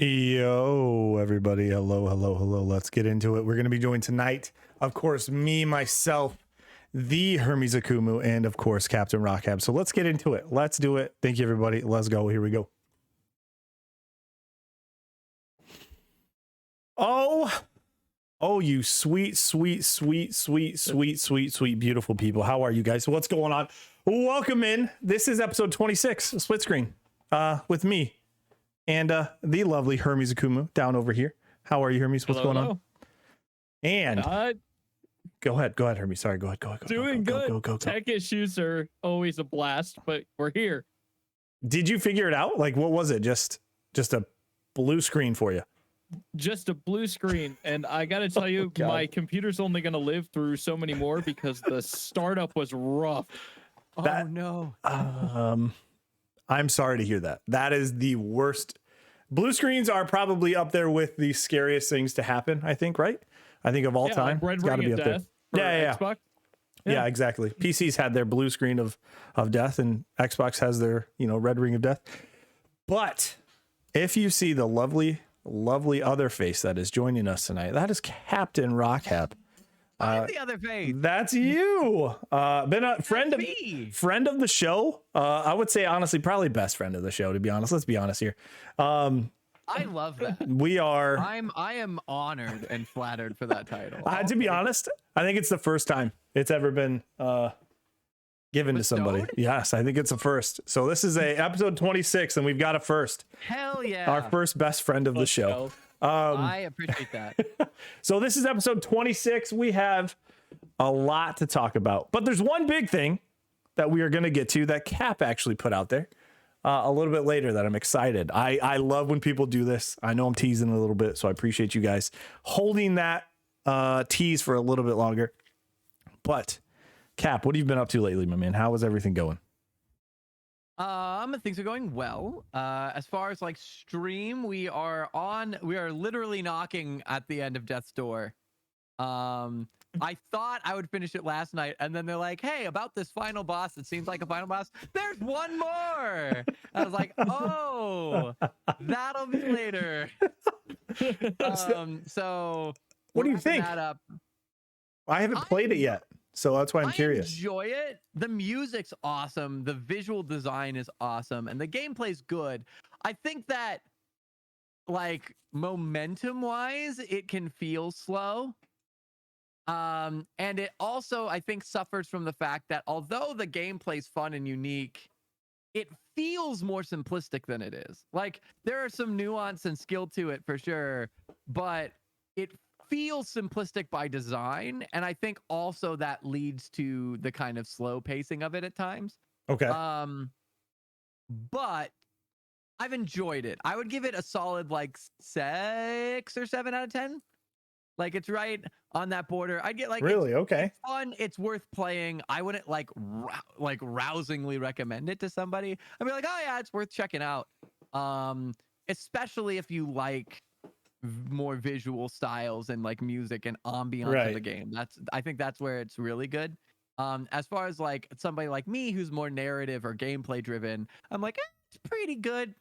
Yo, everybody. Hello, hello, hello. Let's get into it. We're going to be doing tonight, of course, me, myself, the Hermes Akumu, and of course, CaptainRockHab's. So let's get into it. Let's do it. Thank you, everybody. Let's go. Here we go. Oh, you sweet, sweet, sweet, sweet, sweet, sweet, sweet, beautiful people. How are you guys? What's going on? Welcome in. This is episode 26, Split Screen, with me. And the lovely Hermes Akumu down over here. How are you, Hermes? What's going on? And go ahead, Hermes. Sorry, go ahead. Doing good. Go. Tech issues are always a blast, but we're here. Did you figure it out? Like, what was it? Just a blue screen for you? Just a blue screen, and I gotta tell you, my computer's only gonna live through so many more because the startup was rough. Oh no. I'm sorry to hear that. That is the worst. Blue screens are probably up there with the scariest things to happen, I think, right? I think of all time. Like it's got to be up there. Yeah. Xbox. Yeah, exactly. PC's had their blue screen of death, and Xbox has their, red ring of death. But if you see the lovely other face that is joining us tonight, that is CaptainRockHab's. I'm the other face. That's you. Been a friend of the show. I would say honestly, probably best friend of the show, to be honest. Let's be honest here. I love that. We are. I am honored and flattered for that title. To be honest, I think it's the first time it's ever been given to somebody. Yes, I think it's a first. So this is a episode 26, and we've got a first. Hell yeah! Our first best friend of the show. I appreciate that. So this is episode 26. We have a lot to talk about, but there's one big thing that we are going to get to that Cap actually put out there a little bit later that I'm excited. I love when people do this. I know I'm teasing a little bit, so I appreciate you guys holding that tease for a little bit longer. But Cap, what have you been up to lately, my man? How is everything going? Things are going well. As far as like stream, we are literally knocking at the end of Death's Door. I thought I would finish it last night, and then they're like, hey, about this final boss, it seems like a final boss. There's one more. I was like, oh, that'll be later. So what do you think? I haven't played it yet. So that's why I'm curious. I enjoy it. The music's awesome. The visual design is awesome. And the gameplay's good. I think that, like, momentum-wise, it can feel slow. And it also, I think, suffers from the fact that although the gameplay's fun and unique, it feels more simplistic than it is. Like, there are some nuance and skill to it for sure, but it feels simplistic by design, and I think also that leads to the kind of slow pacing of it at times. Okay. But I've enjoyed it. I would give it a solid like 6 or 7 out of 10. Like, it's right on that border. I'd get like, really? Okay. It's fun. It's worth playing. I wouldn't like rousingly recommend it to somebody. I'd be like, oh yeah, it's worth checking out. Especially if you like more visual styles and like music and ambiance of the game. I think that's where it's really good. As far as like somebody like me who's more narrative or gameplay driven, I'm like, it's pretty good.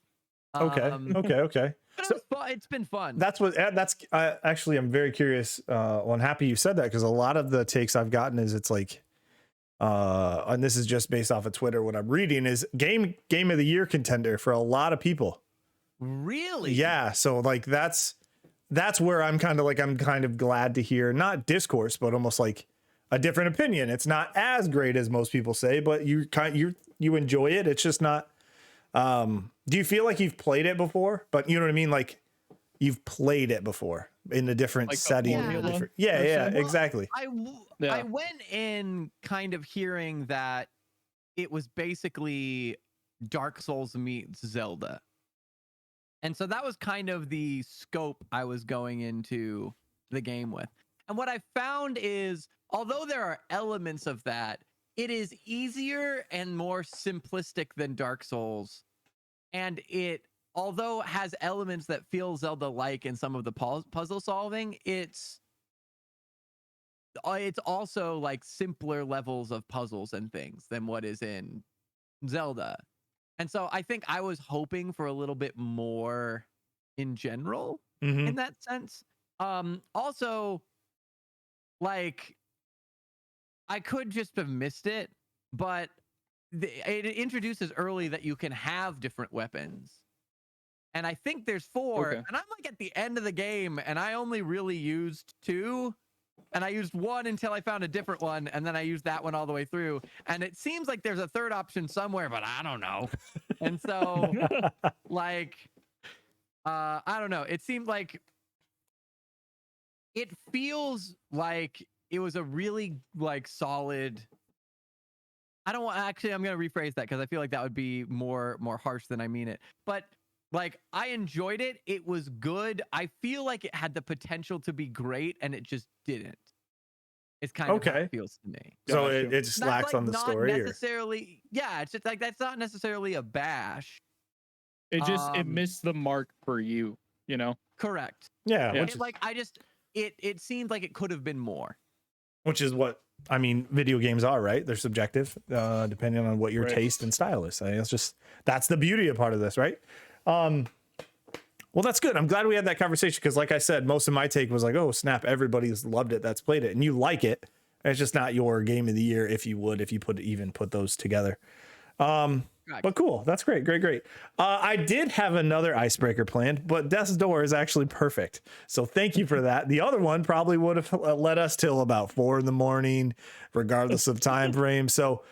Okay. But it's been fun. That's actually, I'm very curious. Well, I'm happy you said that, because a lot of the takes I've gotten is it's like, and this is just based off of Twitter, what I'm reading is game of the year contender for a lot of people. Really? Yeah. So like that's where I'm kind of glad to hear, not discourse, but almost like a different opinion. It's not as great as most people say, but you enjoy it. It's just not. Do you feel like you've played it before? But you know what I mean? Like, you've played it before in a different setting. Exactly. I went in kind of hearing that it was basically Dark Souls meets Zelda. And so that was kind of the scope I was going into the game with. And what I found is, although there are elements of that, it is easier and more simplistic than Dark Souls. And it, although has elements that feel Zelda-like in some of the puzzle solving, it's also like simpler levels of puzzles and things than what is in Zelda. And so I think I was hoping for a little bit more in general Mhm. in that sense. Also, like, I could just have missed it, but it introduces early that you can have different weapons. And I think there's 4, Okay. and I'm like at the end of the game, and I only really used 2, and I used 1 until I found a different one, and then I used that one all the way through. And it seems like there's a third option somewhere, but I don't know. And so, like, I don't know. It seemed like it feels like it was a really like solid. I don't want actually. I'm gonna rephrase that because I feel like that would be more harsh than I mean it. But like, I enjoyed it. It was good. I feel like it had the potential to be great, and it just didn't. It's kind of how Okay. it feels to me. So Gotcha. it just That's, lacks like, on the not story. Or? necessarily. Yeah, it's just like that's not necessarily a bash. It missed the mark for you, you know? Correct. Yeah, Yeah. which is, Like, it seemed like it could have been more. which is what I mean. Video games are, right? They're subjective, depending on what your Right. taste and style is. I think that's the beauty of part of this, right? Well, that's good. I'm glad we had that conversation because, like I said, most of my take was like, "Oh, snap! Everybody's loved it. That's played it, and you like it. It's just not your game of the year if you put those together." But cool. That's great. Great. I did have another icebreaker planned, but Death's Door is actually perfect. So thank you for that. The other one probably would have led us till about 4 a.m, regardless of time frame. So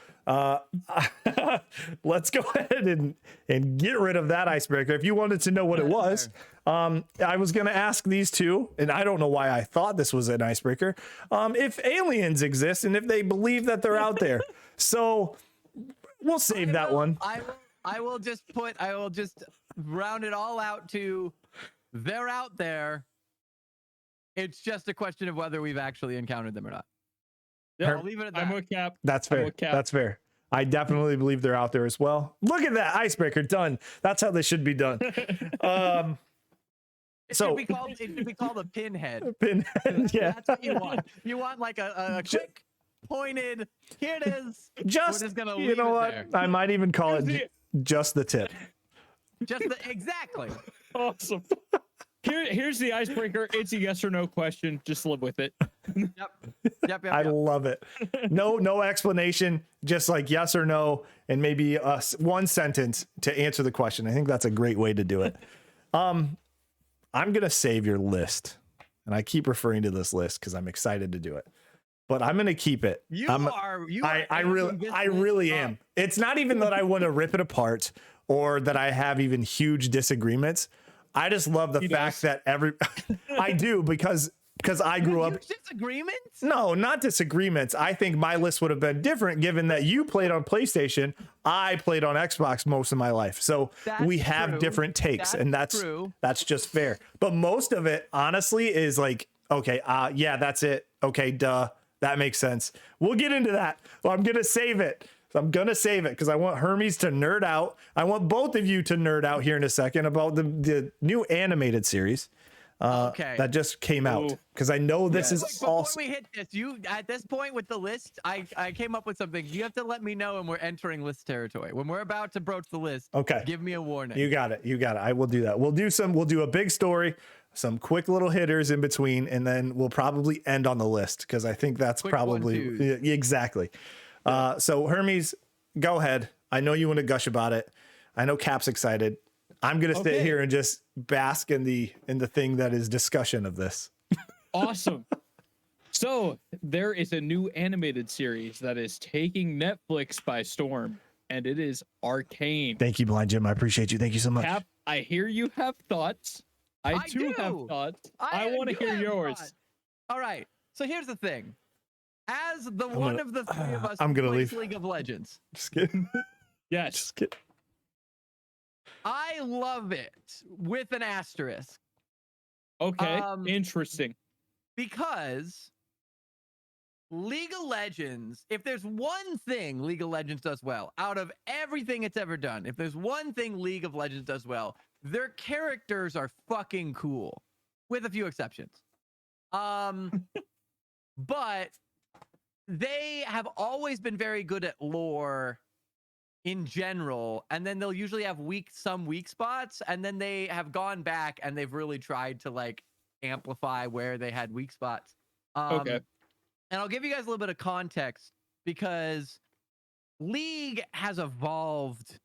let's go ahead and get rid of that icebreaker. If you wanted to know what it was, I was going to ask these two, and I don't know why I thought this was an icebreaker, if aliens exist and if they believe that they're out there. So we'll save that one. I will just round it all out to they're out there. It's just a question of whether we've actually encountered them or not. Yeah, I'll leave it at that. I'm with Cap. That's I'm fair. with Cap. That's fair. I definitely believe they're out there as well. Look at that icebreaker done. That's how they should be done. It should be called a pinhead. Pinhead, yeah. That's what you want. You want like a quick pointed. Here it is. We're just gonna you leave know it what? there. I might even call it just the tip. Exactly. Awesome. Here's the icebreaker. It's a yes or no question. Just live with it. Yep. I love it. No explanation, just like yes or no, and maybe one sentence to answer the question. I think that's a great way to do it. I'm gonna save your list, and I keep referring to this list because I'm excited to do it. But I'm gonna keep it. I really am. It's not even that I want to rip it apart or that I have even huge disagreements. I just love the fact that I do because I grew up. Huge disagreements? No, not disagreements. I think my list would have been different given that you played on PlayStation. I played on Xbox most of my life. So we have different takes, and that's just fair. But most of it, honestly, is like, okay, yeah, that's it. Okay, duh. That makes sense. We'll get into that. Well, I'm going to save it. Because I want Hermes to nerd out. I want both of you to nerd out here in a second about the new animated series that just came out. Because I know this is before we hit this, at this point with the list, I came up with something. You have to let me know when we're entering list territory. When we're about to broach the list, okay, give me a warning. You got it. I will do that. We'll do a big story, some quick little hitters in between, and then we'll probably end on the list because I think that's quick probably exactly. So Hermes, go ahead. I know you want to gush about it. I know Cap's excited. I'm gonna sit here and just bask in the thing that is discussion of this. Awesome. So there is a new animated series that is taking Netflix by storm, and it is Arcane. Thank you, Blind Jim. I appreciate you. Thank you so much. Cap, I hear you have thoughts. I too have thoughts. I want to hear yours. All right. So here's the thing. As the one of the three of us I'm gonna plays leave. League of Legends. Just kidding. Yes. Just kidding. I love it with an asterisk. Okay. Interesting. Because League of Legends, if there's one thing League of Legends does well, out of everything it's ever done, if there's one thing League of Legends does well, their characters are fucking cool, with a few exceptions. But they have always been very good at lore in general, and then they'll usually have some weak spots, and then they have gone back and they've really tried to like amplify where they had weak spots. Okay. And I'll give you guys a little bit of context because League has evolved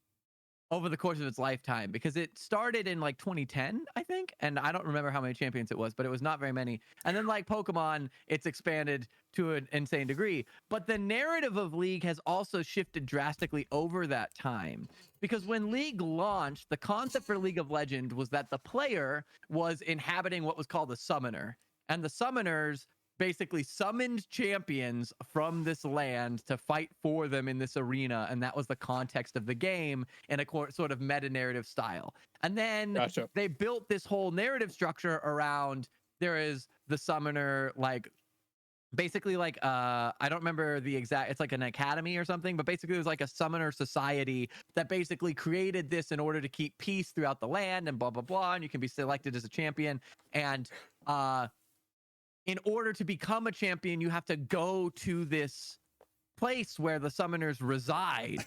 over the course of its lifetime, because it started in like 2010, I think, and I don't remember how many champions it was, but it was not very many. And then like Pokemon, it's expanded to an insane degree. But the narrative of League has also shifted drastically over that time, because when League launched, the concept for League of Legends was that the player was inhabiting what was called a summoner, and the summoners basically summoned champions from this land to fight for them in this arena, and that was the context of the game in a sort of meta-narrative style. And then Gotcha. they built this whole narrative structure around, there is the summoner, like basically like I don't remember the exact, it's like an academy or something, but basically it was like a summoner society that basically created this in order to keep peace throughout the land and blah blah blah, and you can be selected as a champion. And in order to become a champion, you have to go to this place where the summoners reside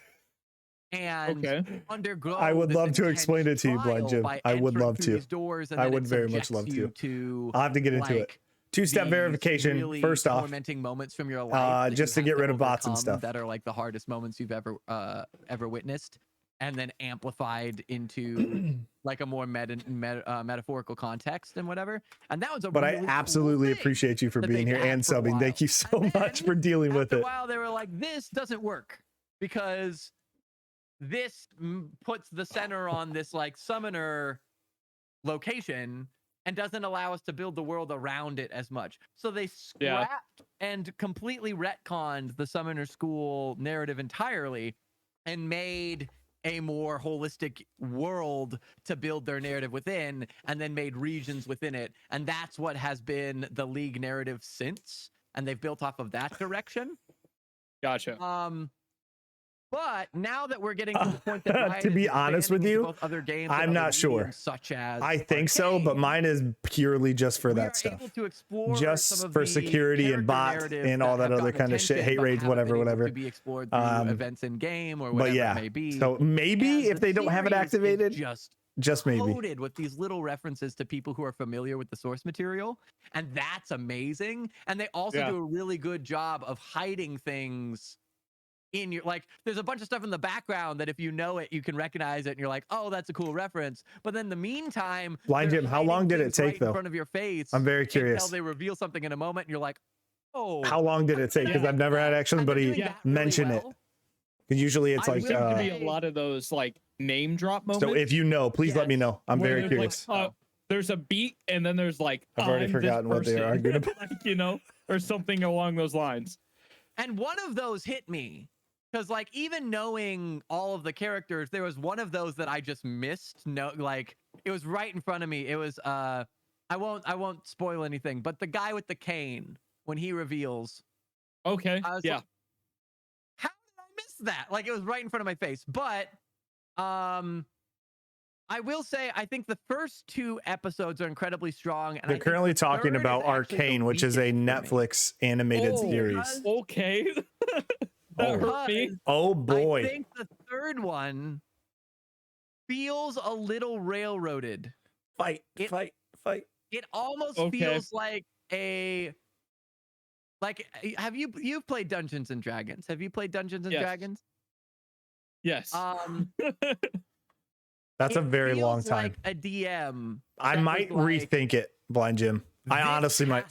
and undergo. I would this love to intense explain it to you, Blind trial Jim. by I would entering love through to. these doors, and I then would it very much subjects love you to. to I'll have to get into it. like, Two-step these verification. really First off, tormenting moments from your life that just you to have get rid of bots and overcome stuff. that are like the hardest moments you've ever witnessed, and then amplified into like a more metaphorical context and whatever. And that was a but really I cool absolutely thing appreciate you for that being they've here had and for a subbing. Thank while. you so And much then for dealing with after it. a while, they were like, this doesn't work because this puts the center on this like summoner location and doesn't allow us to build the world around it as much. So they scrapped and completely retconned the summoner school narrative entirely and made a more holistic world to build their narrative within, and then made regions within it. And that's what has been the League narrative since. And they've built off of that direction. Gotcha. But now that we're getting to the point that Ryan To be is honest with expanding into you, both other games I'm and other not sure. mediums, such as I think so, but arcade, mine is purely just for we that are stuff. able to explore Just some of for the security and character bot narratives and all that have other gotten kind of shit, attention, hate but rage, haven't whatever, been able whatever. to be explored through events in game or But whatever yeah, it may be. so maybe And if the they don't have it series is activated, just maybe. loaded with these little references to people who are familiar with the source material, and that's amazing. And they also do a really good job of hiding things in your, like, there's a bunch of stuff in the background that if you know it, you can recognize it, and you're like, oh, that's a cool reference. But then in the meantime, Blind Jim, how long did it take in though? front of your face? I'm very curious. Until they reveal something in a moment, and you're like, oh. How long did it take? Because I've never had actually anybody mention it. Because usually it's like seems to be a lot of those like name drop moments. so if you know, please let me know. I'm where very there's, curious. Like, there's a beat, and then there's like, I've already forgotten what they are arguing about. like, you know, or something along those lines. And one of those hit me. Because like even knowing all of the characters, there was one of those that I just missed. No, like it was right in front of me. It was I won't spoil anything, but the guy with the cane when he reveals. Okay. Yeah. Like, how did I miss that? Like it was right in front of my face. But I will say I think the first 2 episodes are incredibly strong. And They're currently talking about Arcane, which is a Netflix animated series. Okay. That hurt me. Oh boy. I think the third one feels a little railroaded. Fight. It almost feels like have you've played Dungeons and Dragons? Have you played Dungeons and Dragons? Yes. That's a very long time. Like a DM. I might rethink it, Blind Jim. I honestly might.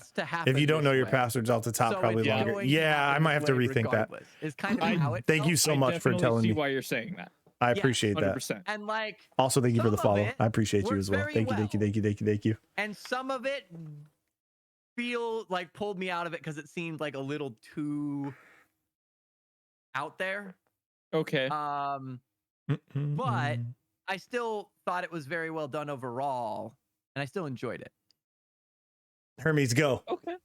If you don't know your passwords off the top, probably longer. Yeah, I might have to rethink that. Is kind of how it Thank you so much for telling me. I see why you're saying that. I appreciate that. 100%. And like, also, thank you for the follow. I appreciate you as well. Thank you. And some of it pulled me out of it because it seemed like a little too out there. Okay. But I still thought it was very well done overall, and I still enjoyed it. Hermes, go. Okay.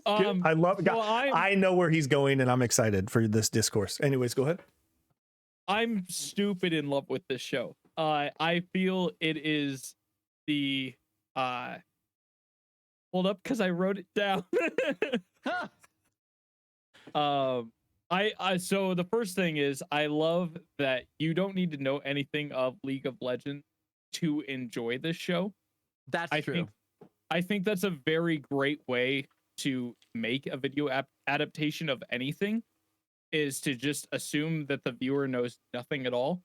I love. So I know where he's going, and I'm excited for this discourse. Anyways, go ahead. I'm stupid in love with this show. I feel it is the hold up because I wrote it down. So the first thing is I love that you don't need to know anything of League of Legends to enjoy this show. That's I true. think I think that's a very great way to make a video adaptation of anything, is to just assume that the viewer knows nothing at all.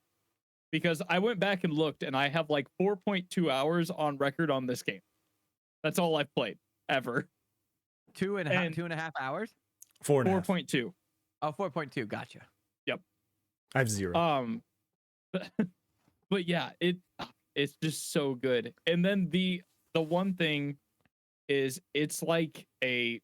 Because I went back and looked, and I have like 4.2 hours on record on this game. That's all I've played ever. Two and a half hours. 4.2. Oh, 4.2. Gotcha. Yep. I have 0. But yeah, it's just so good. And then the one thing is, it's like I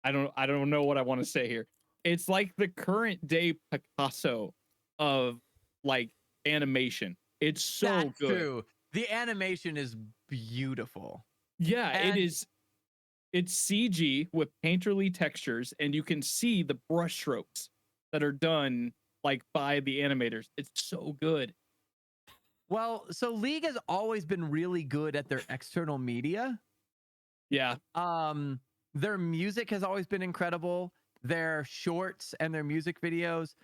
don't know what I want to say here. It's like the current day Picasso of like animation. It's so That's good. true. The animation is beautiful. Yeah, And- it is. It's CG with painterly textures, and you can see the brush strokes that are done like by the animators. It's so good. Well, so League has always been really good at their external media. Yeah. Their music has always been incredible. Their shorts and their music videos.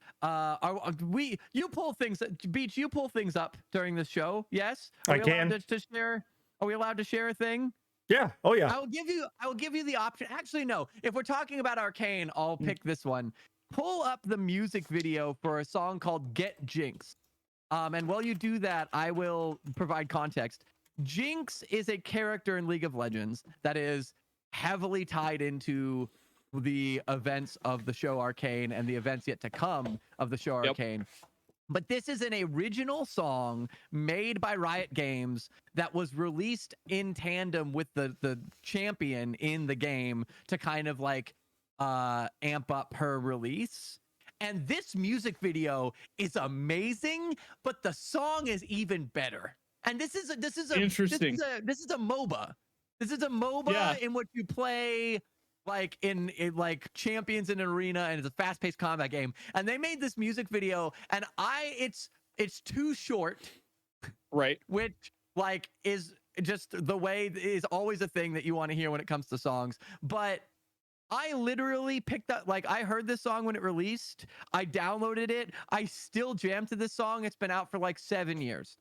You pull things, Beach, you pull things up during the show. Yes? I can. To share? Are we allowed to share a thing? Yeah. Oh yeah. I will give you the option. Actually, no. If we're talking about Arcane, I'll pick this one. Pull up the music video for a song called Get Jinx. And while you do that, I will provide context. Jinx is a character in League of Legends that is heavily tied into the events of the show Arcane and the events yet to come of the show Arcane. But this is an original song made by Riot Games that was released in tandem with the champion in the game to kind of like amp up her release. And this music video is amazing, but the song is even better. And this is Interesting. This is a MOBA. This is a MOBA in which you play like in like champions in an arena, and it's a fast-paced combat game. And they made this music video, and it's too short, right? Which like is just the way is always a thing that you want to hear when it comes to songs. But I literally picked up, like, I heard this song when it released. I downloaded it. I still jam to this song. It's been out for like 7 years.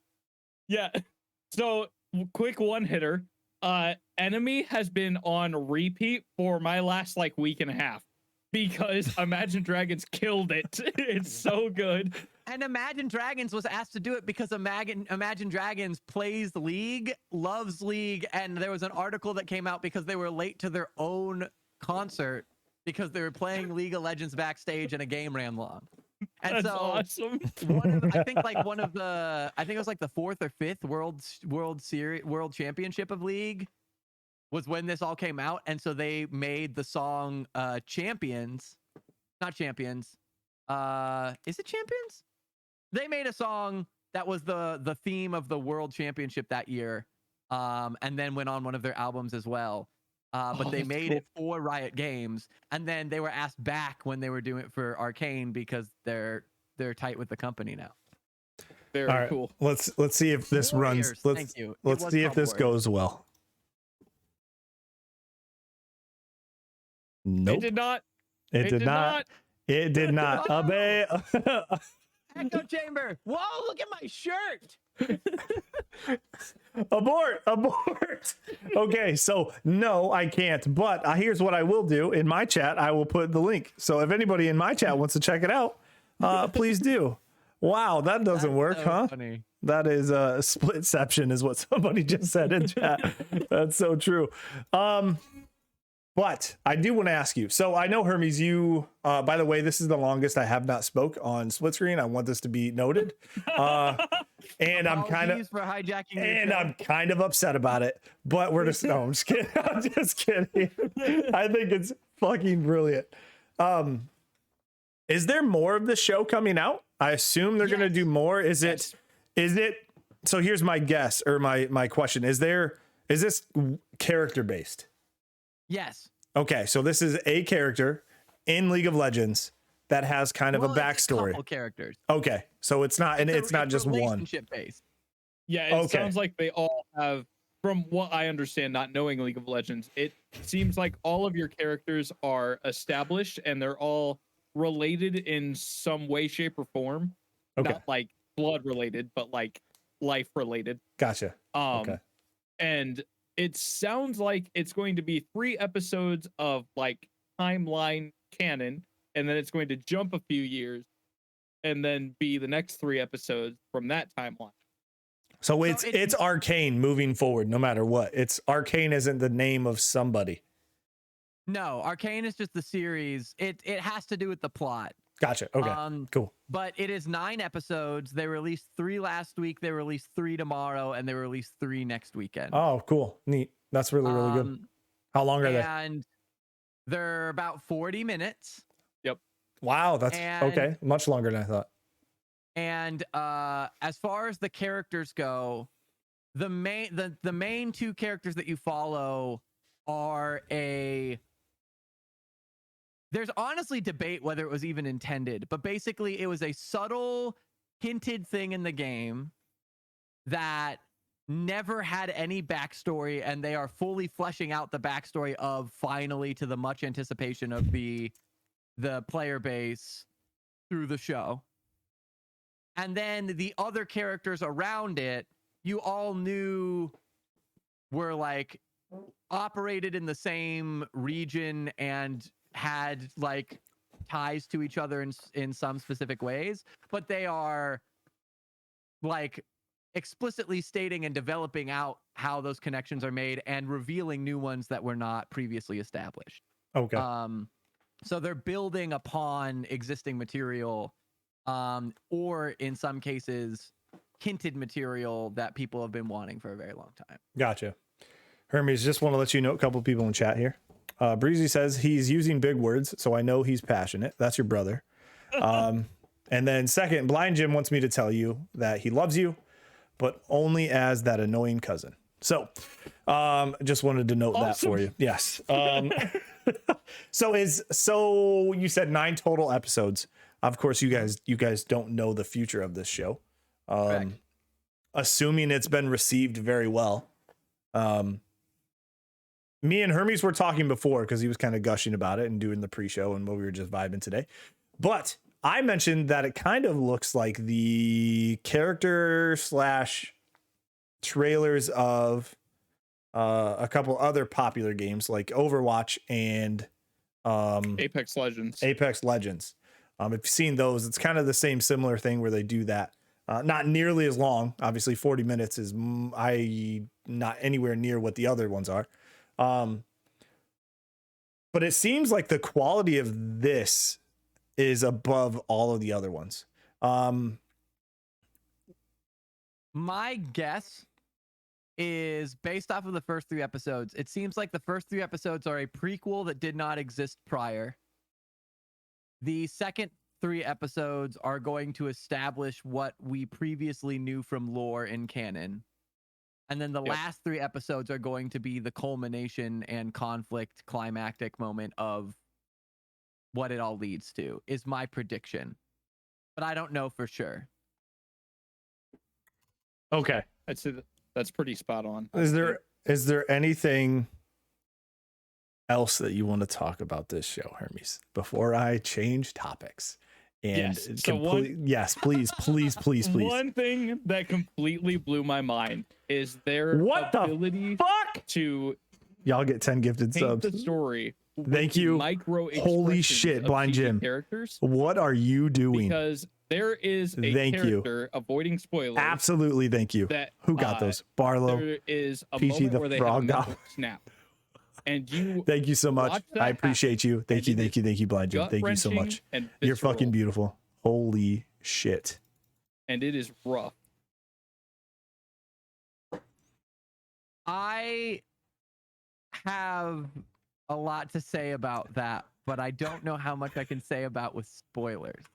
Yeah. So quick one hitter. Enemy has been on repeat for my last like week and a half because Imagine Dragons killed it. It's so good. And Imagine Dragons was asked to do it because Imagine Dragons plays League, loves League, and there was an article that came out because they were late to their own concert because they were playing League of Legends backstage and a game ran long. And That's so awesome. I think it was like the 4th or 5th World Championship of League was when this all came out. And so they made the song Champions. Not Champions. Is it Champions? They made a song that was the theme of the World Championship that year. And then went on one of their albums as well. But they made it for Riot Games, and then they were asked back when they were doing it for Arcane because they're tight with the company now. Very cool. Let's see if this runs. Let's see if this goes well. Nope. It did not. It did not. It did not. Echo chamber. Whoa! Look at my shirt. Abort. Okay, so no, I can't. But here's what I will do. In my chat, I will put the link. So if anybody in my chat wants to check it out, please do. Wow, that doesn't work, so huh? Funny. That is a splitception, is what somebody just said in chat. That's so true. But I do want to ask you. So I know, Hermes, you, by the way, this is the longest I have not spoke on split screen. I want this to be noted. And I'm kind of for hijacking I'm kind of upset about it. But we're just no, I'm just kidding. I'm just kidding. I think it's fucking brilliant. Is there more of the show coming out? I assume they're gonna do more. Is it so here's my guess or my question. Is this character based? Yes. Okay, so this is a character in League of Legends that has kind of a backstory. Couple characters. Okay, so it's not just one. Relationship based. Yeah, it sounds like they all have from what I understand, not knowing League of Legends, it seems like all of your characters are established and they're all related in some way, shape, or form. Okay. Not like blood related, but like life related. Gotcha. Okay. And it sounds like it's going to be 3 episodes of like timeline canon, and then it's going to jump a few years and then be the next 3 episodes from that timeline. So it's Arcane moving forward, no matter what. It's Arcane isn't the name of somebody. No, Arcane is just the series. It has to do with the plot. Gotcha. Okay. Cool. But it is 9 episodes. They released 3 last week. They released 3 tomorrow, and they released 3 next weekend. Oh, cool. Neat. That's really, really good. How long are they? And they're about 40 minutes. Yep. Wow, that's okay. Much longer than I thought. And as far as the characters go, the main 2 characters that you follow are there's honestly debate whether it was even intended, but basically it was a subtle hinted thing in the game that never had any backstory, and they are fully fleshing out the backstory of finally, to the much anticipation of the player base through the show. And then the other characters around it, you all knew were like operated in the same region and had like ties to each other in some specific ways, but they are like explicitly stating and developing out how those connections are made and revealing new ones that were not previously established. Okay. So they're building upon existing material, or in some cases, hinted material that people have been wanting for a very long time. Gotcha. Hermes, just want to let you know, a couple people in chat here. Breezy says he's using big words, so I know he's passionate. That's your brother. And then second, Blind Jim wants me to tell you that he loves you, but only as that annoying cousin. So just wanted to note that for you. Yes. So you said 9 total episodes. Of course, you guys don't know the future of this show. Assuming it's been received very well. Me and Hermes were talking before because he was kind of gushing about it and doing the pre-show and what we were just vibing today. But I mentioned that it kind of looks like the character / trailers of a couple other popular games like Overwatch and Apex Legends. If you've seen those, it's kind of the same similar thing where they do that. Not nearly as long. Obviously, 40 minutes is not anywhere near what the other ones are. But it seems like the quality of this is above all of the other ones. My guess is based off of the first 3 episodes. It seems like the first 3 episodes are a prequel that did not exist prior. The second 3 episodes are going to establish what we previously knew from lore in canon. And then the last 3 episodes are going to be the culmination and conflict climactic moment of what it all leads to, is my prediction. But I don't know for sure. Okay. I'd say that's pretty spot on. Is there anything else that you want to talk about this show, Hermes, before I change topics? And yes, please. One thing that completely blew my mind is their ability to y'all get 10 gifted subs. The story. Thank you. Holy shit, Blind Jim. Characters. What are you doing? Because there is a character avoiding spoilers. Absolutely, thank you. Who got those? Barlow. There is a PT moment where they have a mental snap. And you thank you so much. I appreciate you. Thank you, Blind Jim. Thank you so much. You're fucking beautiful. Holy shit. And it is rough. I have a lot to say about that, but I don't know how much I can say about with spoilers.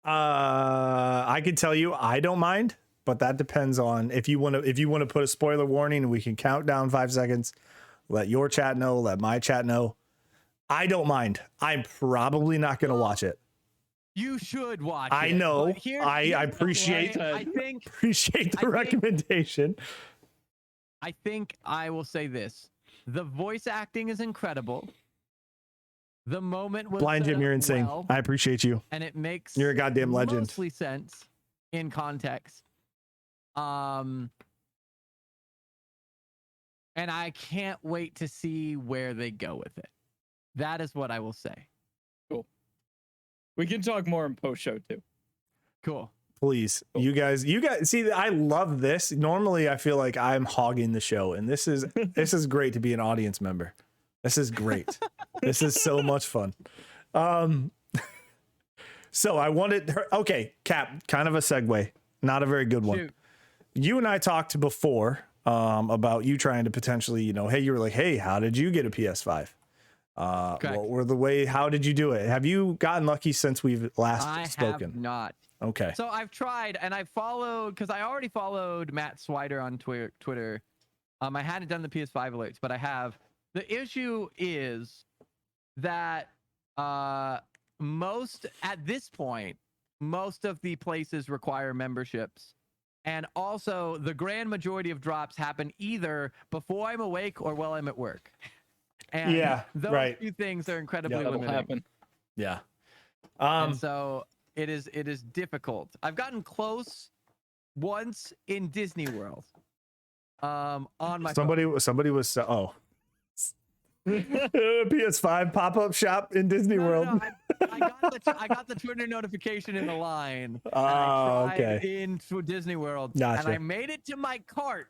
I can tell you I don't mind, but that depends on if you want to put a spoiler warning and we can count down 5 seconds. Let your chat know, let my chat know. I don't mind. I'm probably not going to watch it. You should watch I it. know. I appreciate the recommendation. I think I will say this: the voice acting is incredible. The moment was Blind set Jim, up you're insane. well, I appreciate you. and it makes You're a goddamn legend. mostly sense in context. And I can't wait to see where they go with it. That is what I will say. Cool. We can talk more in post show too. Cool. Please, you guys see, I love this. Normally I feel like I'm hogging the show, and this is great to be an audience member. This is great. This is so much fun. So I wanted her, okay, Cap, kind of a segue, not a very good one. Shoot. You and I talked before about you trying to potentially, hey, you were like, hey, how did you get a PS5? What were how did you do it? Have you gotten lucky since we've last spoken? I have not. Okay. So I've tried, and I followed, because I already followed Matt Swider on Twitter. I hadn't done the PS5 alerts, but I have. The issue is that at this point, most of the places require memberships. And also, the grand majority of drops happen either before I'm awake or while I'm at work. And Yeah, those right. two things are incredibly That'll limiting. happen. Yeah. And so it is difficult. I've gotten close once in Disney World. On my somebody was PS5 pop-up shop in Disney World. No, I got the Twitter notification in the line. Oh, and I tried okay. into Disney World, Gotcha. and I made it to my cart.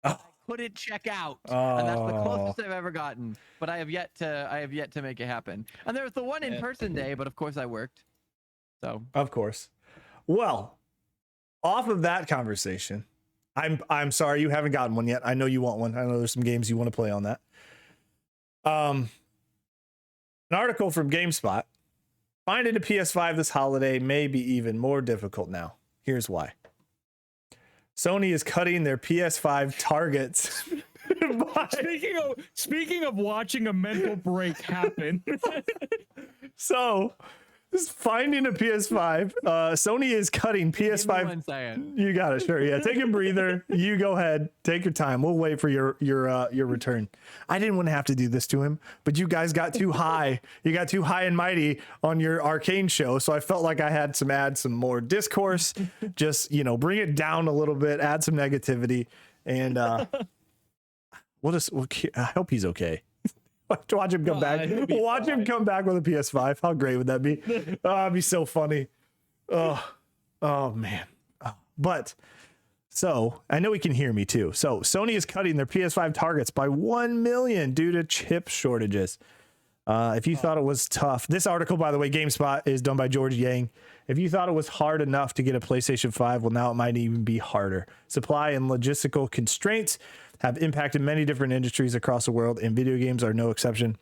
Oh. I couldn't check out, and that's the Oh. closest I've ever gotten. But I have yet to make it happen. And there was the one in-person day, but of course I worked. So Of course. Well, off of that conversation, I'm sorry you haven't gotten one yet. I know you want one. I know there's some games you want to play on that. An article from GameSpot: finding a PS5 this holiday may be even more difficult now. Here's why. Sony is cutting their PS5 targets. Speaking of watching a mental break happen. So, just finding a PS5. Sony is cutting give me PS5. 1 second. You got it. Sure. Yeah. Take a breather. You go ahead. Take your time. We'll wait for your return. I didn't want to have to do this to him, but you guys got too high. You got too high and mighty on your Arcane show. So I felt like I had to add some more discourse, just, bring it down a little bit, add some negativity. And, I hope he's okay. Watch him come back. Watch him come back with a PS5. How great would that be? Oh, it'd be so funny. Oh man. But so I know he can hear me too. So Sony is cutting their PS5 targets by 1 million due to chip shortages. If you thought it was tough, this article, by the way, GameSpot, is done by George Yang. If you thought it was hard enough to get a PlayStation 5, well, now it might even be harder. Supply and logistical constraints have impacted many different industries across the world, and video games are no exception.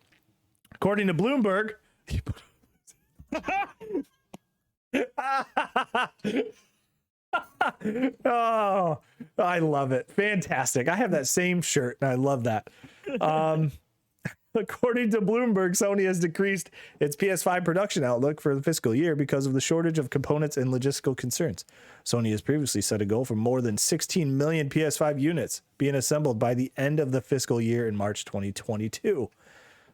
According to Bloomberg, oh, I love it. Fantastic. I have that same shirt, and I love that. According to Bloomberg, Sony has decreased its PS5 production outlook for the fiscal year because of the shortage of components and logistical concerns. Sony has previously set a goal for more than 16 million PS5 units being assembled by the end of the fiscal year in March 2022.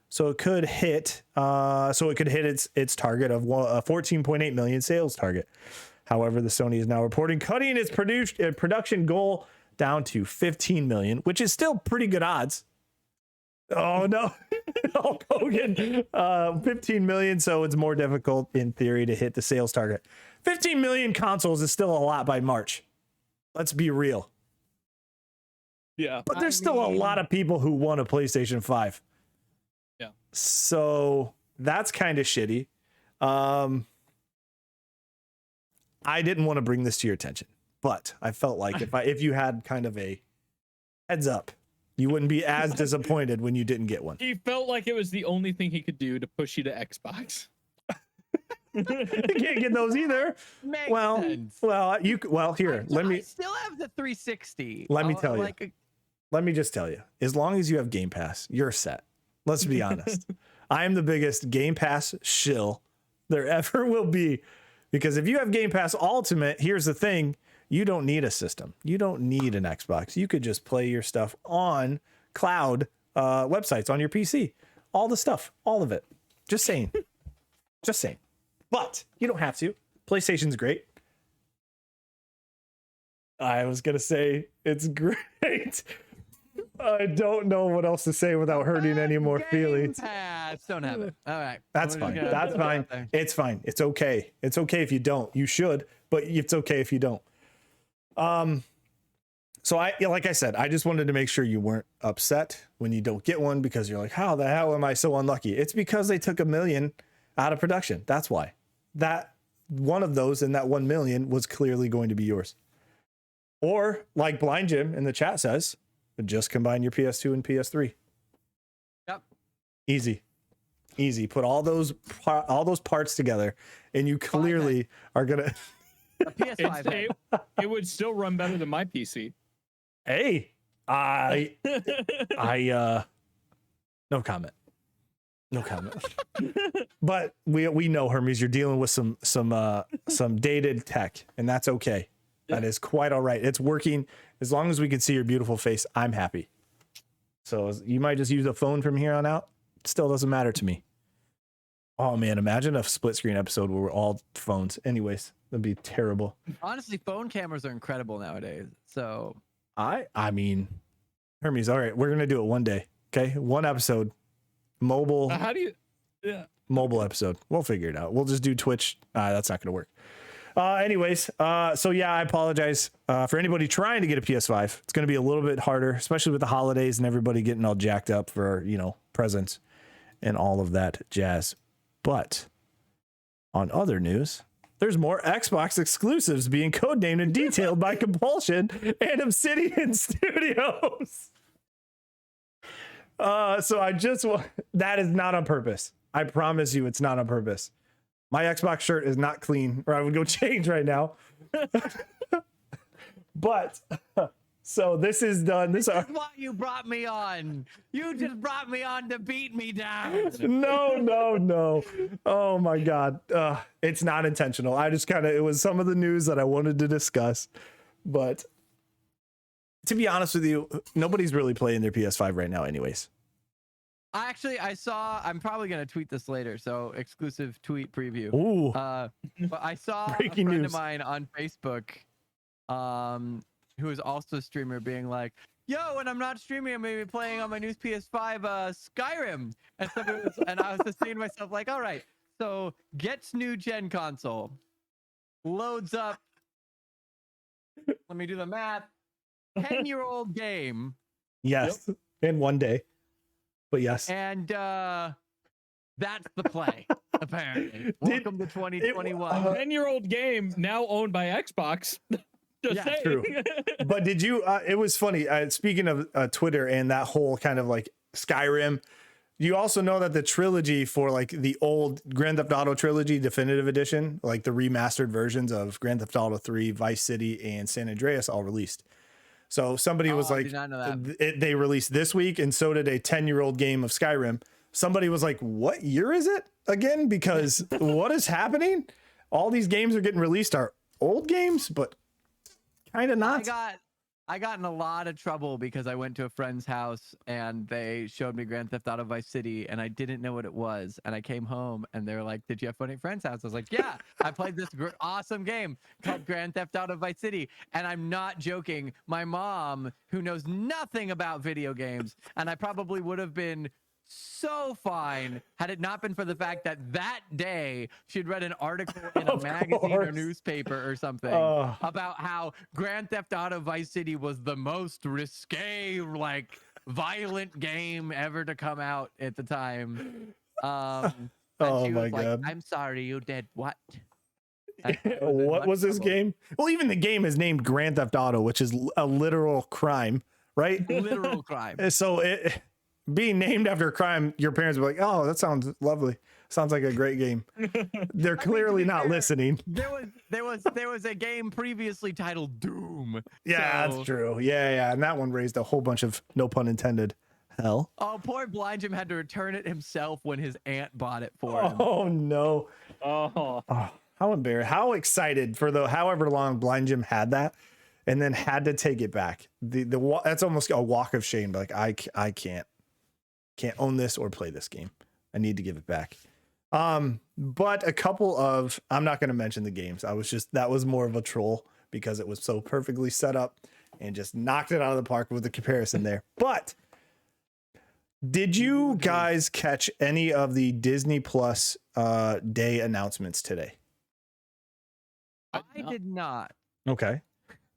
So it could hit its target of a 14.8 million sales target. However, the Sony is now reporting cutting its production goal down to 15 million, which is still pretty good odds. Oh no, Hulk Hogan, 15 million. So it's more difficult in theory to hit the sales target. 15 million consoles is still a lot by March. Let's be real. Yeah. But there's still a lot of people who want a PlayStation 5. Yeah. So that's kind of shitty. I didn't want to bring this to your attention, but I felt like if you had kind of a heads up, you wouldn't be as disappointed when you didn't get one. He felt like it was the only thing he could do to push you to Xbox. You can't get those either. Makes Well, sense. Here, I still have the 360. Let me tell you. Let me just tell you. As long as you have Game Pass, you're set. Let's be honest. I am the biggest Game Pass shill there ever will be. Because if you have Game Pass Ultimate, here's the thing. You don't need a system. You don't need an Xbox. You could just play your stuff on cloud websites on your PC. All the stuff, all of it. Just saying. Just saying. But you don't have to. PlayStation's great. I was going to say it's great. I don't know what else to say without hurting any more feelings. Pass. Don't have it. All right. That's fine. That's fine. It's fine. It's okay. It's okay if you don't. You should, but it's okay if you don't. So like I said, I just wanted to make sure you weren't upset when you don't get one because you're like, how the hell am I so unlucky? It's because they took $1 million out of production. That's why. That one of those in that 1 million was clearly going to be yours. Or like Blind Jim in the chat says, just combine your PS2 and PS3. Yep. Easy. Put all those parts together, and you clearly are gonna. A PS5. It would still run better than my PC. Hey, I no comment. But we know, Hermes, you're dealing with some dated tech, and that's okay. That is quite all right. It's working. As long as we can see your beautiful face, I'm happy. So you might just use a phone from here on out. It still doesn't matter to me. Oh man, imagine a split screen episode where we're all phones. Anyways, that'd be terrible. Honestly, phone cameras are incredible nowadays. So I mean, Hermes, all right, we're gonna do it one day. Okay, one episode, mobile. How do you? Yeah. Mobile episode. We'll figure it out. We'll just do Twitch. That's not gonna work. Anyways, so yeah, I apologize for anybody trying to get a PS5. It's going to be a little bit harder, especially with the holidays and everybody getting all jacked up for, presents and all of that jazz. But on other news, there's more Xbox exclusives being codenamed and detailed by Compulsion and Obsidian Studios. So that is not on purpose. I promise you it's not on purpose. My Xbox shirt is not clean, or I would go change right now. But so this is done. This is why you brought me on. You just brought me on to beat me down. No. Oh my God. It's not intentional. I just it was some of the news that I wanted to discuss. But to be honest with you, nobody's really playing their PS5 right now anyways. I'm probably going to tweet this later, so exclusive tweet preview. Ooh. But I saw Breaking a friend news. of mine on Facebook, who is also a streamer, being like, yo, when I'm not streaming, I'm going to be playing on my new PS5, Skyrim. And I was just saying to myself, like, all right, so gets new gen console, loads up, let me do the math, 10-year-old game. Yes. In one day. But yes. And that's the play, apparently. Welcome to 2021. 10-year-old game now owned by Xbox. Just saying. True. But did you, it was funny, speaking of Twitter and that whole kind of like Skyrim, you also know that the trilogy for like the old Grand Theft Auto trilogy definitive edition, like the remastered versions of Grand Theft Auto 3, Vice City, and San Andreas all released. So somebody was like, they released this week, and so did a 10-year-old game of Skyrim. Somebody was like, what year is it again? Because what is happening? All these games are getting released are old games, but kind of not. I got in a lot of trouble because I went to a friend's house and they showed me Grand Theft Auto Vice City and I didn't know what it was. And I came home and they were like, did you have fun at your friend's house? I was like, yeah, I played this awesome game called Grand Theft Auto Vice City. And I'm not joking. My mom, who knows nothing about video games, and I probably would have been so fine had it not been for the fact that day she'd read an article in a magazine or newspaper or something about how Grand Theft Auto Vice City was the most risque, like violent game ever to come out at the time. Oh my God. I'm sorry, you did what? What was this game? Well, even the game is named Grand Theft Auto, which is a literal crime, right? Literal crime. So being named after a crime, your parents were like, oh, that sounds lovely. Sounds like a great game. They're clearly not listening. There was a game previously titled Doom. Yeah, that's true. Yeah. And that one raised a whole bunch of, no pun intended, hell. Oh, poor Blind Jim had to return it himself when his aunt bought it for him. Oh, no. Oh. How How embarrassed, how excited for the however long Blind Jim had that and then had to take it back. That's almost a walk of shame. Like I can't own this or play this game. I need to give it back. But a couple of, I'm not going to mention the games. That was more of a troll because it was so perfectly set up and just knocked it out of the park with the comparison there. But did you guys catch any of the Disney Plus day announcements today? I did not. Okay.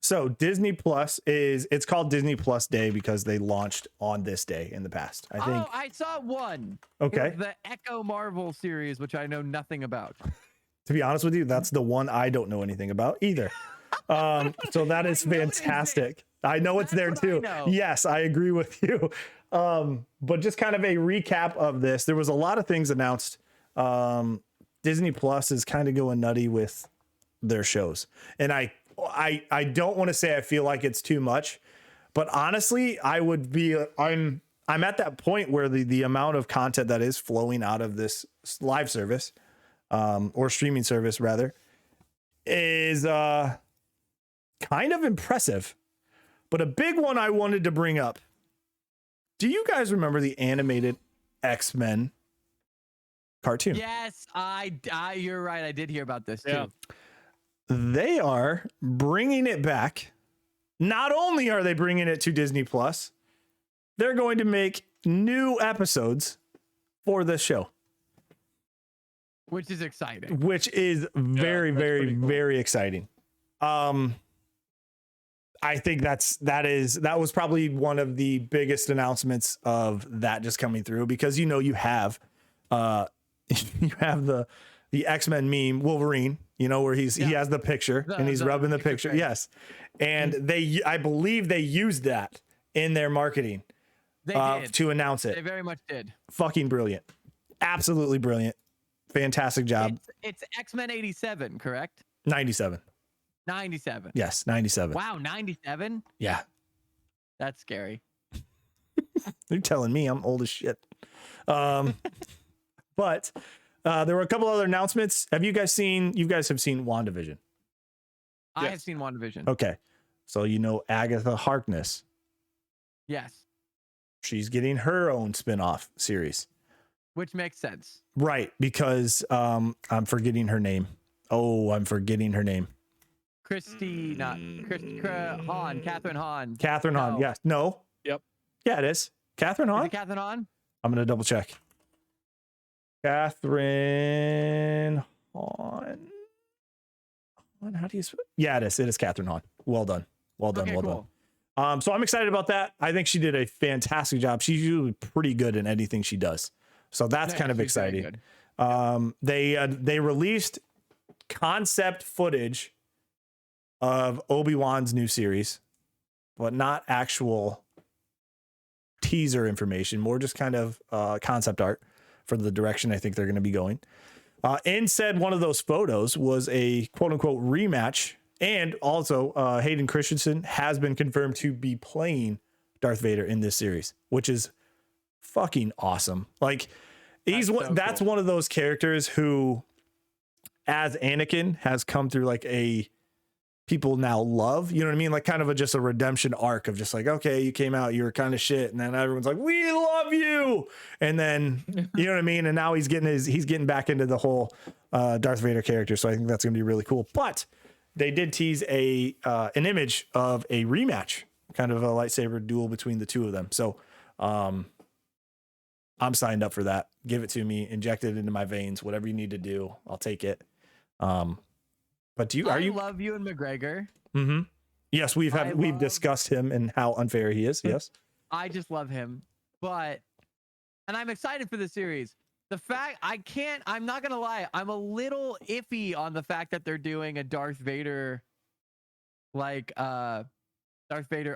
So Disney Plus it's called Disney Plus Day because they launched on this day in the past. I think. Oh, I saw one. Okay. The Echo Marvel series, which I know nothing about. To be honest with you, that's the one I don't know anything about either. So that is fantastic. I know it's there too. Yes, I agree with you. But just kind of a recap of this. There was a lot of things announced. Disney Plus is kind of going nutty with their shows. And I don't want to say I feel like it's too much, but honestly, I'm at that point where the amount of content that is flowing out of this live service, or streaming service rather, is kind of impressive. But a big one I wanted to bring up. Do you guys remember the animated X-Men cartoon? Yes, you're right. I did hear about this too. They are bringing it back. Not only are they bringing it to Disney Plus, they're going to make new episodes for this show, which is exciting. Which is very, very, cool. Very exciting. I think that was probably one of the biggest announcements of that just coming through, because you have the X-Men meme Wolverine, where he has the picture and he's rubbing the picture. Yes. And I believe they used that in their marketing to announce it. They very much did. Fucking brilliant. Absolutely brilliant. Fantastic job. It's X-Men 87, correct? 97. 97. Yes, 97. Wow, 97? Yeah. That's scary. You're telling me I'm old as shit. But there were a couple other announcements. You guys have seen WandaVision? I have seen WandaVision. Okay. So Agatha Harkness. Yes. She's getting her own spin-off series. Which makes sense. Right, because I'm forgetting her name. Catherine Hahn. Catherine Hahn, yes. No. Yep. Yeah, it is. Catherine Hahn? Is it Catherine Hahn? I'm going to double check. Catherine Hahn. How do you spell? Yeah, it is. It is Catherine Hahn. Well done. Okay, well cool. done. So I'm excited about that. I think she did a fantastic job. She's usually pretty good in anything she does. So that's kind of exciting. They released concept footage of Obi-Wan's new series, but not actual teaser information, more just kind of concept art for the direction I think they're going to be going. In said one of those photos was a quote unquote rematch, and also Hayden Christensen has been confirmed to be playing Darth Vader in this series, which is fucking awesome. Like that's one of those characters who, as Anakin, has come through like a people now love, you know what I mean? Like kind of just a redemption arc of just like, okay, you came out, you were kind of shit. And then everyone's like, we love you. And then, you know what I mean? And now he's getting back into the whole Darth Vader character. So I think that's going to be really cool. But they did tease an image of a rematch, kind of a lightsaber duel between the two of them. So I'm signed up for that. Give it to me, inject it into my veins, whatever you need to do. I'll take it. But I love Ewan McGregor. Mm-hmm. Yes, we've discussed him and how unfair he is. Yes. I just love him. And I'm excited for the series. The fact I'm not going to lie. I'm a little iffy on the fact that they're doing a Darth Vader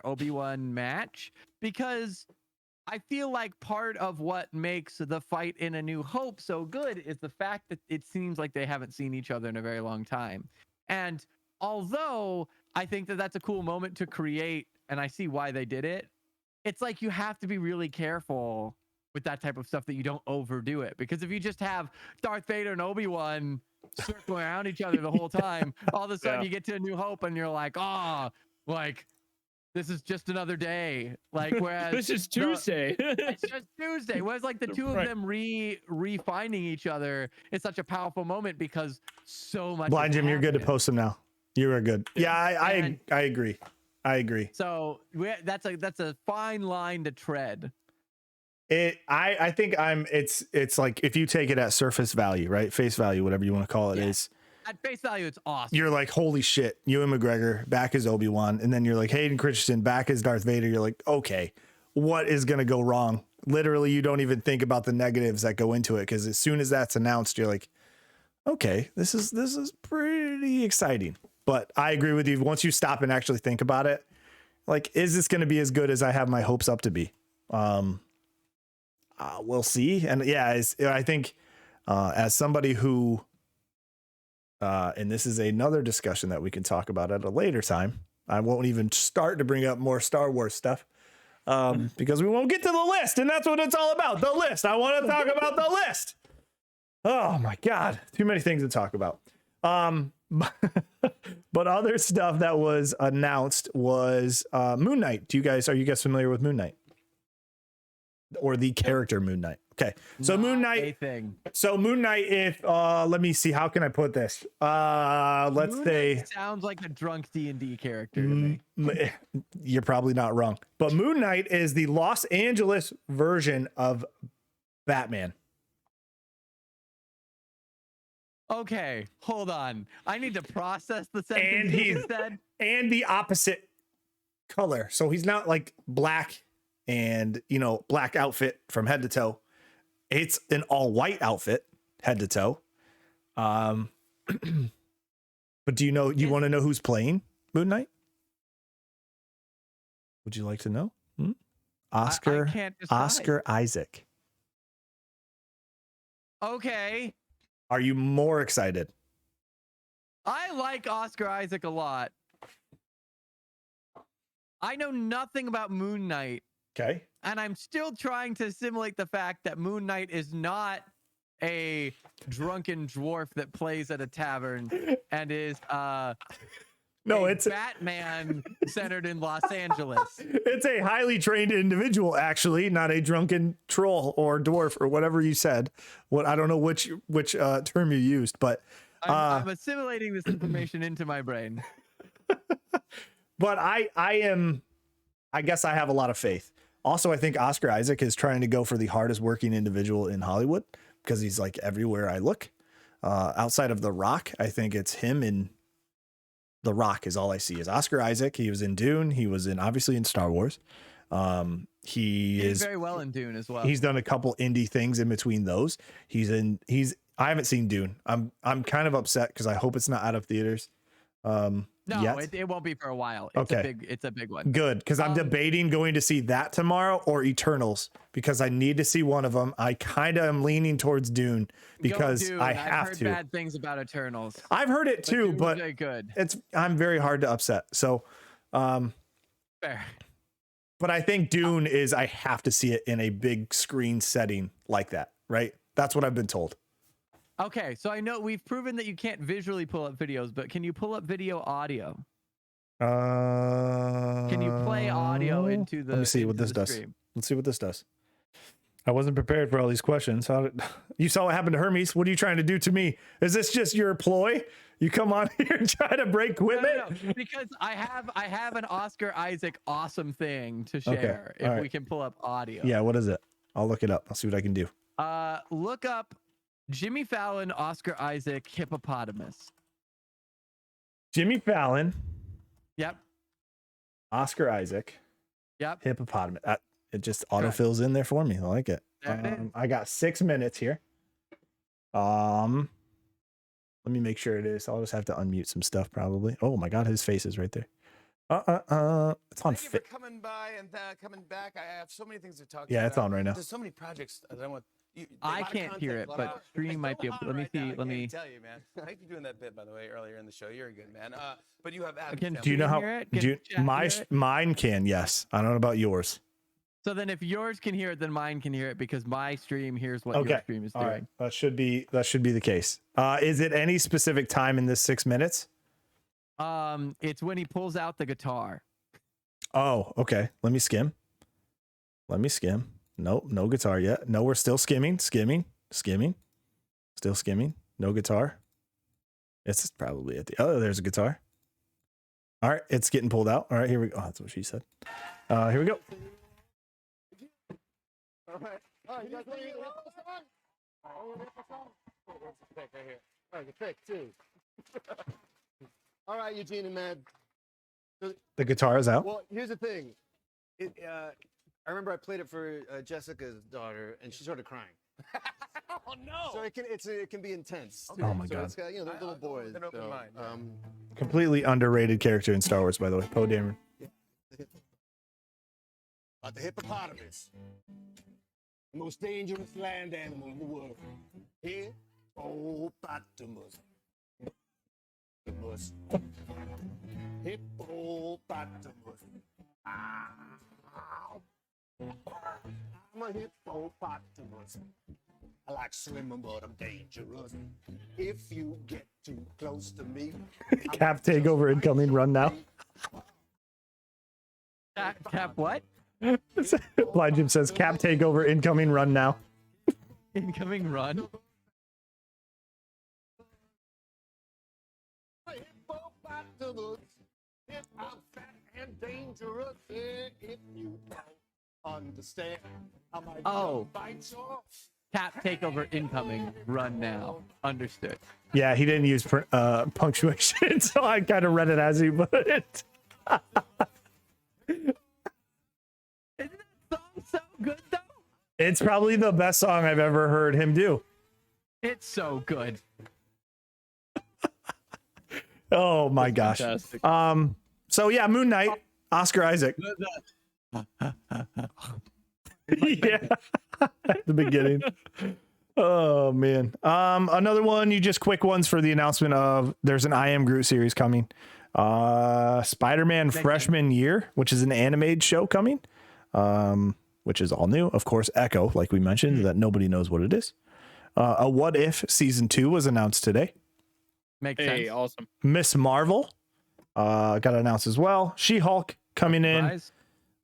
Obi-Wan match, because I feel like part of what makes the fight in A New Hope so good is the fact that it seems like they haven't seen each other in a very long time. And although I think that that's a cool moment to create, and I see why they did it, it's like you have to be really careful with that type of stuff that you don't overdo it. Because if you just have Darth Vader and Obi-Wan circling around each other the whole time. All of a sudden Yeah. you get to A New Hope and you're like, oh, like this is just another day. Like whereas This is Tuesday. it's just Tuesday. Whereas like the two of Right. them refinding each other is such a powerful moment because so much. Blind has Jim, you're good to happened. post them now. You are good. Yeah, And- I agree. I agree. So that's a fine line to tread. I think it's like if you take it at surface value, right? Face value, whatever you want to call it, Yeah. is At face value, it's awesome. you're like, holy shit, Ewan McGregor back as Obi-Wan, and then you're like Hayden Christensen back as Darth Vader. You're like, okay, what is gonna go wrong? Literally, you don't even think about the negatives that go into it, because as soon as that's announced, you're like, okay, this is pretty exciting. But I agree with you. Once you stop and actually think about it, like, is this going to be as good as I have my hopes up to be? We'll see. And yeah, I think as somebody who, and this is another discussion that we can talk about at a later time. I won't even start to bring up more Star Wars stuff because we won't get to the list. And that's what it's all about. The list. I want to talk about the list. Oh my God. Too many things to talk about. But other stuff that was announced was Moon Knight. Are you guys familiar with Moon Knight? Or the character Moon Knight? Okay. So Not Moon a Knight. thing. So Moon Knight, if let me see, how can I put this? Let's Moon say Knight sounds like a drunk D&D character to me. you're probably not wrong. But Moon Knight is the Los Angeles version of Batman. Okay, hold on. I need to process the And sentence you said. and the opposite color. So he's not like black and, black outfit from head to toe. It's an all white outfit head to toe. But do you want to know who's playing Moon Knight? Would you like to know? Oscar, I can't decide. Oscar Isaac. Okay. Are you more excited? I like Oscar Isaac a lot. I know nothing about Moon Knight, Okay. and I'm still trying to assimilate the fact that Moon Knight is not a drunken dwarf that plays at a tavern and is No, a it's Batman centered in Los Angeles. it's a highly trained individual, actually, not a drunken troll or dwarf or whatever you said. What I don't know which term you used, but I'm assimilating this information into my brain. but I guess I have a lot of faith. Also, I think Oscar Isaac is trying to go for the hardest working individual in Hollywood because he's like everywhere I look. Outside of The Rock, I think it's him, and The Rock is all I see is Oscar Isaac. He was in Dune. He was obviously in Star Wars. He He's is very well in Dune as well. He's done a couple indie things in between those. I haven't seen Dune. I'm kind of upset because I hope it's not out of theaters. No, yet. it won't be for a while. Okay. It's a big one. Good, because I'm debating going to see that tomorrow or Eternals because I need to see one of them. I kind of am leaning towards Dune because Dune. I I've have heard to. bad things about Eternals. I've heard it too, Dune's but very good. I'm very hard to upset. So, Fair. but I think Dune is I have to see it in a big screen setting like that, right? That's what I've been told. Okay, so I know we've proven that you can't visually pull up videos, but can you pull up video audio? Can you play audio into the? Let me see what into this the does. stream? Let's see what this does. I wasn't prepared for all these questions. You saw what happened to Hermes. What are you trying to do to me? Is this just your ploy? You come on here and try to break equipment? No, because I have an Oscar Isaac awesome thing to share if alright. we can pull up audio. Yeah, what is it? I'll look it up. I'll see what I can do. Look up Jimmy Fallon, Oscar Isaac, hippopotamus. Jimmy Fallon, Yep. Oscar Isaac, Yep. hippopotamus. It just autofills in there for me. I like it. There it is. I got 6 minutes here. Let me make sure it is. I'll just have to unmute some stuff probably. Oh my God, his face is right there. It's on. Thank you for coming by and coming back. I have so many things to talk about. Yeah, it's on right now. There's so many projects that I want. I can't hear it, but stream might be able. Let me see. Let me tell you, man. I like you doing that bit, by the way, earlier in the show. You're a good man. But you have. Can Do you know how? hear it? Can chat hear it? Mine can? Yes. I don't know about yours. So then if yours can hear it, then mine can hear it because my stream hears what Okay. your stream is All doing. right. That should be the case. Is it any specific time in this 6 minutes? It's when he pulls out the guitar. Oh, okay. Let me skim. Nope, no guitar yet. No, we're still skimming. Still skimming. No guitar. It's probably at the there's a guitar. All right, it's getting pulled out. All right, here we go. Oh, that's what she said. Here we go. All right. All right, you guys ready to hit the song? All right, hit the song. Oh, where's the pick right here? All right, the pick, too. All right, Eugene and Mad. The guitar is out. Well, here's the thing. I remember I played it for Jessica's daughter, and she started crying. Oh no! So it can be intense. Okay. Oh my so God. It's got, they're little boys. An open mind. Completely underrated character in Star Wars, by the way. Poe Dameron. The hippopotamus, the most dangerous land animal in the world. Hippopotamus. Hippopotamus. Ow. I'm a hippopotamus. I like swimming, but I'm dangerous. If you get too close to me, Cap takeover incoming. Run now. Cap what? Blind Jim says Cap takeover incoming. Run now. Incoming run. Hippopotamus. If I'm fat and dangerous, if you don't understand, I might bite your. Cap takeover incoming. Run now. Understood. Yeah, he didn't use punctuation, so I kind of read it as he put it. Isn't that song so good though? It's probably the best song I've ever heard him do. It's so good. Oh my gosh. Fantastic. So yeah, Moon Knight, Oscar Isaac. Yeah, at the beginning. Oh man. Another one. You just quick ones for the announcement of there's an I Am Groot series coming. Spider-Man Freshman Year, which is an animated show coming. Which is all new. Of course, Echo, like we mentioned, that nobody knows what it is. A What If season 2 was announced today. Makes Hey, sense. awesome. Miss Marvel got announced as well. She-Hulk coming in. Surprise.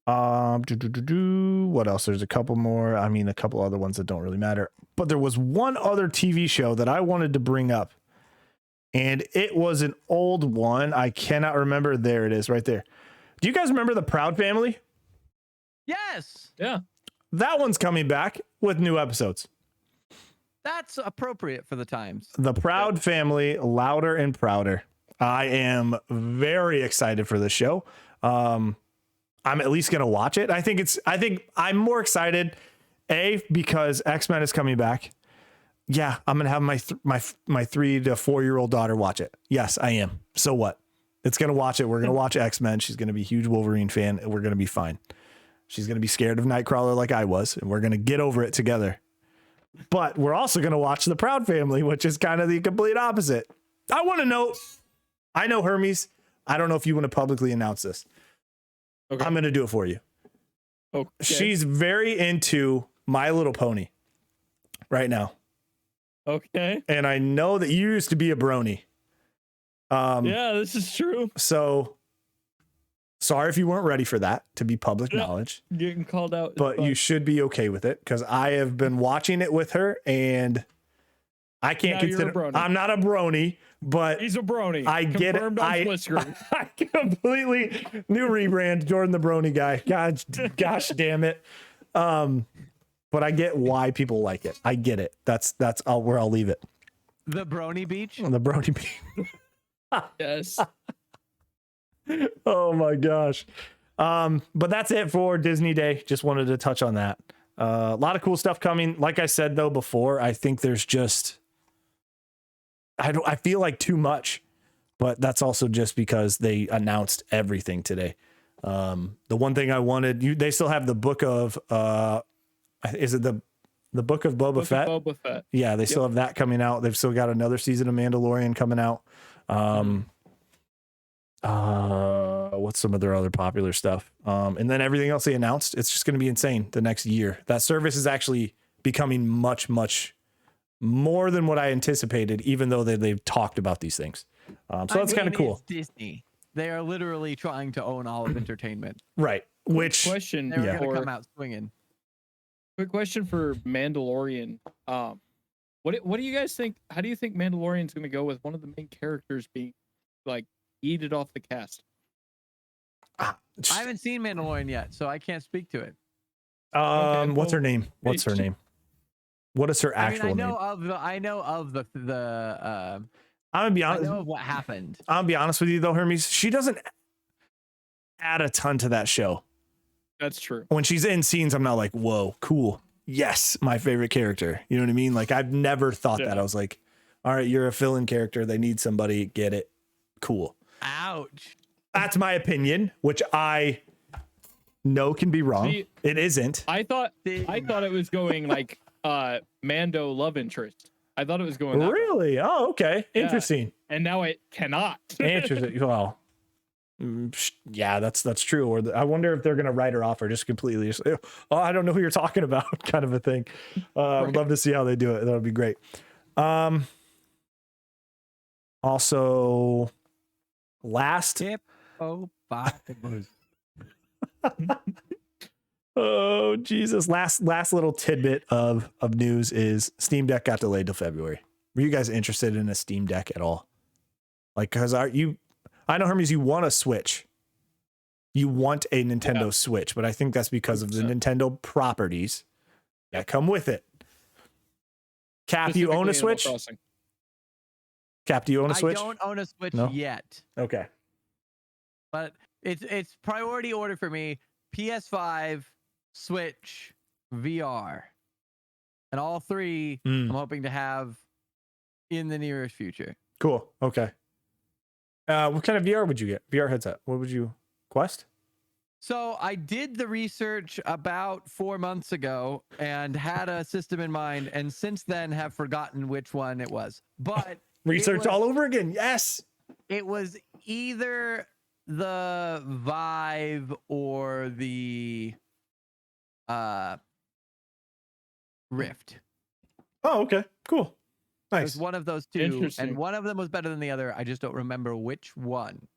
What else? There's a couple more. I mean, a couple other ones that don't really matter. But there was one other TV show that I wanted to bring up, and it was an old one. I cannot remember. There it is, right there. Do you guys remember the Proud Family? Yes, Yeah. That one's coming back with new episodes. that's appropriate for the times. The Proud Family, louder and prouder. I am very excited for this show. I'm at least gonna watch it. I think I'm more excited, because X-Men is coming back. Yeah, I'm gonna have my 3 to 4 year old daughter watch it. Yes, I am. So what? It's gonna watch it. We're gonna watch X-Men. She's gonna be a huge Wolverine fan, and we're gonna be fine. She's gonna be scared of Nightcrawler like I was, and we're gonna get over it together. But we're also gonna watch The Proud Family, which is kind of the complete opposite. I want to know. I know Hermes. I don't know if you want to publicly announce this. Okay. I'm gonna do it for you. Okay. She's very into My Little Pony right now. Okay. And I know that you used to be a brony. Yeah, this is true. So sorry if you weren't ready for that to be public Yeah. knowledge, Getting called out. is but fun. you should be okay with it because I have been watching it with her and I can't Now you're a consider, brony. I'm not a brony, but He's a brony. I get it. Confirmed on split screen. I completely new rebrand, Jordan the Brony guy. Gosh damn it. But I get why people like it. I get it. That's where I'll leave it. The Brony Beach. The Brony Beach. Yes. Oh my gosh. But that's it for Disney Day. Just wanted to touch on that. A lot of cool stuff coming. Like I said though before, I think there's just I feel like too much, but that's also just because they announced everything today. The one thing I wanted, they still have the book of is it the book of Boba Fett? Boba Fett. Yeah, they still have that coming out. They've still got another season of Mandalorian coming out. What's some of their other popular stuff? And then everything else they announced, it's just going to be insane the next year. That service is actually becoming much, much more than what I anticipated, even though they've talked about these things. So that's kind of cool. It's Disney. They are literally trying to own all of entertainment. Right. Which Question They're Yeah. going to come out swinging. quick question for Mandalorian. What do you guys think? How do you think Mandalorian's going to go with one of the main characters being like yeeted off the cast? I haven't seen Mandalorian yet, so I can't speak to it. What's her name? What's her she- name? What is her actual I name? I know of the I'm gonna be I honest. know of what happened. I'm gonna be honest with you though, Hermes. She doesn't add a ton to that show. That's true. When she's in scenes, I'm not like, whoa, cool. Yes, my favorite character. You know what I mean? Like I've never thought that. I was like, all right, you're a fill-in character. They need somebody. Get it? Cool. Ouch. That's my opinion, which I know can be wrong. See, it isn't. I thought it was going like Mando love interest. I thought it was going that way. Really? Oh, okay. Yeah. Interesting. And now it cannot. Interesting. Well, yeah, that's true. Or I wonder if they're gonna write her off or just completely. Just, oh, I don't know who you're talking about, kind of a thing. I'd love to see how they do it. That would be great. Also, last. Oh Jesus! Last little tidbit of news is Steam Deck got delayed till February. Were you guys interested in a Steam Deck at all? Like, cause I know Hermes, you want a Switch. You want a Nintendo Switch, but I think that's because of the Nintendo properties that come with it. Cap, you own a Switch? Cap, do you own a Switch? I don't own a Switch No? yet, Okay. but it's priority order for me. PS5, Switch, VR, and all three I'm hoping to have in the nearest future. Cool. Okay. What kind of VR would you get? VR headset. What would you Quest? So I did the research about 4 months ago and had a system in mind, and since then have forgotten which one it was. But Research all over again. Yes. it was either the Vive or the Rift. Oh, okay. Cool. It Nice. was one of those two, Interesting. and one of them was better than the other. I just don't remember which one.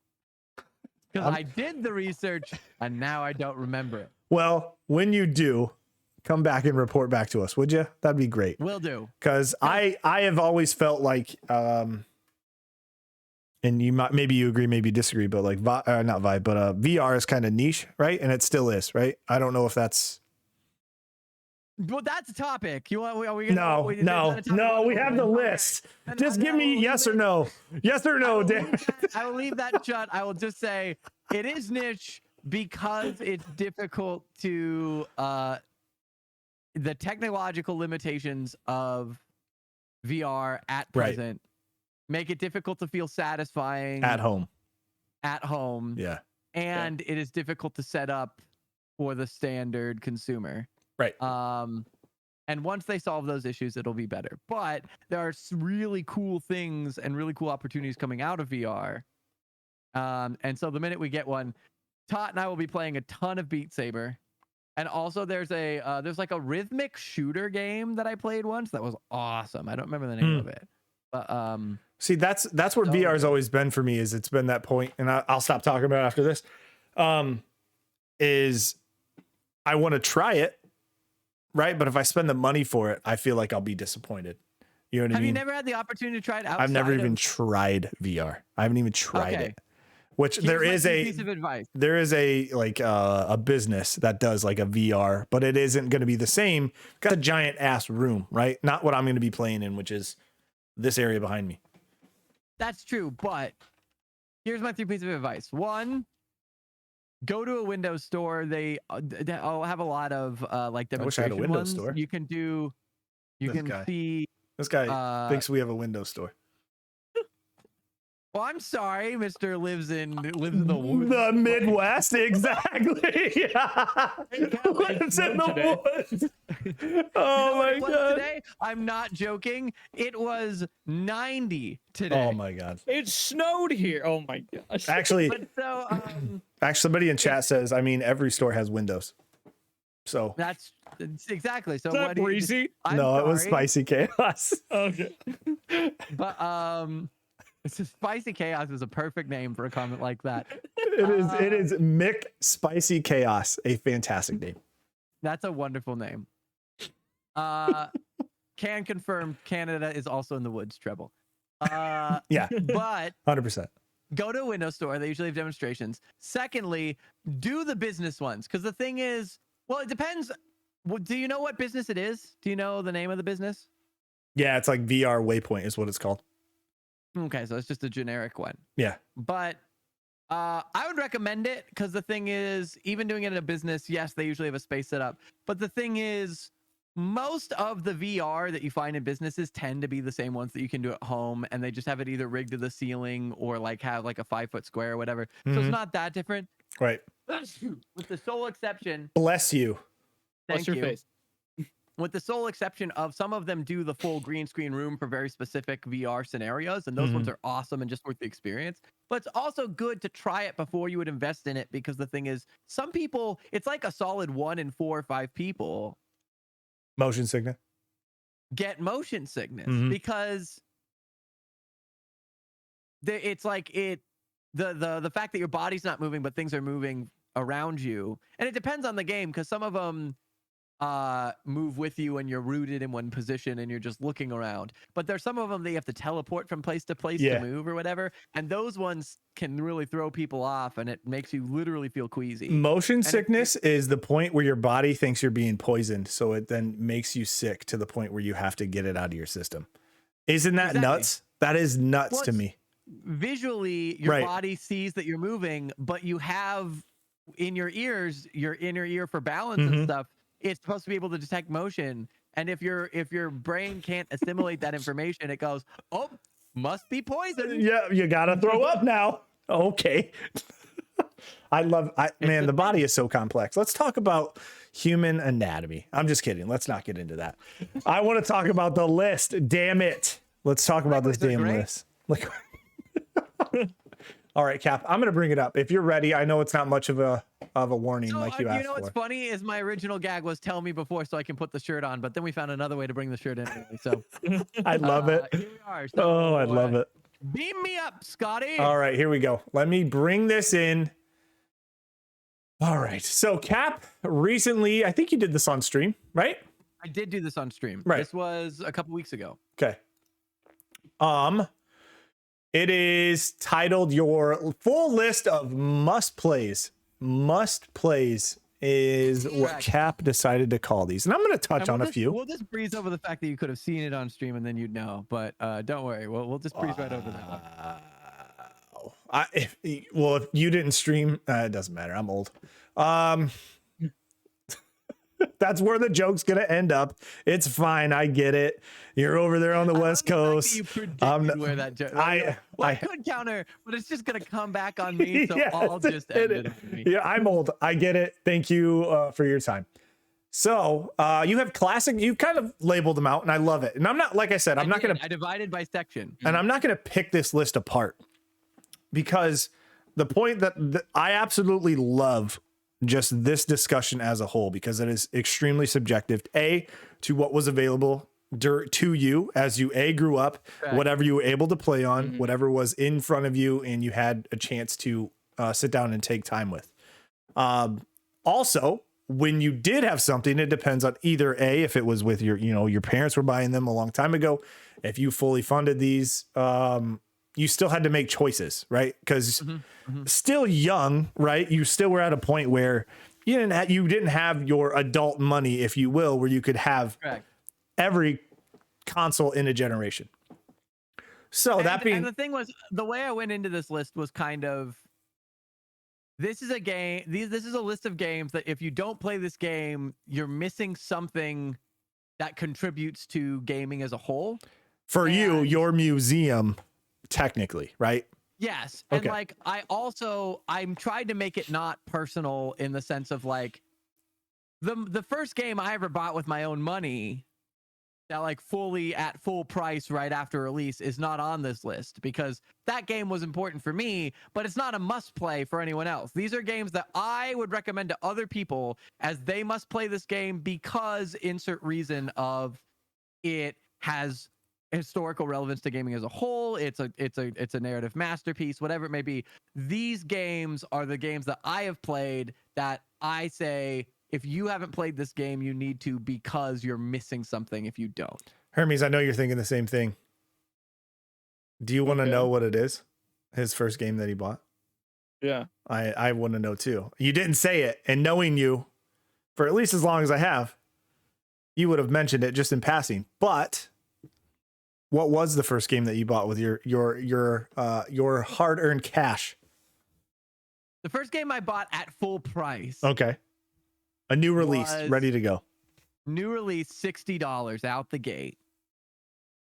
Because I did the research, and now I don't remember it. Well, when you do, come back and report back to us, would you? That'd be great. Will do. Because I have always felt like, and you might, maybe you agree, maybe disagree, but like not Vibe, but VR is kind of niche, right? And it still is, right? I don't know if that's. Well, that's a topic. You want? Are we No, we have the list. Just give me yes or no. Yes or no, Dan. I will leave that shut. I will just say it is niche because it's difficult to the technological limitations of VR at Right. present make it difficult to feel satisfying At home. Yeah. And it is difficult to set up for the standard consumer. Right. And once they solve those issues, it'll be better. But there are really cool things and really cool opportunities coming out of VR. And so the minute we get one, Tot and I will be playing a ton of Beat Saber. And also there's like a rhythmic shooter game that I played once that was awesome. I don't remember the name of it. But see, that's what VR has always been for me. Is it's been that point, and I'll stop talking about it after this. Is I want to try it, right? But if I spend the money for it, I feel like I'll be disappointed. You know what I mean? have you never had the opportunity to try it outside? I've never even tried VR. I haven't even tried Okay. it. Which Here's there my is piece of advice. there is a business that does like a VR, but it isn't going to be the same. Got a giant ass room, right? Not what I'm going to be playing in, which is this area behind me. That's true, but here's my 3 pieces of advice. One, go to a Windows store. I'll have a lot of like I wish I had a demonstration Windows ones. store. You can do. You This can guy. see. This guy thinks we have a Windows store. Well, I'm sorry, Mister lives in the woods. The Midwest, exactly. Yeah. Lives in the woods. Oh what my it was god. today? I'm not joking. It was 90 today. Oh my god. It snowed here. Oh my gosh. Actually, But so somebody in chat says, I mean, every store has windows. So that's exactly. So Is that what do you- breezy? I'm no, it was sorry, spicy chaos. Okay. But it's a Spicy Chaos is a perfect name for a comment like that. It is Mick Spicy Chaos, a fantastic name. That's a wonderful name. Can confirm Canada is also in the woods, Treble. Yeah, But 100%. go to a Windows store. They usually have demonstrations. Secondly, do the business ones. Because the thing is, well, it depends. Well, do you know what business it is? Do you know the name of the business? Yeah, it's like VR Waypoint is what it's called. Okay, so it's just a generic one. Yeah. But I would recommend it because the thing is, even doing it in a business, yes, they usually have a space set up. But the thing is, most of the VR that you find in businesses tend to be the same ones that you can do at home, and they just have it either rigged to the ceiling or like have like a 5-foot square or whatever. So Mhm. it's not that different. Right. With the sole exception, Bless you. thank What's your you. face? With the sole exception of some of them do the full green screen room for very specific VR scenarios, and those ones are awesome and just worth the experience. But it's also good to try it before you would invest in it, because the thing is, some people, it's like a solid 1 in 4 or 5 people Motion sickness. get motion sickness Mhm. because it's like the fact that your body's not moving but things are moving around you, and it depends on the game because some of them move with you and you're rooted in one position and you're just looking around, but there's some of them that you have to teleport from place to place Yeah. to move or whatever, and those ones can really throw people off and it makes you literally feel queasy. Motion sickness is the point where your body thinks you're being poisoned, so it then makes you sick to the point where you have to get it out of your system. Isn't that Exactly. nuts? That is nuts Well, to me. Visually your Right. body sees that you're moving, but you have in your ears your inner ear for balance Mhm. and stuff. It's supposed to be able to detect motion, and if your brain can't assimilate that information, it goes, oh, must be poison. Yeah, you gotta throw up now. Okay. Man, the body is so complex. Let's talk about human anatomy. I'm just kidding. Let's not get into that. I want to talk about the list. Damn it. Let's talk about this Liquids are damn great. list. All right, Cap, I'm gonna bring it up. If you're ready, I know it's not much of a warning like you asked know what's for. funny is my original gag was tell me before so I can put the shirt on, but then we found another way to bring the shirt in anyway, so I love it. here we are. Oh, I love it. Beam me up, Scotty. All right, here we go. Let me bring this in. All right. So Cap, recently, I think you did this on stream, right? I did do this on stream. Right. This was a couple weeks ago. Okay. It is titled your full list of must plays. Must plays is what Correct. Cap decided to call these. And I'm going to touch And on a few. We'll just breeze over the fact that you could have seen it on stream and then you'd know. But don't worry, we'll just breeze right over that one. If you didn't stream, it doesn't matter. I'm old. That's where the joke's gonna end up. It's fine. I get it. You're over there on the West Coast. You predicted where that joke. I could counter, but it's just gonna come back on me. So Yes, I'll just end it. On me. Yeah, I'm old. I get it. Thank you for your time. So you have classic. You kind of labeled them out, and I love it. And I'm not, like I said, I'm not gonna. I divided by section. And I'm not gonna pick this list apart because the point that I absolutely love just this discussion as a whole, because it is extremely subjective, to what was available to you as you grew up, Right. whatever you were able to play on, whatever was in front of you and you had a chance to sit down and take time with. Also, when you did have something, it depends on either if it was with your parents were buying them a long time ago, if you fully funded these, you still had to make choices, right? Because still young, right? You still were at a point where you didn't have your adult money, if you will, where you could have Correct. every console in a generation. So And the thing was, the way I went into this list was kind of, this is a game. This is a list of games that if you don't play this game, you're missing something that contributes to gaming as a whole. for you, and- your museum, technically, right? Yes. And Okay. like I'm trying to make it not personal in the sense of like the first game I ever bought with my own money that like fully at full price right after release is not on this list because that game was important for me, but it's not a must play for anyone else. These are games that I would recommend to other people as they must play this game because insert reason of it has historical relevance to gaming as a whole. It's a narrative masterpiece, whatever it may be. These games are the games that I have played that I say, if you haven't played this game, you need to because you're missing something if you don't. Hermes, I know you're thinking the same thing. Do you want to know what it is? His first game that he bought? Yeah. I want to know too. You didn't say it, and knowing you for at least as long as I have, you would have mentioned it just in passing. But what was the first game that you bought with your hard-earned cash? The first game I bought at full price. Okay. A new release, ready to go. New release, $60 out the gate,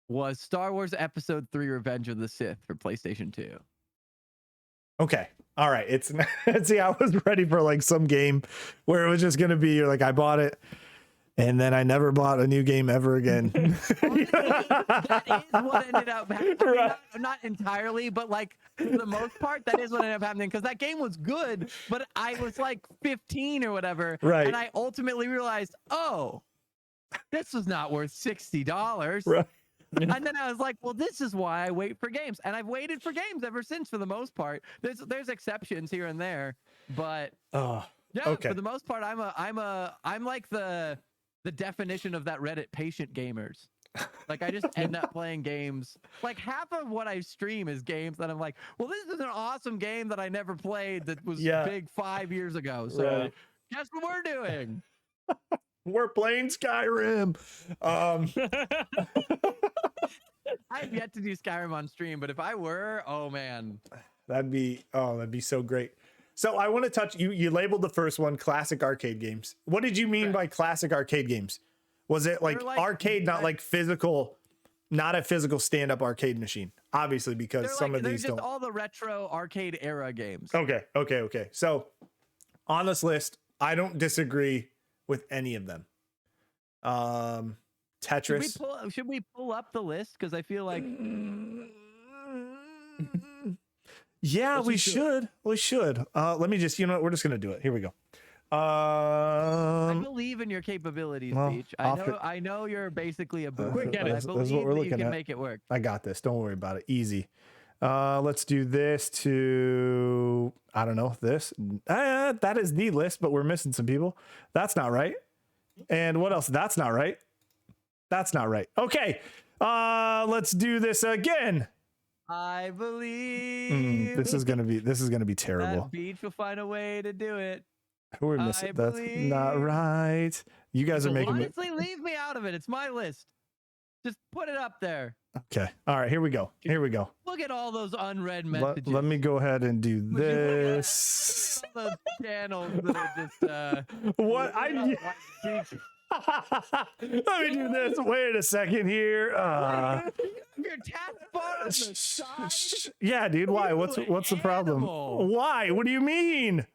was Star Wars Episode 3 Revenge of the Sith for PlayStation 2. Okay. All right. It's see, I was ready for like some game where it was just going to be like, I bought it and then I never bought a new game ever again. Honestly, that is what ended up happening. I mean, not entirely, but like for the most part, that is what ended up happening because that game was good, but I was like 15 or whatever. Right. And I ultimately realized, oh, this was not worth $60. Right. And then I was like, well, this is why I wait for games. And I've waited for games ever since for the most part. There's exceptions here and there, but Oh, yeah, okay. for the most part, I'm like the definition of that Reddit patient gamers. Like I just end up playing games. Like half of what I stream is games that I'm like, well, this is an awesome game that I never played that was big 5 years ago. So Right. guess what we're doing? We're playing Skyrim. I've yet to do Skyrim on stream, but if I were, oh man. That'd be so great. So I want to touch you labeled the first one classic arcade games. What did you mean by classic arcade games? Was it like arcade, not like physical, not a physical stand-up arcade machine? Obviously, because some of these they're just don't. all the retro arcade era games. Okay. So on this list, I don't disagree with any of them. Tetris. Should we pull up the list? Because I feel like yeah, we should. We should. Let me just, we're just gonna do it. Here we go. I believe in your capabilities, well, Peach. off I know you're basically a boomer, Quick but I edits. believe That's what we're that you looking can at. make it work. I got this. Don't worry about it. Easy. Let's do this to, I don't know, this. That is the list, but we're missing some people. That's not right. And what else? That's not right. That's not right. Okay. Let's do this again. I believe This is gonna be terrible. that Beach will find a way to do it. Who are missing? That's not right. You guys are making me. Honestly, leave me out of it. It's my list. Just put it up there. Okay. All right. Here we go. Look at all those unread Let messages. me go ahead and do this. All those channels that are just What let me do this. Wait a second here. your taskbar on the side. Yeah, dude. Why? What's the problem? Animal. Why? What do you mean?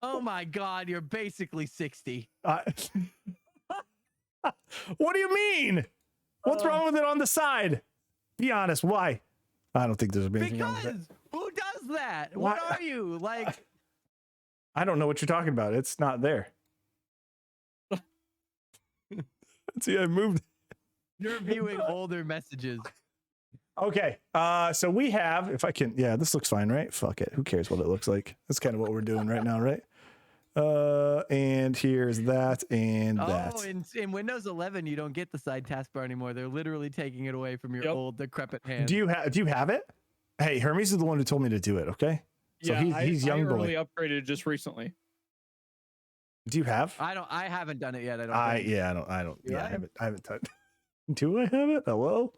Oh my God, you're basically 60. What do you mean? What's wrong with it on the side? Be honest. Why? I don't think there's anything wrong with it. Because who does that? What are you like? I don't know what you're talking about. It's not there. See, I moved. You're viewing older messages. Okay. So we have, if I can, yeah, this looks fine, right? Fuck it. Who cares what it looks like? That's kind of what we're doing right now, right? And here's that and that. Oh, in Windows 11, you don't get the side taskbar anymore. They're literally taking it away from your old decrepit hand. Do you have it? Hey, Hermes is the one who told me to do it. Okay. So Yeah, he's young I boy. early upgraded just recently. Do you have? I haven't done it yet. I don't. I think. don't. Do Yeah, I? I haven't touched. Do I have it? Hello.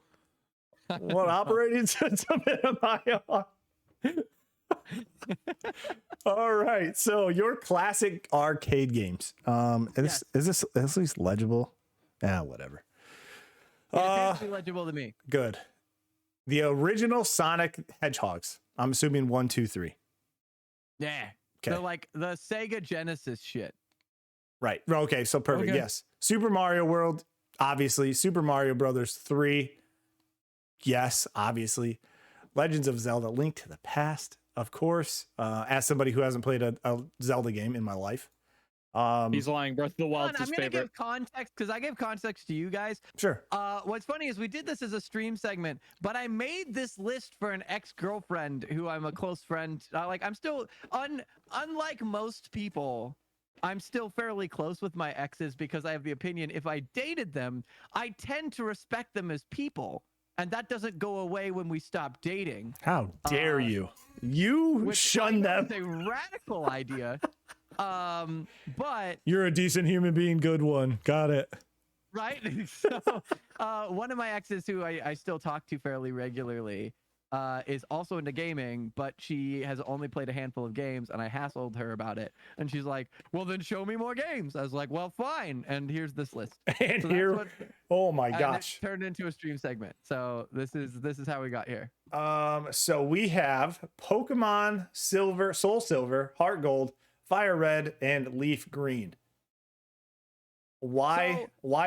What operating system am I on? All right. So your classic arcade games. Is this at least legible? Yeah, whatever. It appears to be legible to me. Good. The original Sonic Hedgehogs. I'm assuming 1, 2, 3. Yeah. Okay. So like the Sega Genesis shit. Right. Okay. So perfect. Okay. Yes. Super Mario World, obviously. Super Mario Brothers 3. Yes, obviously. Legends of Zelda: Link to the Past, of course. As somebody who hasn't played a Zelda game in my life. He's lying. Breath of the Wild's I'm his gonna favorite. give context because I give context to you guys. Sure. What's funny is we did this as a stream segment, but I made this list for an ex-girlfriend who I'm a close friend. I'm still unlike most people, I'm still fairly close with my exes because I have the opinion if I dated them, I tend to respect them as people, and that doesn't go away when we stop dating. How dare you? You Which shun them. It's a radical idea. But You're a decent human being, good one. Got it. right. So one of my exes who I still talk to fairly regularly is also into gaming, but she has only played a handful of games, and I hassled her about it, and she's like, well then show me more games. I was like, well fine, and here's this list. And So here, oh my and it gosh. turned into a stream segment. So this is how we got here. So we have Pokemon Silver, Soul Silver, Heart Gold, Fire Red, and Leaf Green. Why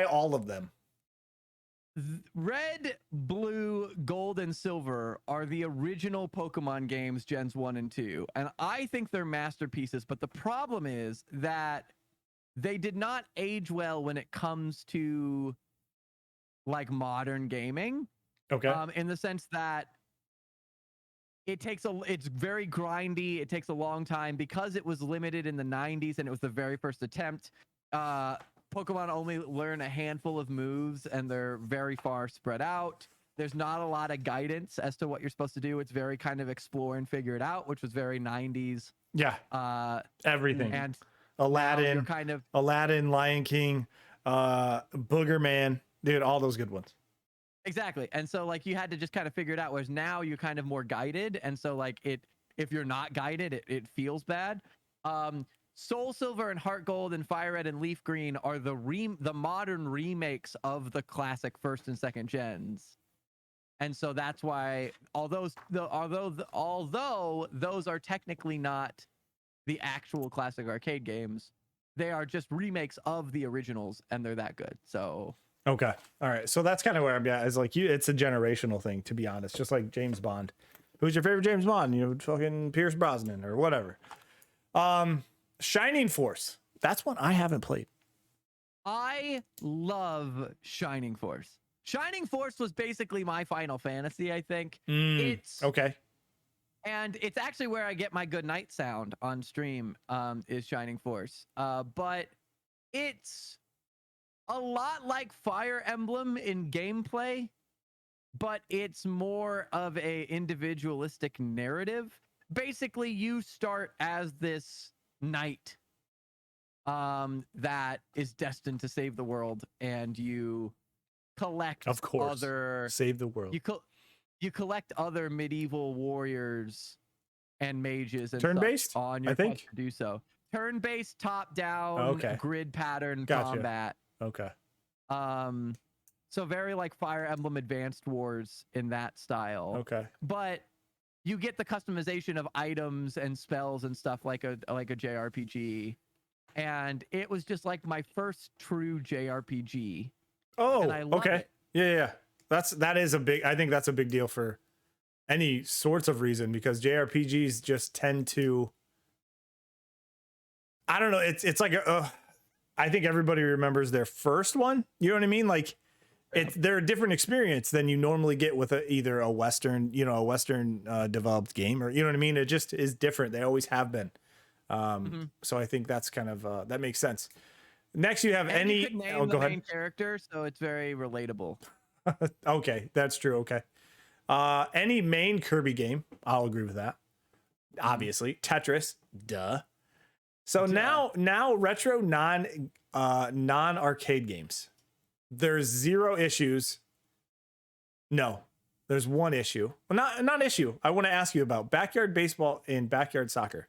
all of them? Red, blue, gold, and silver are the original Pokemon games, Gens 1 and 2. And I think they're masterpieces, but the problem is that they did not age well when it comes to like modern gaming. Okay. In the sense that it's very grindy. It takes a long time because it was limited in the 90s and it was the very first attempt. Pokemon only learn a handful of moves and they're very far spread out. There's not a lot of guidance as to what you're supposed to do. It's very kind of explore and figure it out, which was very 90s. Yeah. Everything. And Aladdin, kind of Aladdin, Lion King, Booger Man, dude, all those good ones. exactly. And so like you had to just kind of figure it out, whereas now you're kind of more guided. And so like if you're not guided, it feels bad. Soul Silver and Heart Gold and Fire Red and Leaf Green are the modern remakes of the classic first and second gens. And so that's why although those are technically not the actual classic arcade games, they are just remakes of the originals and they're that good. So okay. All right. So that's kind of where I'm at. Is like it's a generational thing, to be honest. Just like James Bond. Who's your favorite James Bond? You know, fucking Pierce Brosnan or whatever. Shining Force. That's one I haven't played. I love Shining Force. Shining Force was basically my Final Fantasy, I think. It's okay. And it's actually where I get my good night sound on stream, is Shining Force. But it's a lot like Fire Emblem in gameplay, but it's more of a individualistic narrative. Basically, you start as this knight that is destined to save the world, and you collect Of course. other Save the world. you collect other medieval warriors and mages and Turn-based, such on your I think? quest to do so. Turn-based, top-down, Okay. grid pattern Gotcha. combat. Okay. So very like Fire Emblem Advanced Wars in that style. Okay. But you get the customization of items and spells and stuff like a JRPG. And it was just like my first true JRPG. Oh, And I love okay. it. Yeah. That is a big, I think that's a big deal for any sorts of reason, because JRPGs just tend to, I don't know. It's like, I think everybody remembers their first one. You know what I mean? Like they're a different experience than you normally get with either a Western developed game, or, you know what I mean? It just is different. They always have been. So I think that's kind of, that makes sense. Next, you have And any, you could name go the main ahead. character, so it's very relatable. Okay, that's true. Okay. Any main Kirby game, I'll agree with that. Obviously, Tetris, duh. So now retro non-arcade games. There's 0 issues. No, there's one issue. Well, not an issue. I want to ask you about backyard baseball and backyard soccer.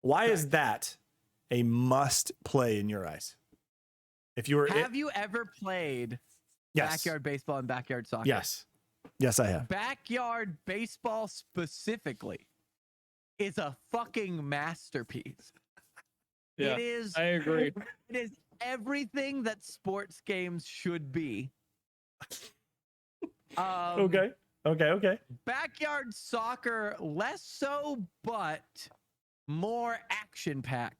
Why is that a must play in your eyes? If you were Have you ever played backyard baseball and backyard soccer? Yes, I have. Backyard baseball specifically is a fucking masterpiece. Yeah, It is. I agree. It is everything that sports games should be. Okay. Backyard soccer, less so, but more action packed.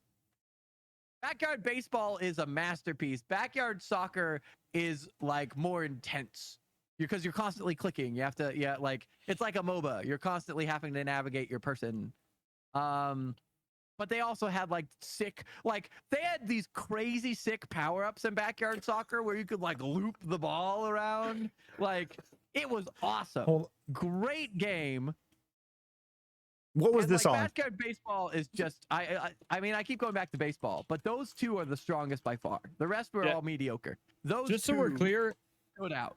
Backyard baseball is a masterpiece. Backyard soccer is like more intense because you're constantly clicking. You have to, like it's like a MOBA. You're constantly having to navigate your person. But they also had like they had these crazy sick power-ups in Backyard Soccer where you could like loop the ball around. Like it was awesome. Great game. What was And, this like, on? Backyard baseball is just I mean I keep going back to baseball, but those two are the strongest by far. The rest were all mediocre. Those Just two so we're clear, stood out.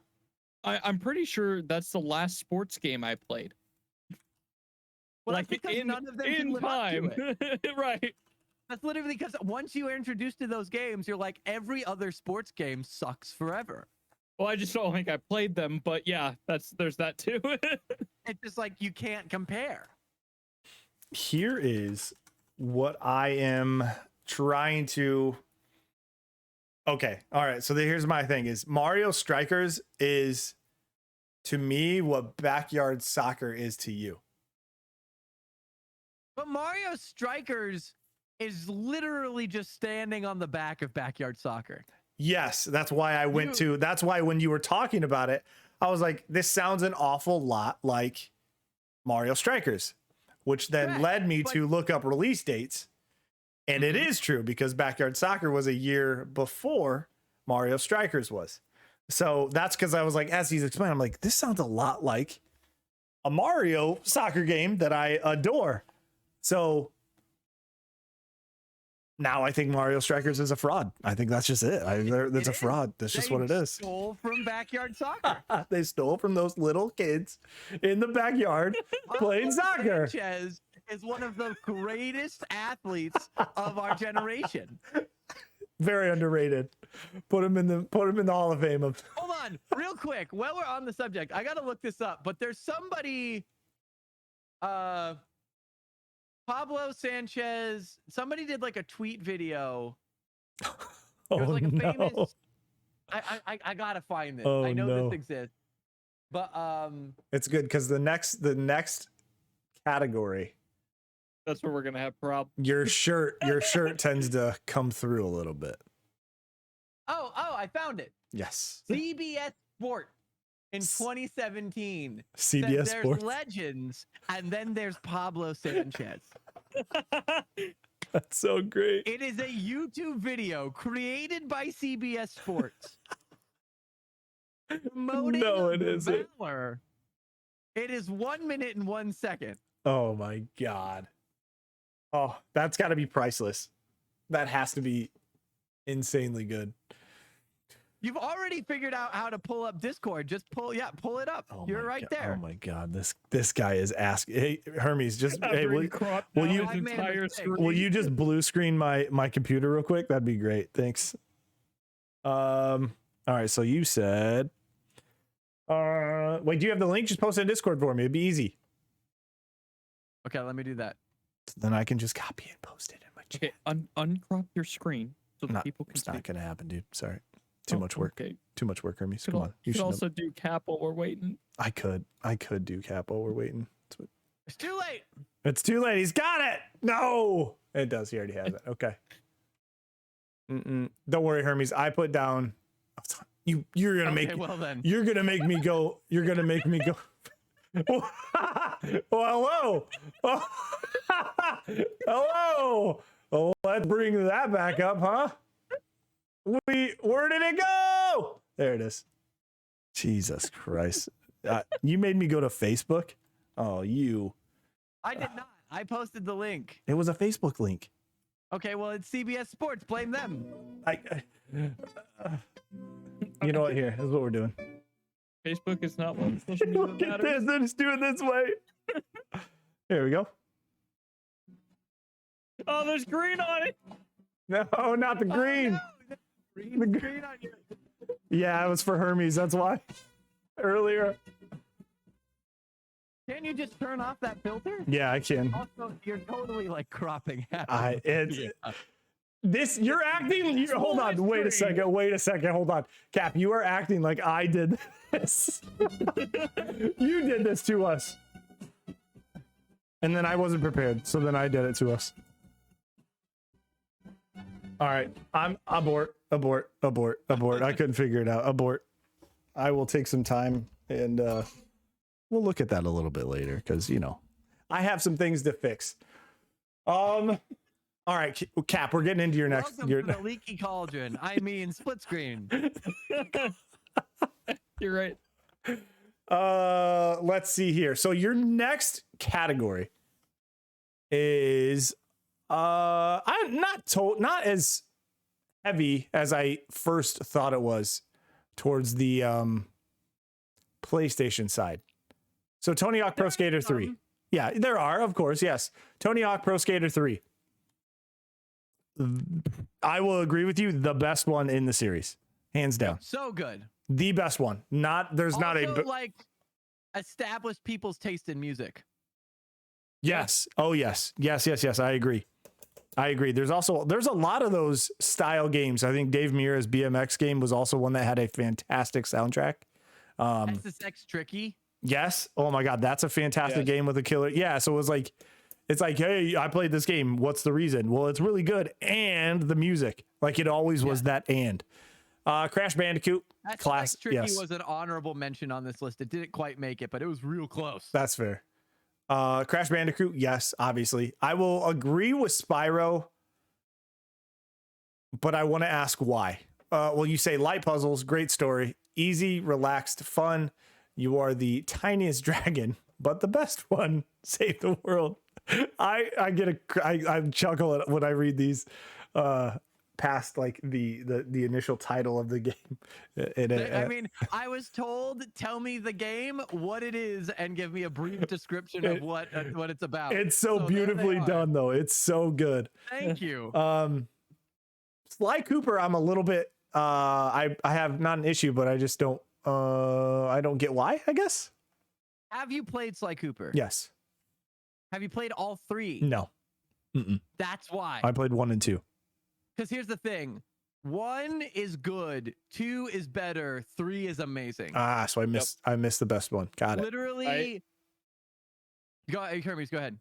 I'm pretty sure that's the last sports game I played. Well, Like that's because none of them can in live up time, to it. right? That's literally because once you are introduced to those games, you're like every other sports game sucks forever. Well, I just don't think I played them, but yeah, there's that too. It's just like you can't compare. Here is what I am trying to. Okay, all right. So here's my thing: is Mario Strikers is to me what Backyard Soccer is to you. But Mario Strikers is literally just standing on the back of Backyard Soccer. Yes, that's why I went to. That's why when you were talking about it, I was like, this sounds an awful lot like Mario Strikers, which then led me to look up release dates. And it is true because Backyard Soccer was a year before Mario Strikers was. So that's because I was like, as he's explaining, I'm like, this sounds a lot like a Mario soccer game that I adore. So now I think Mario Strikers is a fraud. I think that's just it. That's a fraud. That's just what it is. Stole from Backyard Soccer. They stole from those little kids in the backyard playing soccer. Sanchez is one of the greatest athletes of our generation. Very underrated. Put him in the Hall of Fame. Hold on, real quick. While we're on the subject, I gotta look this up. But there's somebody, Pablo Sanchez. Somebody did like a tweet video. It was like a famous. I gotta find this. I know this exists. But it's good because the next category. That's where we're gonna have problems. Your shirt tends to come through a little bit. Oh, I found it. Yes. CBS Sport in 2017. CBS there's Sports. legends, and then there's Pablo Sanchez. That's so great. It is a YouTube video created by CBS Sports. Promoting No, it isn't. Valor. It is 1 minute and 1 second. Oh my God. Oh, that's got to be priceless. That has to be insanely good. You've already figured out how to pull up Discord. Just pull it up. Oh You're right there. Oh my God, this guy is asking. Hey, Hermes, just hey, will you just blue screen my computer real quick? That'd be great. Thanks. All right. So you said, wait, do you have the link? Just post it in Discord for me. It'd be easy. Okay, let me do that. Then I can just copy and post it in my chat. Okay, uncrop your screen so that people can It's see. not gonna happen, dude. Sorry. Too much work. Okay. Too much work, Hermes. You Come on. could also do cap while we're waiting. I could do cap while we're waiting. It's too late. It's too late. He's got it. No, it does. He already has it. Okay. Don't worry, Hermes. I put down. You're gonna make. Well then. You're gonna make me go. You're gonna make me go. Well, hello. Hello. Well, let's bring that back up, huh? Where did it go? There it is. Jesus Christ. You made me go to Facebook. Oh, you. I did not. I posted the link. It was a Facebook link. Okay, well, it's CBS Sports. Blame them. You know what? Here, this is what we're doing. Facebook is not one social media Look that at matters. this. Let's do it this way. Here we go. Oh, there's green on it. No, not the green. Green on your... Yeah, it was for Hermes. That's why. Earlier. Can you just turn off that filter? Yeah, I can. Also, you're totally like cropping out. You're acting. Hold on. Wait a second. Hold on. Cap, you are acting like I did this. You did this to us. And then I wasn't prepared. So then I did it to us. All right. I'm abort. I couldn't figure it out. Abort. I will take some time and we'll look at that a little bit later because, I have some things to fix. All right, Cap, we're getting into your next. Welcome to the leaky cauldron. I mean, split screen. You're right. Let's see here. So your next category is I'm not as heavy as I first thought it was towards the PlayStation side. So Tony Hawk Pro Skater 3. Yeah, there are, of course, yes. Tony Hawk Pro Skater 3. I will agree with you, the best one in the series. Hands down. So good. The best one. There's not a like established people's taste in music. Yes. Oh yes. Yes. I agree. There's a lot of those style games. I think Dave Mirra's BMX game was also one that had a fantastic soundtrack. SSX Tricky. Yes. Oh my God, that's a fantastic game with a killer. Yeah. So it's like, hey, I played this game. What's the reason? Well, it's really good, and the music, like it always was that. And Crash Bandicoot, class. Tricky yes. was an honorable mention on this list. It didn't quite make it, but it was real close. That's fair. Crash Bandicoot, yes, obviously. I will agree with Spyro, but I want to ask why. Well, you say light puzzles, great story, easy, relaxed, fun. You are the tiniest dragon, but the best one. Save the world. I chuckle when I read these past like the initial title of the game. I mean, I was told, tell me the game, what it is, and give me a brief description of what it's about. It's so beautifully done, though. It's so good. Thank you. Sly Cooper, I'm a little bit. I have not an issue, but I just don't. I don't get why. I guess. Have you played Sly Cooper? Yes. Have you played all three? No. Mm-mm. That's why. I played 1 and 2. Because here's the thing. 1 is good, 2 is better, 3 is amazing. So I missed the best one. Got it. Literally. Hermes, go ahead.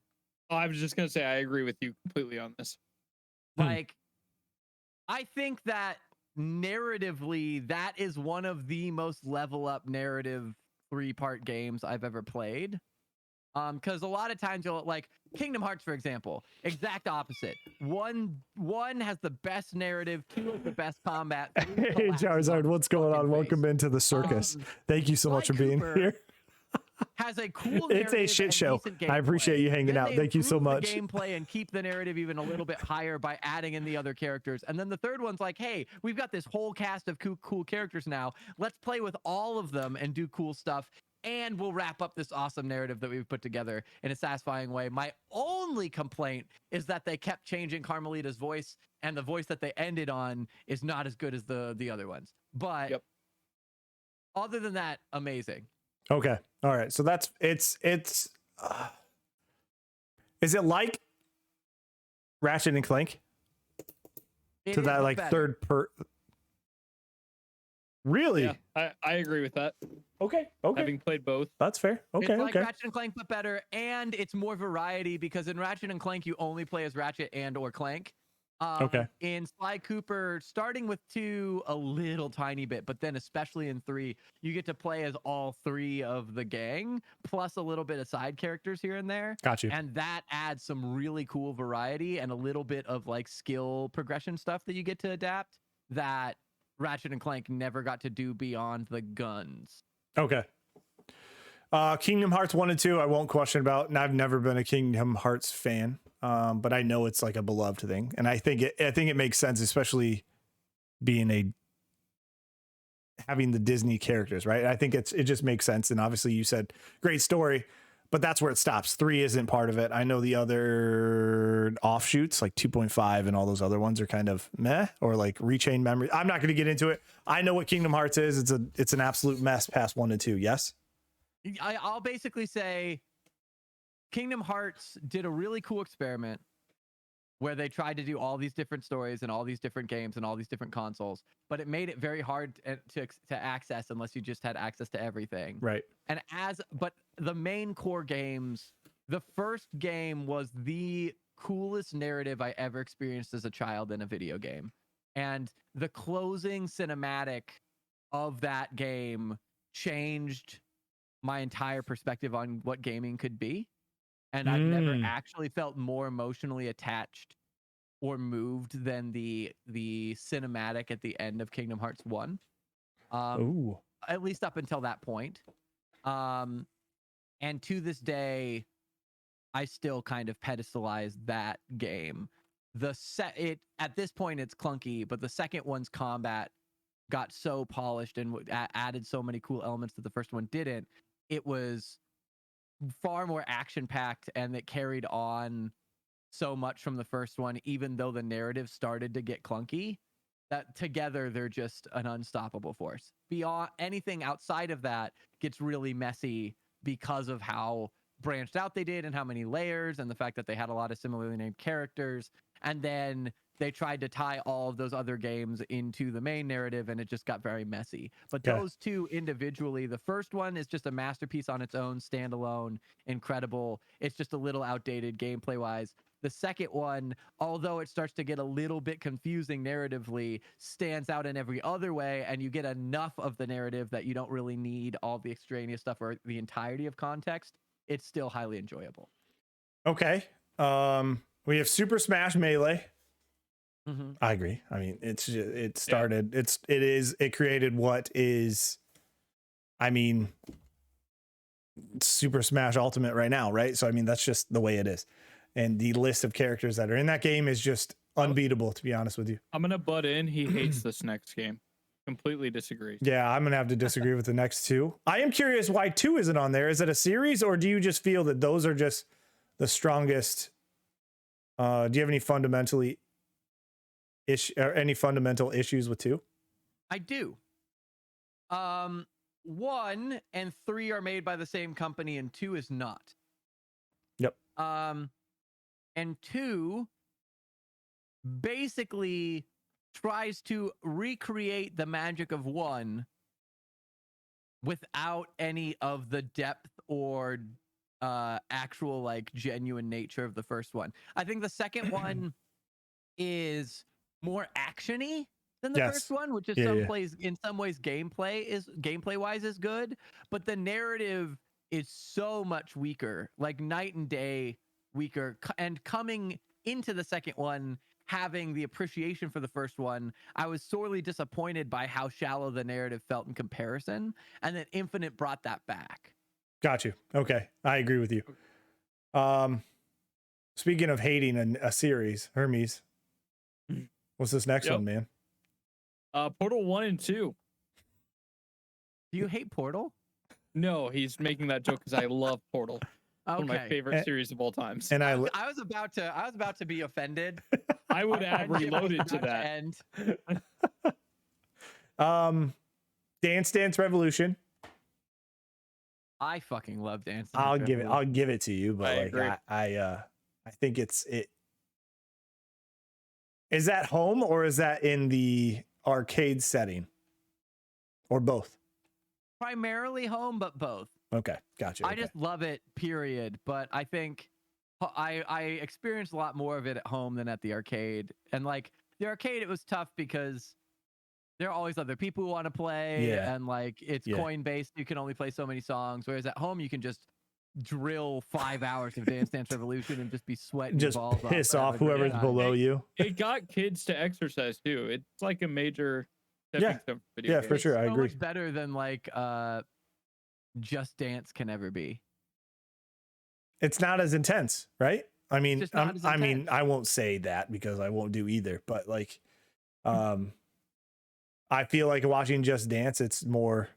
Oh, I was just gonna say I agree with you completely on this. Like, I think that narratively, that is one of the most level up narrative 3-part games I've ever played. Because a lot of times you'll like Kingdom Hearts, for example, exact opposite. One has the best narrative, 2 has the best combat. Hey Charizard, what's going on? Welcome into the circus. Thank you so much for being here. Has a cool. It's a shit show. I appreciate you hanging out. Thank you so much. The gameplay and keep the narrative even a little bit higher by adding in the other characters. And then the third one's like, hey, we've got this whole cast of cool characters now. Let's play with all of them and do cool stuff. And we'll wrap up this awesome narrative that we've put together in a satisfying way. My only complaint is that they kept changing Carmelita's voice, and the voice that they ended on is not as good as the other ones. But other than that, amazing. Okay. All right. So that's it's is it like Ratchet and Clank? To that like better. Really? Yeah, I agree with that. Okay. Having played both. That's fair. Okay. It's like Ratchet and Clank, but better, and it's more variety because in Ratchet and Clank you only play as Ratchet and or Clank. In Sly Cooper, starting with 2 a little tiny bit, but then especially in 3, you get to play as all 3 of the gang, plus a little bit of side characters here and there. Got you. And that adds some really cool variety and a little bit of like skill progression stuff that you get to adapt that Ratchet and Clank never got to do beyond the guns. Okay. Kingdom Hearts 1 and 2, I won't question about, and I've never been a Kingdom Hearts fan. But I know it's like a beloved thing, and I think it makes sense, especially being having the Disney characters, right? I think it just makes sense, and obviously you said great story, but that's where it stops. 3 isn't part of it. I know the other offshoots like 2.5 and all those other ones are kind of meh, or like Rechain Memory. I'm not going to get into it. I know what Kingdom Hearts is. It's an absolute mess past 1 and 2. Yes. I'll basically say Kingdom Hearts did a really cool experiment where they tried to do all these different stories and all these different games and all these different consoles, but it made it very hard to access unless you just had access to everything. Right. But the main core games, the first game was the coolest narrative I ever experienced as a child in a video game. And the closing cinematic of that game changed my entire perspective on what gaming could be. And I've never actually felt more emotionally attached or moved than the cinematic at the end of Kingdom Hearts 1. At least up until that point. And to this day, I still kind of pedestalize that game. At this point it's clunky, but the second one's combat got so polished and added so many cool elements that the first one didn't. It was far more action packed, and it carried on so much from the first one, even though the narrative started to get clunky, that together they're just an unstoppable force. Beyond anything outside of that gets really messy because of how branched out they did and how many layers, and the fact that they had a lot of similarly named characters. And then they tried to tie all of those other games into the main narrative, and it just got very messy. But those two individually, the first one is just a masterpiece on its own, standalone, incredible. It's just a little outdated gameplay wise. The second one, although it starts to get a little bit confusing narratively, stands out in every other way, and you get enough of the narrative that you don't really need all the extraneous stuff or the entirety of context. It's still highly enjoyable. Okay. We have Super Smash Melee. Mm-hmm. I agree. I mean, it created what is, I mean, Super Smash Ultimate right now, right? So I mean, that's just the way it is. And the list of characters that are in that game is just unbeatable, to be honest with you. I'm gonna butt in. He hates this next game. Completely disagree. Yeah, I'm gonna have to disagree with the next two. I am curious why 2 isn't on there. Is it a series, or do you just feel that those are just the strongest? Do you have any fundamental issues with 2? I do. 1 and 3 are made by the same company, and 2 is not. Yep. And 2 basically tries to recreate the magic of 1 without any of the depth or actual like genuine nature of the first one. I think the second one is more actiony than the first one, which is in some ways gameplay wise is good, but the narrative is so much weaker, like night and day weaker. And coming into the second one, having the appreciation for the first one, I was sorely disappointed by how shallow the narrative felt in comparison, and then Infinite brought that back. Got you. Okay, I agree with you. Speaking of hating a series, Hermes, what's this next one, man? Portal 1 and 2. Do you hate Portal? No, he's making that joke because I love Portal. Okay. One of my favorite series of all times. And I was about to be offended. I would add Reloaded to that. Dance Dance Revolution. I fucking love Dance Dance I'll Revolution. give it to you, but I think it. Is that home or is that in the arcade setting? Or both? Primarily home, but both. Okay, gotcha. I just love it, period. But I think I experienced a lot more of it at home than at the arcade. And like the arcade, it was tough because there are always other people who want to play, and like it's coin based. You can only play so many songs. Whereas at home, you can just drill 5 hours of Dance Dance Revolution and just be sweating. Just piss off whoever's below you. It got kids to exercise too. It's like a major stepping stone for video games. For sure. I agree. Much better than like Just Dance can ever be. It's not as intense, right? I mean, I I won't say that because I won't do either. But like, I feel like watching Just Dance, it's more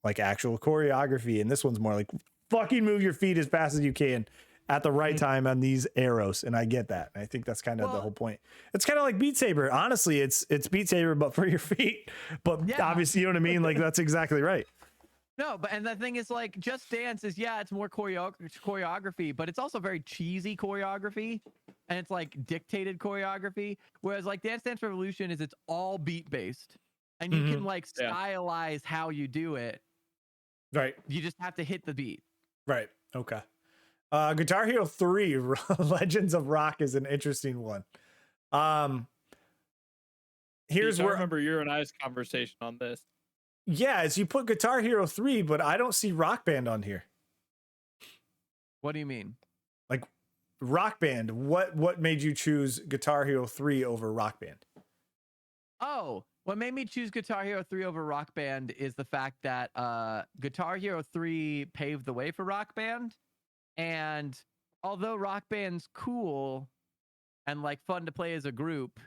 like actual choreography, and this one's more like fucking move your feet as fast as you can at the right time on these arrows. And I get that. I think that's kind of the whole point. It's kind of like Beat Saber. Honestly, it's Beat Saber, but for your feet. But obviously, you know what I mean? Like, that's exactly right. No, but and the thing is, like, Just Dance is, yeah, it's more choreography, but it's also very cheesy choreography, and it's like dictated choreography. Whereas like Dance Dance Revolution it's all beat based, and you can like Yeah. stylize how you do it. Right. You just have to hit the beat. Right. Okay. Guitar Hero 3 Legends of Rock is an interesting one. Here's I where remember your and I's conversation on this. yeah, as you put Guitar Hero 3, but I don't see Rock Band on here. What do you mean? Like Rock Band, what made you choose Guitar Hero 3 over Rock Band? Oh, what made me choose Guitar Hero 3 over Rock Band is the fact that Guitar Hero 3 paved the way for Rock Band. And although Rock Band's cool and like fun to play as a group,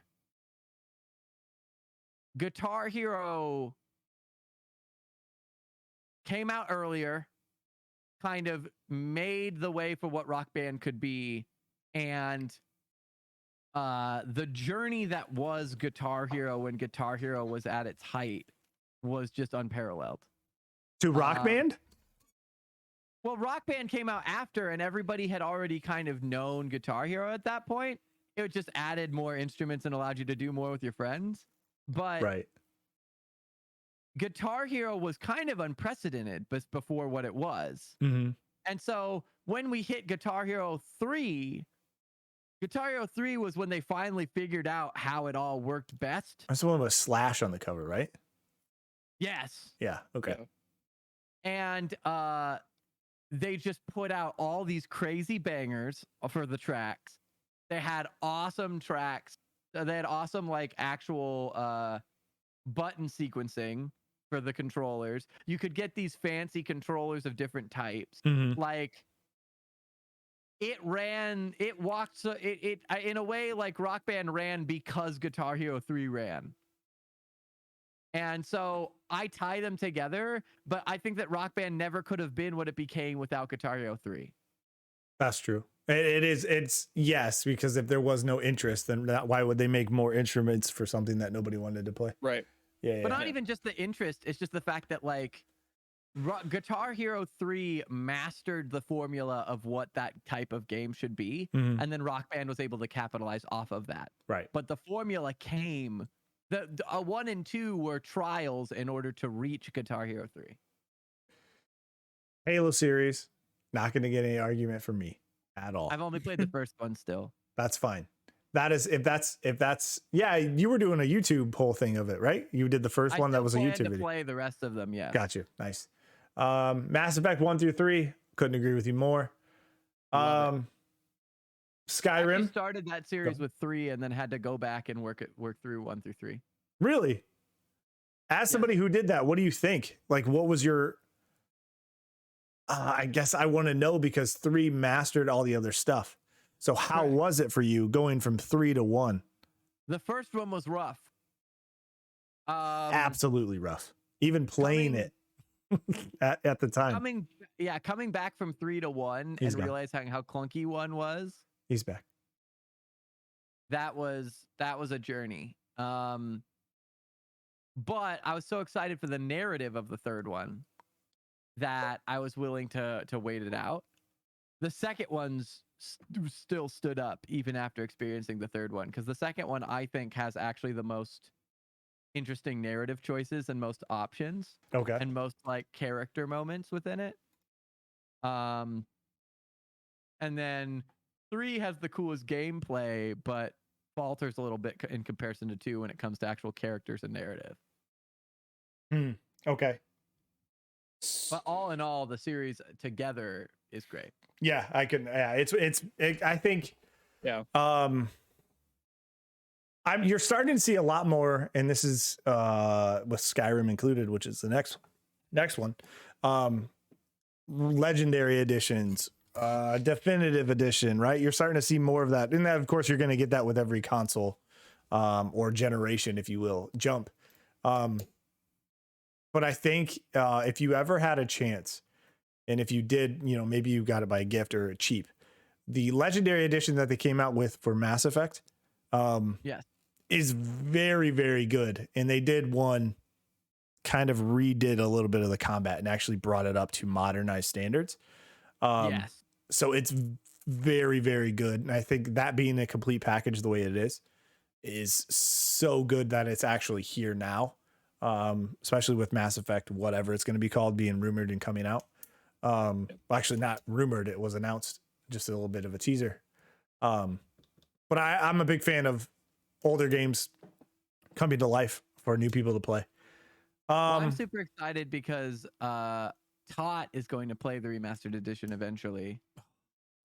Guitar Hero came out earlier, kind of made the way for what Rock Band could be, and the journey that was Guitar Hero when Guitar Hero was at its height was just unparalleled. To Rock Band? Well, Rock Band came out after, and everybody had already kind of known Guitar Hero at that point. It just added more instruments and allowed you to do more with your friends. But Right. Guitar Hero was kind of unprecedented before what it was. Mm-hmm. And so when we hit Guitar Hero 3 was when they finally figured out how it all worked best. That's the one with a slash on the cover, right? Yes. Yeah. Okay. Yeah. And they just put out all these crazy bangers for the tracks. They had awesome tracks. They had awesome like actual button sequencing for the controllers. You could get these fancy controllers of different types. Mm-hmm. Like it walked so it in a way like Rock Band ran because Guitar Hero 3 ran. And so I tie them together, but I think that Rock Band never could have been what it became without Guitar Hero 3. That's true. It's yes, because if there was no interest, then why would they make more instruments for something that nobody wanted to play? Right. Yeah. But not even just the interest, it's just the fact that like Guitar Hero 3 mastered the formula of what that type of game should be, Mhm. and then Rock Band was able to capitalize off of that. Right. But the formula came. The 1 and 2 were trials in order to reach Guitar Hero 3. Halo series, not going to get any argument from me at all. I've only played the first one still. That's fine. That is if that's yeah, you were doing a YouTube whole thing of it, right? You did the first one that was a I YouTube still plan to video. play the rest of them, yeah. Got you. Nice. Mass Effect 1 through 3, couldn't agree with you more. Love I Skyrim. started that series with 3 and then had to go back and work through 1 through 3. Really? As somebody who did that, what do you think? Like, what was your I guess I want to know because 3 mastered all the other stuff. So how Right. was it for you going from 3 to 1? The first one was rough. Absolutely rough. Even playing coming- it at the time. Coming back from 3 to 1 He's and gone. realizing how clunky 1 was. He's back. That was a journey. But I was so excited for the narrative of the third one that I was willing to wait it out. The second one's still stood up even after experiencing the third one, because the second one I think has actually the most interesting narrative choices and most options Okay. and most like character moments within it. And then 3 has the coolest gameplay, but falters a little bit in comparison to 2 when it comes to actual characters and narrative. Okay. But all in all, the series together is great. Yeah, I can. Yeah, I think. Yeah. You're starting to see a lot more, and this is with Skyrim included, which is the next one. Legendary editions, definitive edition, right? You're starting to see more of that, and that, of course, you're going to get that with every console or generation, if you will, jump. But I think if you ever had a chance, and if you did, maybe you got it by a gift or cheap, the legendary edition that they came out with for Mass Effect, Yes. is very, very good. And they did one kind of redid a little bit of the combat and actually brought it up to modernized standards. Yes. So it's very, very good. And I think that being a complete package the way it is so good that it's actually here now. Especially with Mass Effect, whatever it's going to be called, being rumored and coming out. Well, actually not rumored, it was announced, just a little bit of a teaser. But I'm a big fan of older games coming to life for new people to play. Well, I'm super excited because Tot is going to play the remastered edition eventually.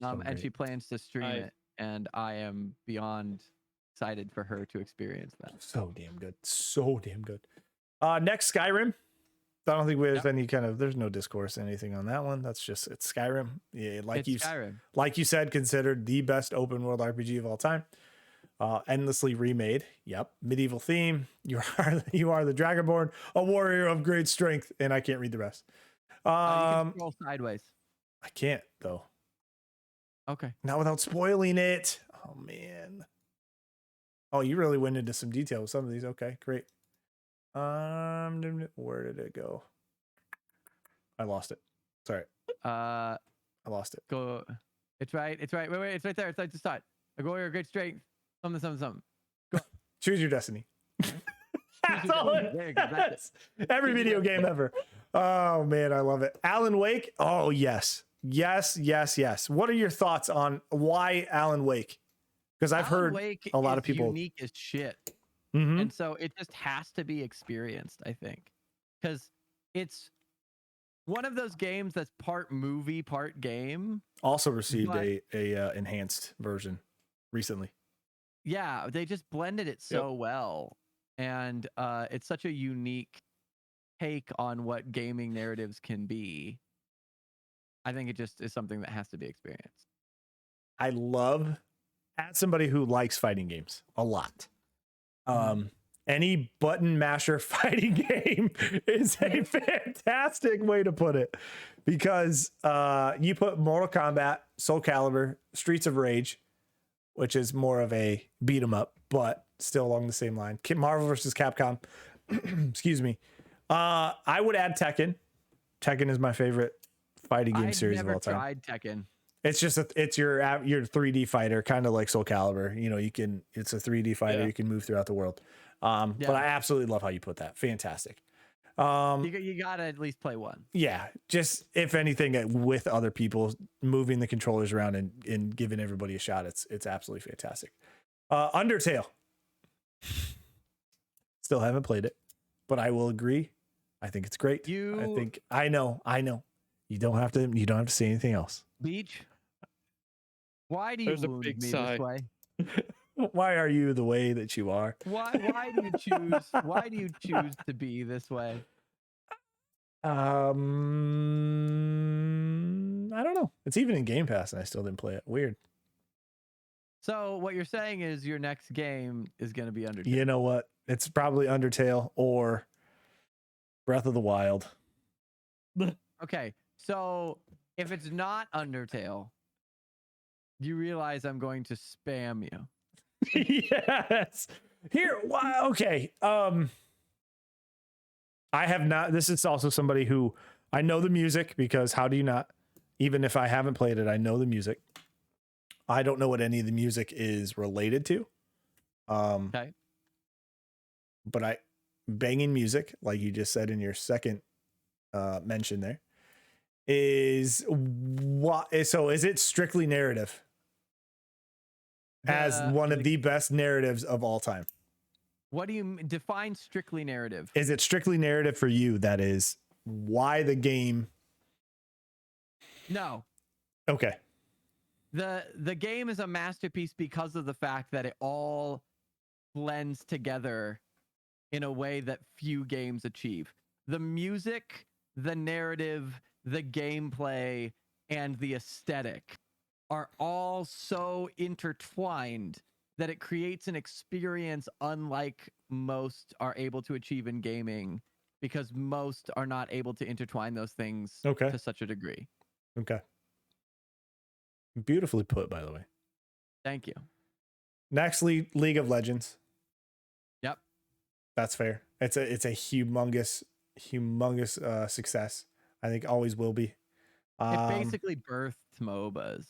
And great. she plans to stream it, and I am beyond excited for her to experience that. So damn good. So damn good. Next, Skyrim. I don't think we have any kind of, there's no discourse, anything on that one. That's just, it's Skyrim. Yeah, Skyrim. Like you said, considered the best open world RPG of all time. Endlessly remade. Yep. Medieval theme. You are the Dragonborn, a warrior of great strength. And I can't read the rest. You can scroll sideways. I can't though. Okay. Not without spoiling it. Oh man. Oh, you really went into some detail with some of these. Okay, great. Where did it go? I lost it. Sorry. I lost it. Go. It's right. Wait. It's right there. It's like the start. A warrior of great strength. Something. Go. Choose your destiny. That's all it. Every video game ever. Oh man, I love it. Alan Wake. Oh yes. What are your thoughts on why Alan Wake? Because I've heard Wake a lot of people unique as shit. Mm-hmm. And so it just has to be experienced, I think, because it's one of those games that's part movie, part game. Also received a enhanced version recently. Yeah, they just blended it so well, and it's such a unique take on what gaming narratives can be. I think it just is something that has to be experienced. I love, as somebody who likes fighting games a lot. Any button masher fighting game is a fantastic way to put it, because you put Mortal Kombat, Soul Calibur, Streets of Rage, which is more of a beat 'em up, but still along the same line. Marvel versus Capcom. Excuse me. I would add Tekken. Tekken is my favorite fighting game series of all time. I've never tried Tekken. It's just it's your 3D fighter, kind of like Soul Calibur. You know, it's a 3D fighter. You can move throughout the world. But I absolutely love how you put that. Fantastic. You gotta at least play one. Yeah, just if anything, with other people, moving the controllers around and giving everybody a shot. It's absolutely fantastic. Undertale. Still haven't played it, but I will agree. I think it's great. I know. You don't have to say anything else. Beach. Why do you wound me this way? Why are you the way that you are? Why do you choose? Why do you choose to be this way? I don't know. It's even in Game Pass, and I still didn't play it. Weird. So what you're saying is your next game is going to be Undertale. You know what? It's probably Undertale or Breath of the Wild. Okay, so if it's not Undertale, you realize I'm going to spam you. Yes. Here, okay. I have not. This is also somebody who I know the music, because how do you not? Even if I haven't played it, I know the music. I don't know what any of the music is related to. Okay. But banging music, like you just said in your second mention there, is what? So is it strictly narrative? As one of the best narratives of all time. What do you define strictly narrative? Is it strictly narrative for you? That is why the game. No. Okay. The game is a masterpiece because of the fact that it all blends together in a way that few games achieve. The music, the narrative, the gameplay, and the aesthetic are all so intertwined that it creates an experience unlike most are able to achieve in gaming, because most are not able to intertwine those things to such a degree. Okay. Beautifully put, by the way. Thank you. Next, League of Legends. Yep. That's fair. It's a humongous humongous success. I think always will be. It basically birthed MOBAs.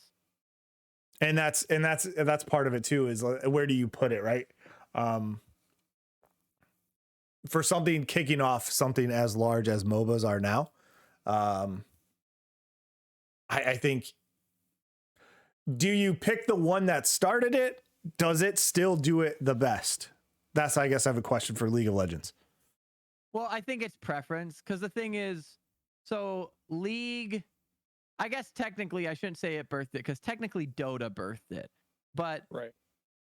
And that's part of it too, is where do you put it, right? For something kicking off something as large as MOBAs are now, I think, do you pick the one that started it? Does it still do it the best? That's, I guess I have a question for League of Legends. Well, I think it's preference, because the thing is, so League, I guess technically I shouldn't say it birthed it, because technically Dota birthed it, but Right.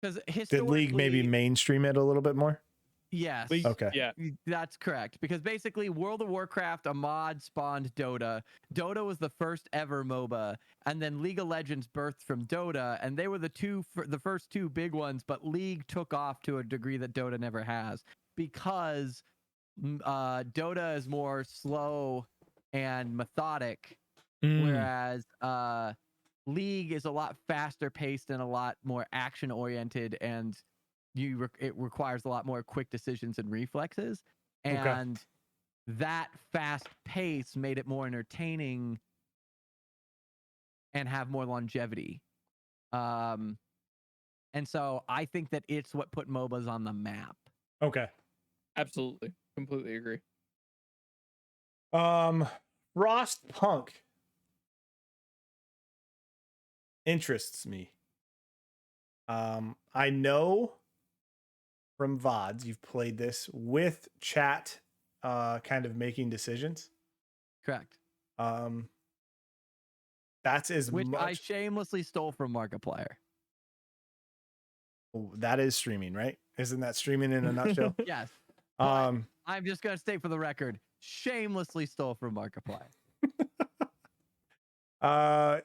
because Did historically, League maybe mainstream it a little bit more? yes, League- Okay. Yeah. that's correct. Because basically, World of Warcraft, a mod spawned Dota. Dota was the first ever MOBA, and then League of Legends birthed from Dota, and they were the first two big ones. But League took off to a degree that Dota never has, because Dota is more slow and methodic, whereas League is a lot faster paced and a lot more action oriented, and it requires a lot more quick decisions and reflexes, and that fast pace made it more entertaining and have more longevity. And so I think that it's what put MOBAs on the map. Okay. Absolutely. Completely agree. Frost Punk interests me. I know from VODs you've played this with chat kind of making decisions. Correct. That's as Which I much shamelessly stole from Markiplier. that is streaming, right? Isn't that streaming in a nutshell? Yes. um I'm just going to state for the record, shamelessly stole from Markiplier.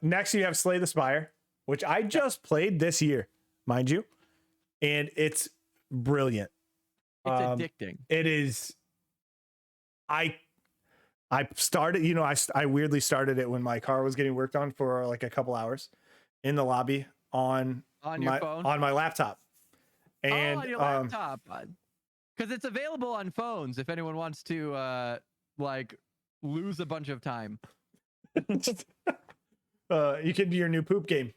Next you have Slay the Spire, which I just played this year, mind you, and it's brilliant. It's addicting. It is. I started, I weirdly started it when my car was getting worked on for like a couple hours in the lobby on your phone? on my laptop. And on your laptop. Because it's available on phones if anyone wants to like lose a bunch of time. You can do your new poop game.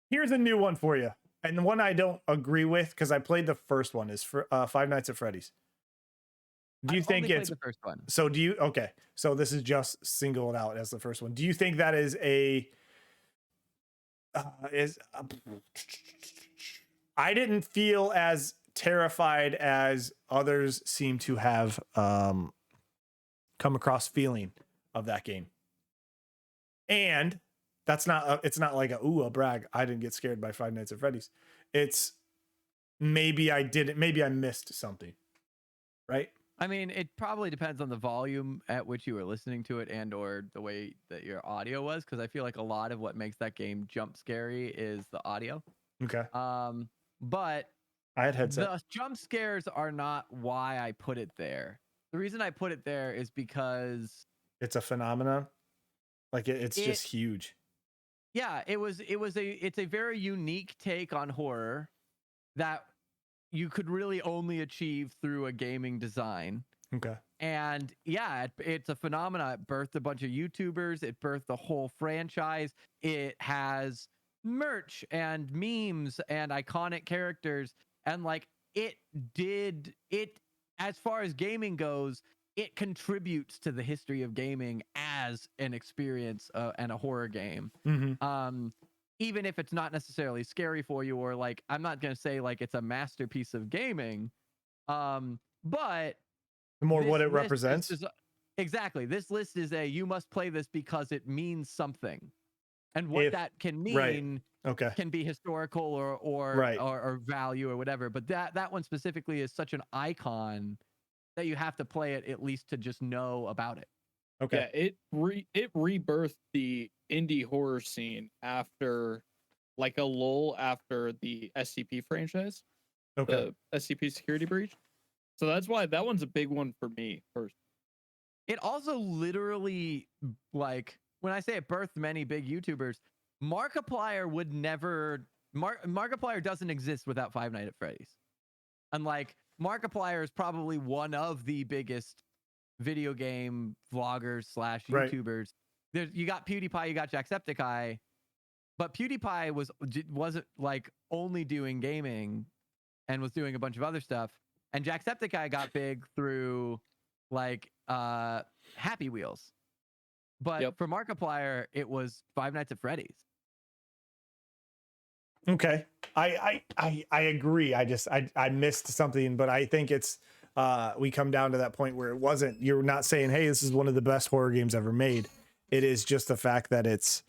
Here's a new one for you. And the one I don't agree with, because I played the first one, is for Five Nights at Freddy's. Do you think it's the first one? So do you? Okay, so this is just singled out as the first one. Do you think that is I didn't feel as terrified as others seem to have come across feeling of that game. And that's not it's not like a brag. I didn't get scared by Five Nights at Freddy's. It's maybe I missed something, right? I mean, it probably depends on the volume at which you were listening to it and or the way that your audio was, because I feel like a lot of what makes that game jump scary is the audio. Okay. But I had headset. the jump scares are not why I put it there. The reason I put it there is because It's a phenomenon. Like it's just huge. Yeah, it's a very unique take on horror that you could really only achieve through a gaming design. Okay. And yeah, it's a phenomenon. It birthed a bunch of YouTubers. It birthed the whole franchise. It has merch and memes and iconic characters. And like as far as gaming goes, it contributes to the history of gaming as an experience and a horror game. Mm-hmm. Even if it's not necessarily scary for you, or like, I'm not going to say like it's a masterpiece of gaming, but The more what it represents. Exactly. This list is you must play this because it means something. And what that can mean can be historical or value or whatever. But that one specifically is such an icon that you have to play it at least to just know about it. Okay. Yeah, it rebirthed the indie horror scene after like a lull after the SCP franchise. Okay. The SCP Security Breach. So that's why that one's a big one for me first. It also literally, like, when I say it birthed many big YouTubers, Markiplier would never Markiplier doesn't exist without Five Nights at Freddy's. And like Markiplier is probably one of the biggest video game vloggers slash Right. YouTubers. You got PewDiePie, you got Jacksepticeye, but PewDiePie wasn't like only doing gaming and was doing a bunch of other stuff. And Jacksepticeye got big through like Happy Wheels. But for Markiplier, it was Five Nights at Freddy's. Okay. I agree. I missed something, but I think it's we come down to that point where it wasn't, you're not saying, hey, this is one of the best horror games ever made. It is just the fact that it's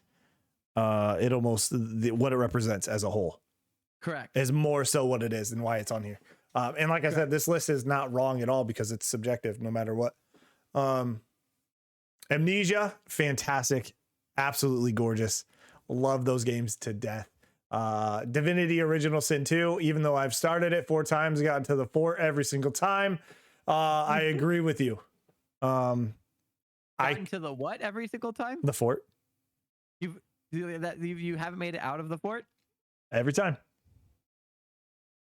what it represents as a whole. Correct. Is more so what it is and why it's on here. And like I said, this list is not wrong at all because it's subjective no matter what. Amnesia, fantastic. Absolutely gorgeous. Love those games to death. Divinity Original Sin 2, even though I've started it 4 times, gotten to the fort every single time. I agree with you. Gotten to the what every single time? The fort. You haven't made it out of the fort? Every time.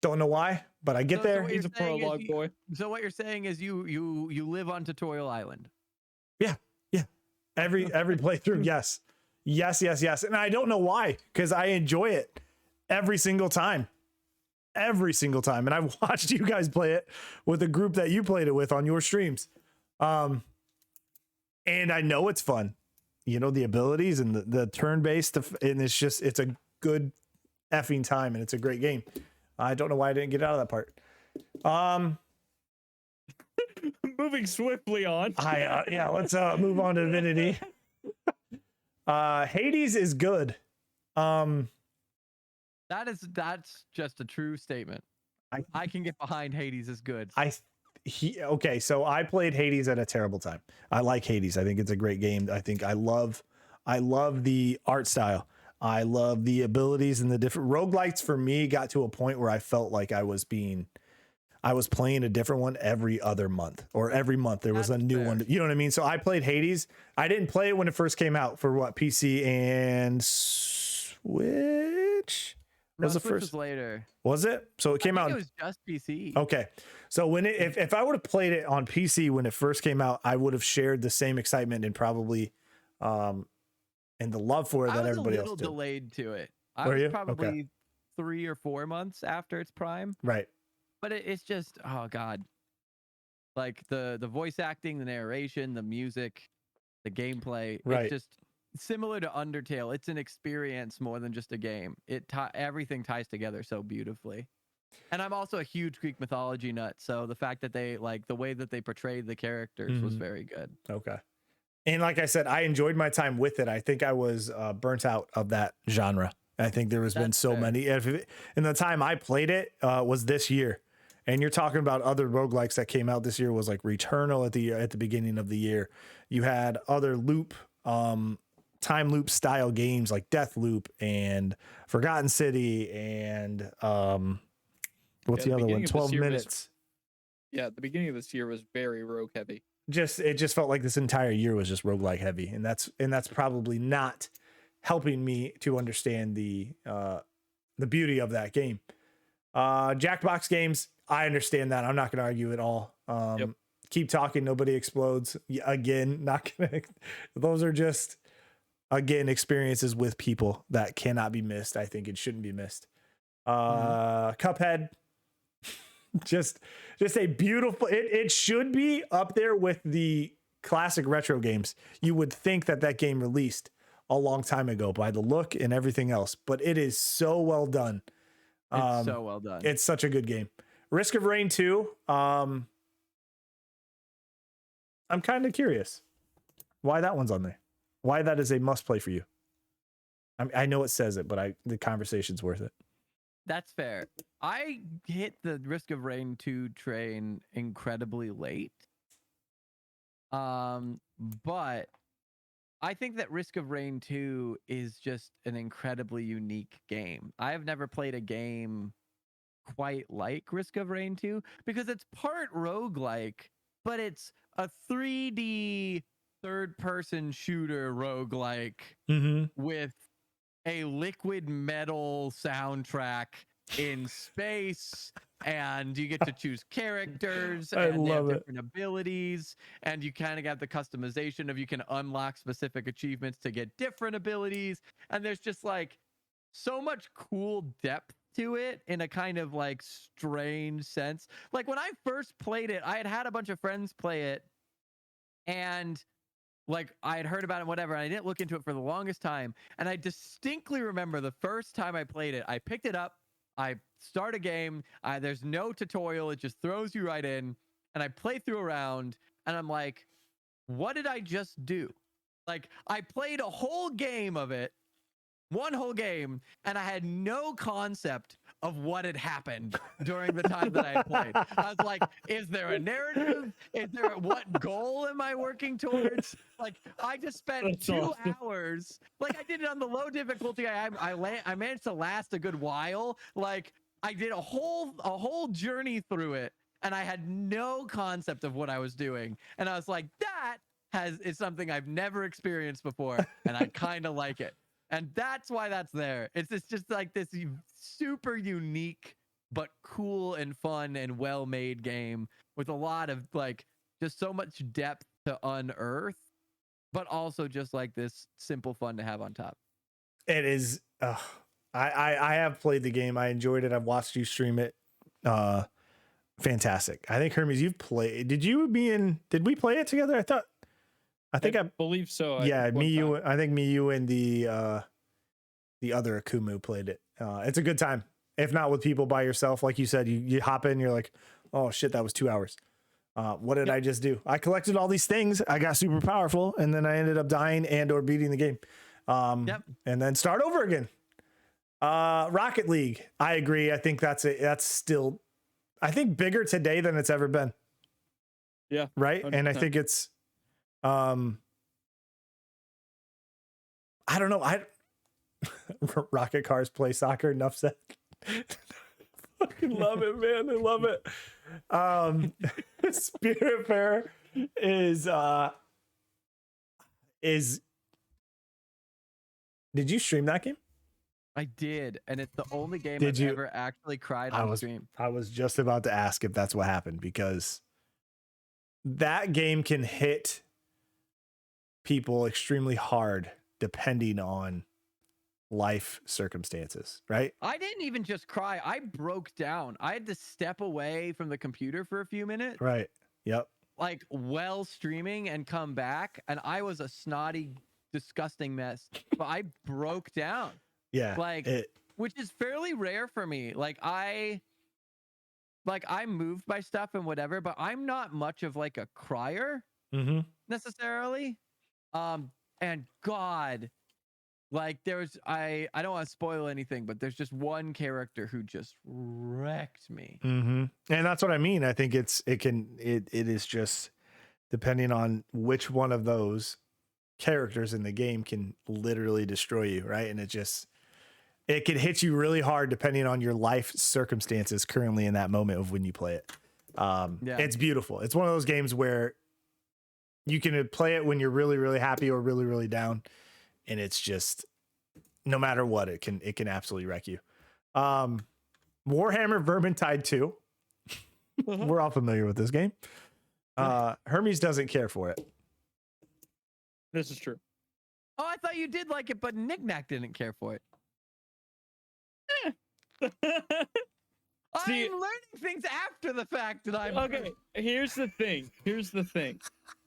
Don't know why, but I get there. He's a prologue boy. So what you're saying is you live on Tutorial Island. Yeah. Every playthrough, yes. And I don't know why, because I enjoy it every single time. And I've watched you guys play it with a group that you played it with on your streams. And I know it's fun. You know, the abilities and the turn-based, and it's a good effing time, and it's a great game. I don't know why I didn't get out of that part. Moving swiftly on. Let's move on to Divinity. Hades is good. That's just a true statement. I can get behind Hades is good. So I played Hades at a terrible time. I like Hades. I think it's a great game. I love the art style. I love the abilities and the different roguelites. For me, got to a point where I felt like I was playing a different one every other month, or every month there was a new one. You know what I mean? So I played Hades. I didn't play it when it first came out for PC and Switch. Was the first later? Was it? So it came out. It was just PC. Okay, so when if I would have played it on PC when it first came out, I would have shared the same excitement and probably and the love for it that everybody else did. I was a little delayed to it. I Were was you? probably Okay. 3 or 4 months after its prime. Right. But it's just, oh god, like the voice acting, the narration, the music, the gameplay. Right. It's just similar to Undertale. It's an experience more than just a game. Everything ties together so beautifully. And I'm also a huge Greek mythology nut, so the fact that they like the way that they portrayed the characters was very good. Okay. And like I said, I enjoyed my time with it. I think I was burnt out of that genre. I think there has been so many. And the time I played it was this year. And you're talking about other roguelikes that came out this year was like Returnal at the beginning of the year. You had other time loop style games like Deathloop and Forgotten City and what's the other one? 12 Minutes. The beginning of this year was very rogue heavy. It just felt like this entire year was just roguelike heavy, and that's probably not helping me to understand the beauty of that game. Jackbox games, I understand that. I'm not going to argue at all. Keep talking. Nobody explodes. Again, not gonna. Those are just experiences with people that cannot be missed. I think it shouldn't be missed. Cuphead. just a beautiful, it should be up there with the classic retro games. You would think that game released a long time ago by the look and everything else, but it is so well done. It's so well done. It's such a good game. Risk of Rain 2. I'm kind of curious why that one's on there. Why that is a must play for you. I know it says it, but the conversation's worth it. That's fair. I hit the Risk of Rain 2 train incredibly late. But I think that Risk of Rain 2 is just an incredibly unique game. I have never played a game quite like Risk of Rain 2 because it's part roguelike, but it's a 3D third-person shooter roguelike with a liquid metal soundtrack in space and you get to choose characters, I and they have love it. different abilities, and you kind of got the customization of you can unlock specific achievements to get different abilities, and there's just like so much cool depth to it in a kind of like strange sense. Like when I first played it, I had a bunch of friends play it, and like I had heard about it, whatever, and I didn't look into it for the longest time. And I distinctly remember the first time I played it, I picked it up, I start a game, there's no tutorial, it just throws you right in, and I play through a round, and I'm like, what did I just do? Like I played a whole game of it, one whole game, and I had no concept of what had happened during the time that I had played. I was like, is there a narrative? What goal am I working towards? Like, I just spent That's 2 awesome. hours. Like, I did it on the low difficulty. I managed to last a good while. Like, I did a whole journey through it, and I had no concept of what I was doing. And I was like, that is something I've never experienced before, and I kind of like it. And that's why that's there. It's just like this super unique but cool and fun and well-made game with a lot of like just so much depth to unearth, but also just like this simple fun to have on top. It is. I have played the game. I enjoyed it. I've watched you stream it. Fantastic. I think Hermes, you've played. Did we play it together? I believe so. Yeah, one me, you. time. I think me, you, and the other Akumu played it. It's a good time. If not with people, by yourself, like you said, you hop in, you're like, oh shit, that was 2 hours. What did I just do? I collected all these things. I got super powerful, and then I ended up dying and/or beating the game. And then start over again. Rocket League. I agree. I think that's still, I think, bigger today than it's ever been. Yeah. Right. 100%. And I think it's, I don't know. Rocket cars play soccer. Enough said. Fucking love it, man. I love it. Spiritfarer is. Did you stream that game? I did, and it's the only game Did I've you- ever actually cried on stream. I was just about to ask if that's what happened, because that game can hit people extremely hard depending on life circumstances, right? I didn't even just cry. I broke down. I had to step away from the computer for a few minutes, Right. Yep. like while streaming, and come back. And I was a snotty, disgusting mess, but I broke down, Yeah. like, which is fairly rare for me. I'm moved by stuff and whatever, but I'm not much of like a crier Mm-hmm. necessarily. And God, like I don't want to spoil anything, but there's just one character who just wrecked me. Mm-hmm. And that's what I mean. I think it is just depending on which one of those characters in the game can literally destroy you, right? And it can hit you really hard depending on your life circumstances currently in that moment of when you play it. It's beautiful. It's one of those games where you can play it when you're really, really happy or really, really down. And it's just, no matter what, it can absolutely wreck you. Warhammer Vermintide 2. We're all familiar with this game. Hermes doesn't care for it. This is true. Oh, I thought you did like it, but Knick-Knack didn't care for it. See- I'm learning things after the fact that I'm Okay, here's the thing.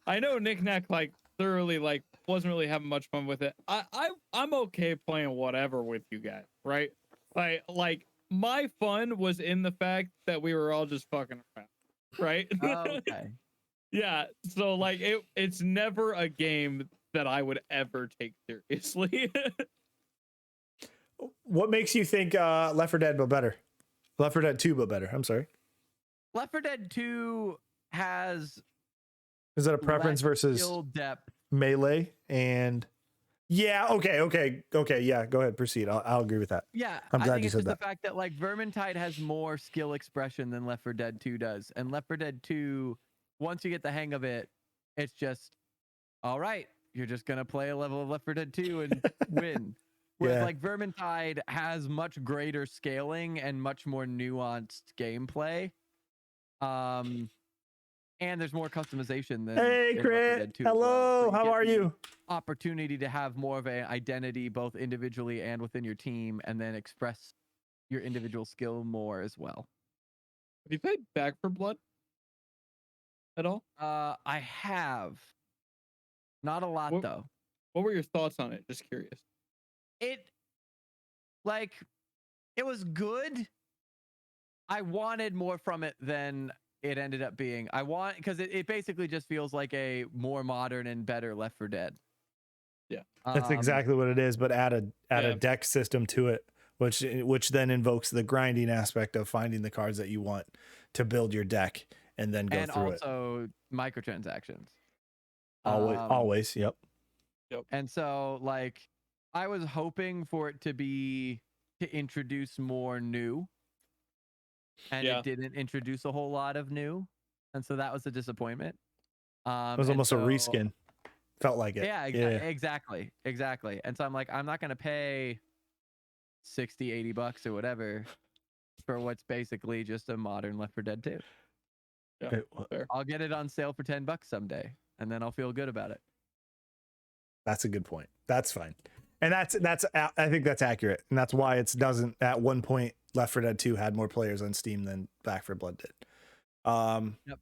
I know Knick-Knack thoroughly wasn't really having much fun with it. I'm okay playing whatever with you guys, right? Like my fun was in the fact that we were all just fucking around, right? Okay. Yeah, so it's never a game that I would ever take seriously. What makes you think Left 4 Dead but better? Left 4 Dead 2 but better. I'm sorry. Left 4 Dead 2 has Is that a preference less versus skill depth. melee? And yeah, okay. Yeah, go ahead, proceed. I'll agree with that. Yeah, I'm I glad think you it's said just that. the fact that Vermintide has more skill expression than Left 4 Dead 2 does, and Left 4 Dead 2, once you get the hang of it, it's just all right. You're just gonna play a level of Left 4 Dead 2 and win. Whereas Yeah. like Vermintide has much greater scaling and much more nuanced gameplay. And there's more customization than Hey, in Left 4 Crit. Dead 2 as well. Hello. So How get are the you? Opportunity to have more of an identity both individually and within your team, and then express your individual skill more as well. Have you played Back for Blood at all? I have. Not a lot What- though. What were your thoughts on it? Just curious. It was good. I wanted more from it than it ended up being. Because it basically just feels like a more modern and better Left 4 Dead. Yeah. That's exactly what it is, but add a Yeah. deck system to it, which then invokes the grinding aspect of finding the cards that you want to build your deck and then go and through it. also microtransactions. Always, yep. And so like I was hoping for it to introduce more new. And Yeah. it didn't introduce a whole lot of new. And so that was a disappointment. It was almost a reskin. Felt like it. Yeah, exactly. And so I'm like, I'm not going to pay $60, $80 or whatever for what's basically just a modern Left 4 Dead 2. Yeah, fair. I'll get it on sale for $10 someday, and then I'll feel good about it. That's a good point. That's fine. And that's I think that's accurate. And that's why it doesn't, at one point, Left 4 Dead 2 had more players on Steam than Back 4 Blood did. Yep.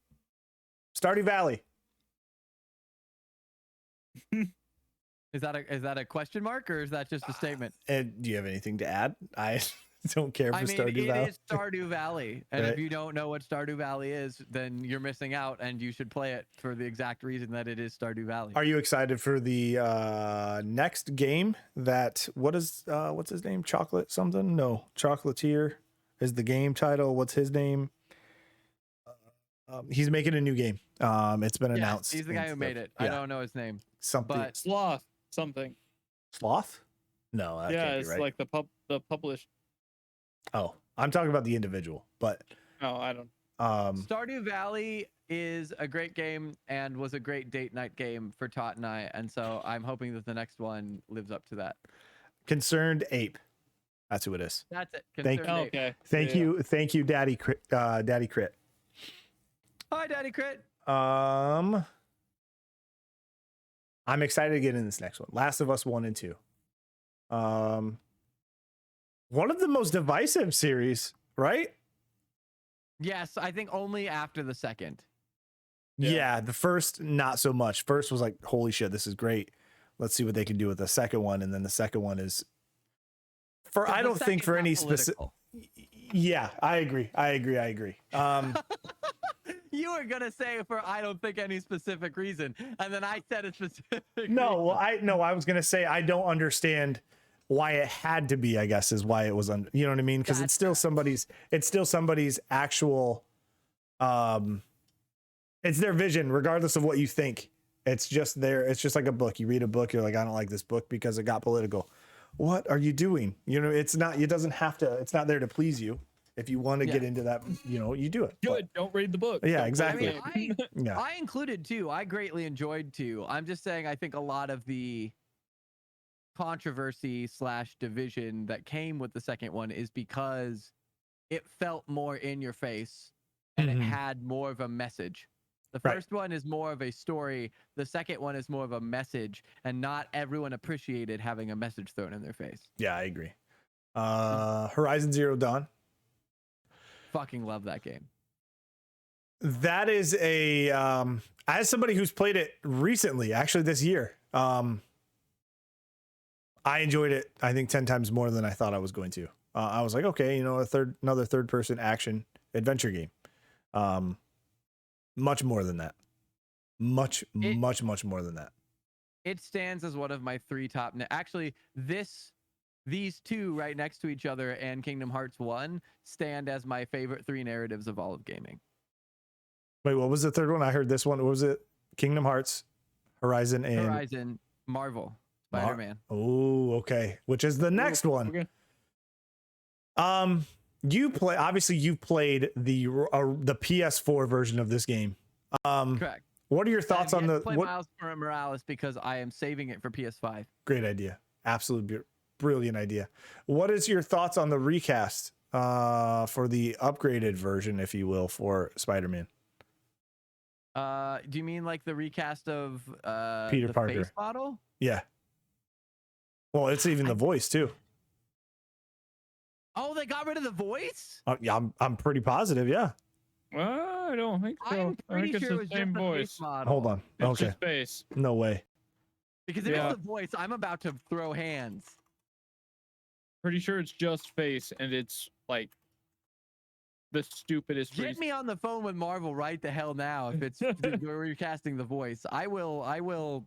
Stardew Valley. Is that a question mark, or is that just a statement? And do you have anything to add? I don't care for Stardew Valley. It is Stardew Valley. And Right. if you don't know what Stardew Valley is, then you're missing out, and you should play it for the exact reason that it is Stardew Valley. Are you excited for the next game that what's his name? Chocolate something? No, Chocolatier is the game title. What's his name? He's making a new game. It's been announced. He's the guy who made it. Yeah. I don't know his name. Something. but- Sloth something. Sloth? No, that Yeah, can't be it's right. like the published. Oh, I'm talking about the individual, but No, I don't. Stardew Valley is a great game and was a great date night game for Tot and I, and so I'm hoping that the next one lives up to that. Concerned Ape. That's who it is. That's it. Thank Concerned Ape. Okay. Thank you, Daddy Crit. Daddy Crit. Hi, Daddy Crit. I'm excited to get in this next one. Last of Us 1 and 2. One of the most divisive series, right? Yes, I think only after the second. Yeah, the first not so much. First was like, holy shit, this is great. Let's see what they can do with the second one, and then the second one is I don't think for any specific. Yeah, I agree. You were gonna say for I don't think any specific reason, and then I said a specific. No, well, I was gonna say I don't understand why it had to be. I guess is why it was you know what I mean? Because it's still somebody's actual. It's their vision, regardless of what you think. It's just It's just like a book. You read a book, you're like, I don't like this book because it got political. What are you doing? You know, it's not. It doesn't have to. It's not there to please you. If you want to get into that, you know, you do it. Good. Don't read the book. Yeah, Don't exactly. play the game. Yeah. I included 2. I greatly enjoyed 2. I'm just saying I think a lot of the controversy / division that came with the second one is because it felt more in your face and Mhm. it had more of a message. The Right. first one is more of a story. The second one is more of a message, and not everyone appreciated having a message thrown in their face. Yeah, I agree. Horizon Zero Dawn. Fucking love that game. That is as somebody who's played it recently, actually this year, I enjoyed it, I think 10 times more than I thought I was going to. I was like, okay, you know, another third person action adventure game. Much more than that. Much more than that. It stands as one of my 3 top. Actually, these 2 right next to each other and Kingdom Hearts 1 stand as my favorite 3 narratives of all of gaming. Wait, what was the third one? I heard this one. What was it? Kingdom Hearts, Horizon, and Horizon, Marvel, Spider-Man. Oh, okay. Which is the next one. Okay. You've played the PS4 version of this game. Correct. What are your thoughts on the play Miles Morales because I am saving it for PS5. Great idea. Absolute brilliant idea. What is your thoughts on the recast for the upgraded version, if you will, for Spider-Man? Do you mean like the recast of Peter the Parker face model? Yeah. Well, it's even the voice too. Oh, they got rid of the voice? Yeah, I'm pretty positive. Yeah. I don't think so. I'm I think pretty it's sure it the was same just the face voice. model. Hold on. It's Okay. just face. No way. Because if Yeah. it's the voice, I'm about to throw hands. Pretty sure it's just face, and it's like the stupidest Get reason. me on the phone with Marvel right the hell now if it's we're recasting the voice. I will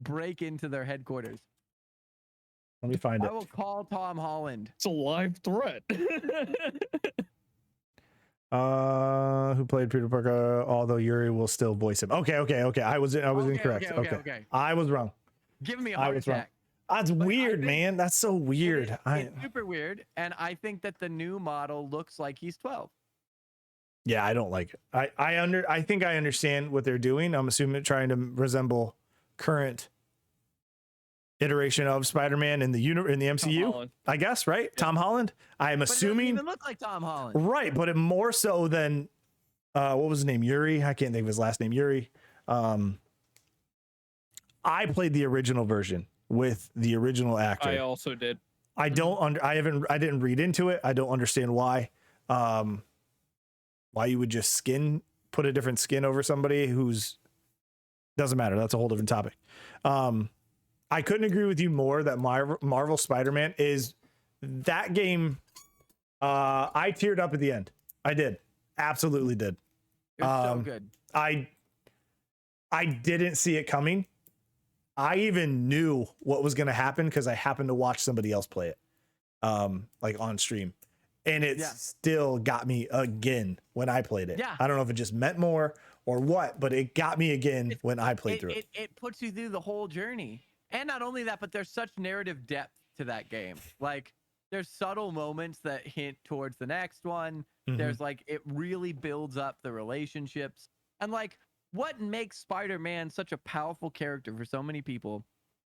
break into their headquarters. Let me find I it. will call Tom Holland. It's a live threat. Who played Peter Parker? Although Yuri will still voice him. Okay. I was incorrect. Okay. I was wrong. Give me a I heart was wrong. attack. That's But I weird, think man. That's so weird. It's super weird, and I think that the new model looks like he's 12. Yeah, I don't like it. I think I understand what they're doing. I'm assuming trying to resemble current iteration of Spider-Man in the MCU. Holland. I guess, right? Tom Holland. I'm But it doesn't assuming, even look like Tom Holland. right? But it more so than what was his name? Yuri. I can't think of his last name. Yuri. I played the original version with the original actor. I also did. I didn't read into it. I don't understand why you would just put a different skin over somebody who's doesn't matter. That's a whole different topic. I couldn't agree with you more that Marvel Spider-Man is that game. I teared up at the end. I did. Absolutely did. It's so good. I didn't see it coming. I even knew what was going to happen because I happened to watch somebody else play it, like on stream, and it still got me again when I played it. Yeah. I don't know if it just meant more or what, but it got me again when I played through it. It puts you through the whole journey, and not only that, but there's such narrative depth to that game. Like there's subtle moments that hint towards the next one. Mhm. There's like it really builds up the relationships, and like what makes Spider-Man such a powerful character for so many people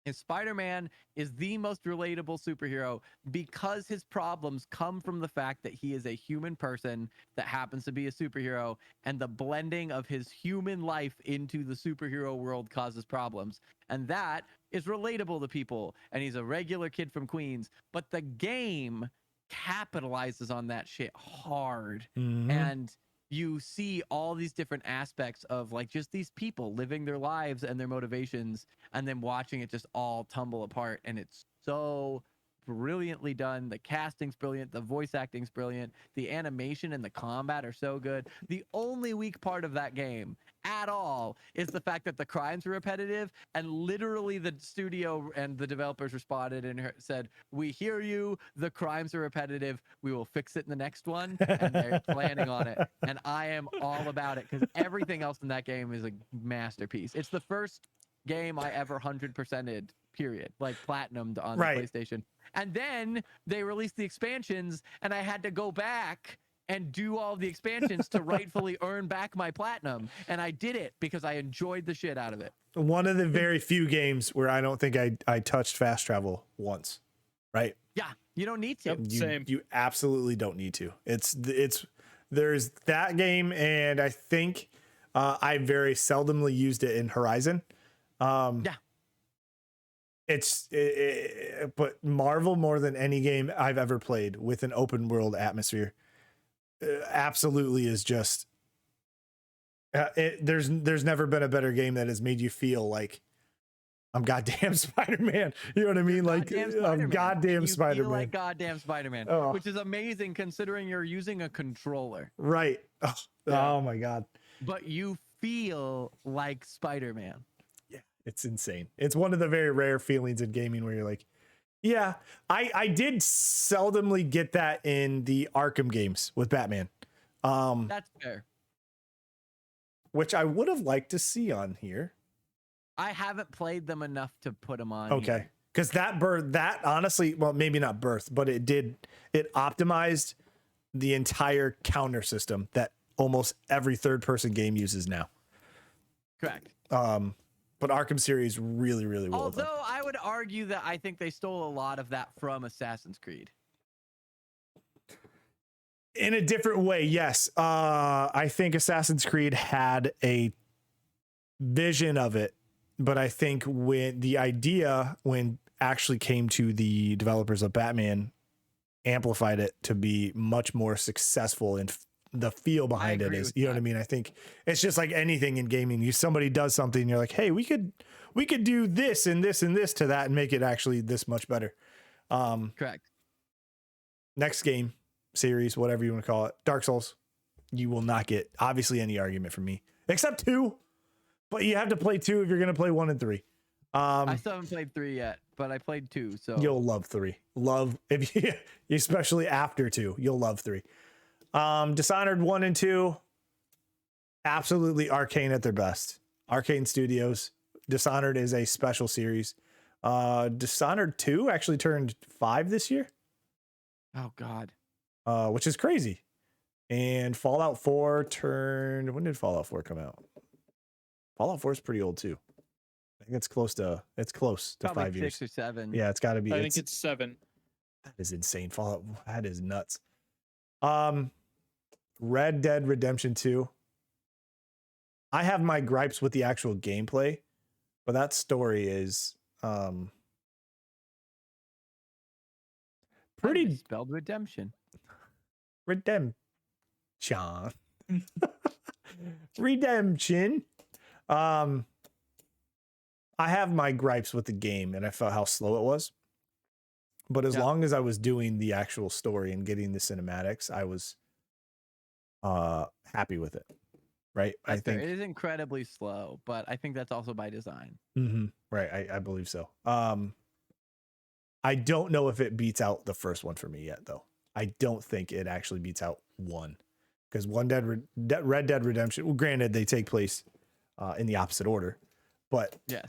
is Spider-Man is the most relatable superhero because his problems come from the fact that he is a human person that happens to be a superhero, and the blending of his human life into the superhero world causes problems. And that is relatable to people. And he's a regular kid from Queens, but the game capitalizes on that shit hard. Mhm. And you see all these different aspects of like just these people living their lives and their motivations, and then watching it just all tumble apart. And it's so brilliantly done. The casting's brilliant. The voice acting's brilliant. The animation and the combat are so good. The only weak part of that game at all is the fact that the crimes are repetitive, and literally the studio and the developers responded and said, "We hear you. The crimes are repetitive. We will fix it in the next one." And they're planning on it. And I am all about it because everything else in that game is a masterpiece. It's the first game I ever 100%ed, period. Like platinumed on the PlayStation. And then they released the expansions, and I had to go back and do all the expansions to rightfully earn back my platinum. And I did it because I enjoyed the shit out of it. One of the very few games where I don't think I touched fast travel once, right? Yeah, you don't need to. Same. You absolutely don't need to. There's that game, and I think I very seldomly used it in Horizon. Yeah. But Marvel, more than any game I've ever played with an open world atmosphere, absolutely is just. There's never been a better game that has made you feel like I'm goddamn Spider-Man. You know what I mean? Like I'm goddamn Spider-Man. Feel like goddamn Spider-Man, which is amazing considering you're using a controller. Right. Oh, Yeah. Oh my god. But you feel like Spider-Man. It's insane. It's one of the very rare feelings in gaming where you're like, yeah, I did seldomly get that in the Arkham games with Batman. That's fair. Which I would have liked to see on here. I haven't played them enough to put them on. Okay. Here. Because that honestly, well, maybe not birth, but it optimized the entire counter system that almost every third person game uses now. Correct. But Arkham series really, really well done. Although I would argue that I think they stole a lot of that from Assassin's Creed. In a different way, yes. I think Assassin's Creed had a vision of it, but I think when the idea actually came to the developers of Batman, amplified it to be much more successful in the feel behind it is, you know what I mean? I think it's just like anything in gaming. Somebody does something and you're like, hey, we could do this and this and this to that and make it actually this much better. Correct. Next game, series, whatever you want to call it, Dark Souls. You will not get obviously any argument from me except 2, but you have to play 2 if you're going to play 1 and 3. I still haven't played 3 yet, but I played 2, so you'll love 3. If you, especially after 2, you'll love 3. Dishonored 1 and 2, absolutely Arcane at their best. Arcane Studios. Dishonored is a special series. Dishonored 2 actually turned 5 this year. Oh God. Which is crazy. And Fallout 4 turned, when did Fallout 4 come out? Fallout 4 is pretty old too. I think it's close to Probably 5 years. 6 or 7. Yeah, it's got to be. I think it's 7. That is insane. Fallout, that is nuts. Red Dead Redemption 2. I have my gripes with the actual gameplay, but that story is pretty spelled redemption. Redemption. Redemption. I have my gripes with the game and I felt how slow it was. But as long as I was doing the actual story and getting the cinematics, I was happy with it. Right? That's I think fair. It is incredibly slow, but I think that's also by design. Right. I believe so. I don't know if it beats out the first one for me yet, though. I don't think it actually beats out 1, because Red Dead Redemption. Well, granted, they take place in the opposite order, but yeah.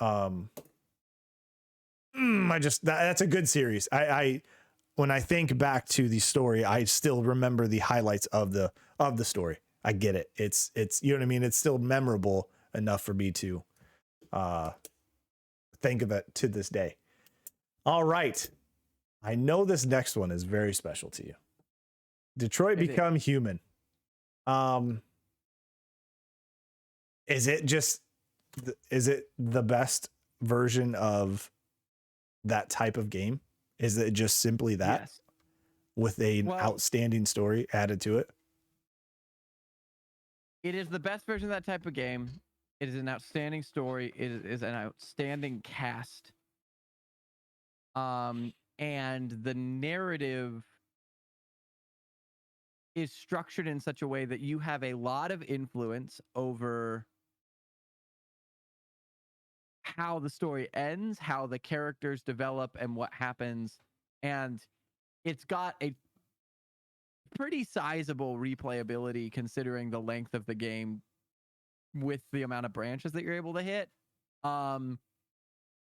That's a good series. I when I think back to the story, I still remember the highlights of the story. I get it. It's you know what I mean? It's still memorable enough for me to think of it to this day. All right. I know this next one is very special to you. Detroit Become Human. Is it the best version of that type of game? Is it just simply that? Yes. With an outstanding story added to it? It is the best version of that type of game. It is an outstanding story. It is an outstanding cast. And the narrative is structured in such a way that you have a lot of influence over how the story ends, how the characters develop, and what happens. And it's got a pretty sizable replayability considering the length of the game with the amount of branches that you're able to hit.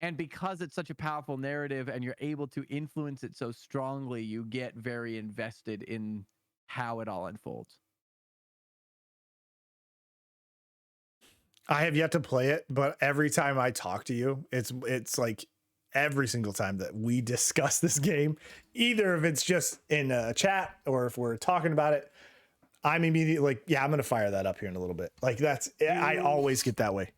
And because it's such a powerful narrative and you're able to influence it so strongly, you get very invested in how it all unfolds. I have yet to play it, but every time I talk to you, it's like every single time that we discuss this game, either if it's just in a chat or if we're talking about it, I'm immediately like, yeah, I'm going to fire that up here in a little bit. Like I always get that way.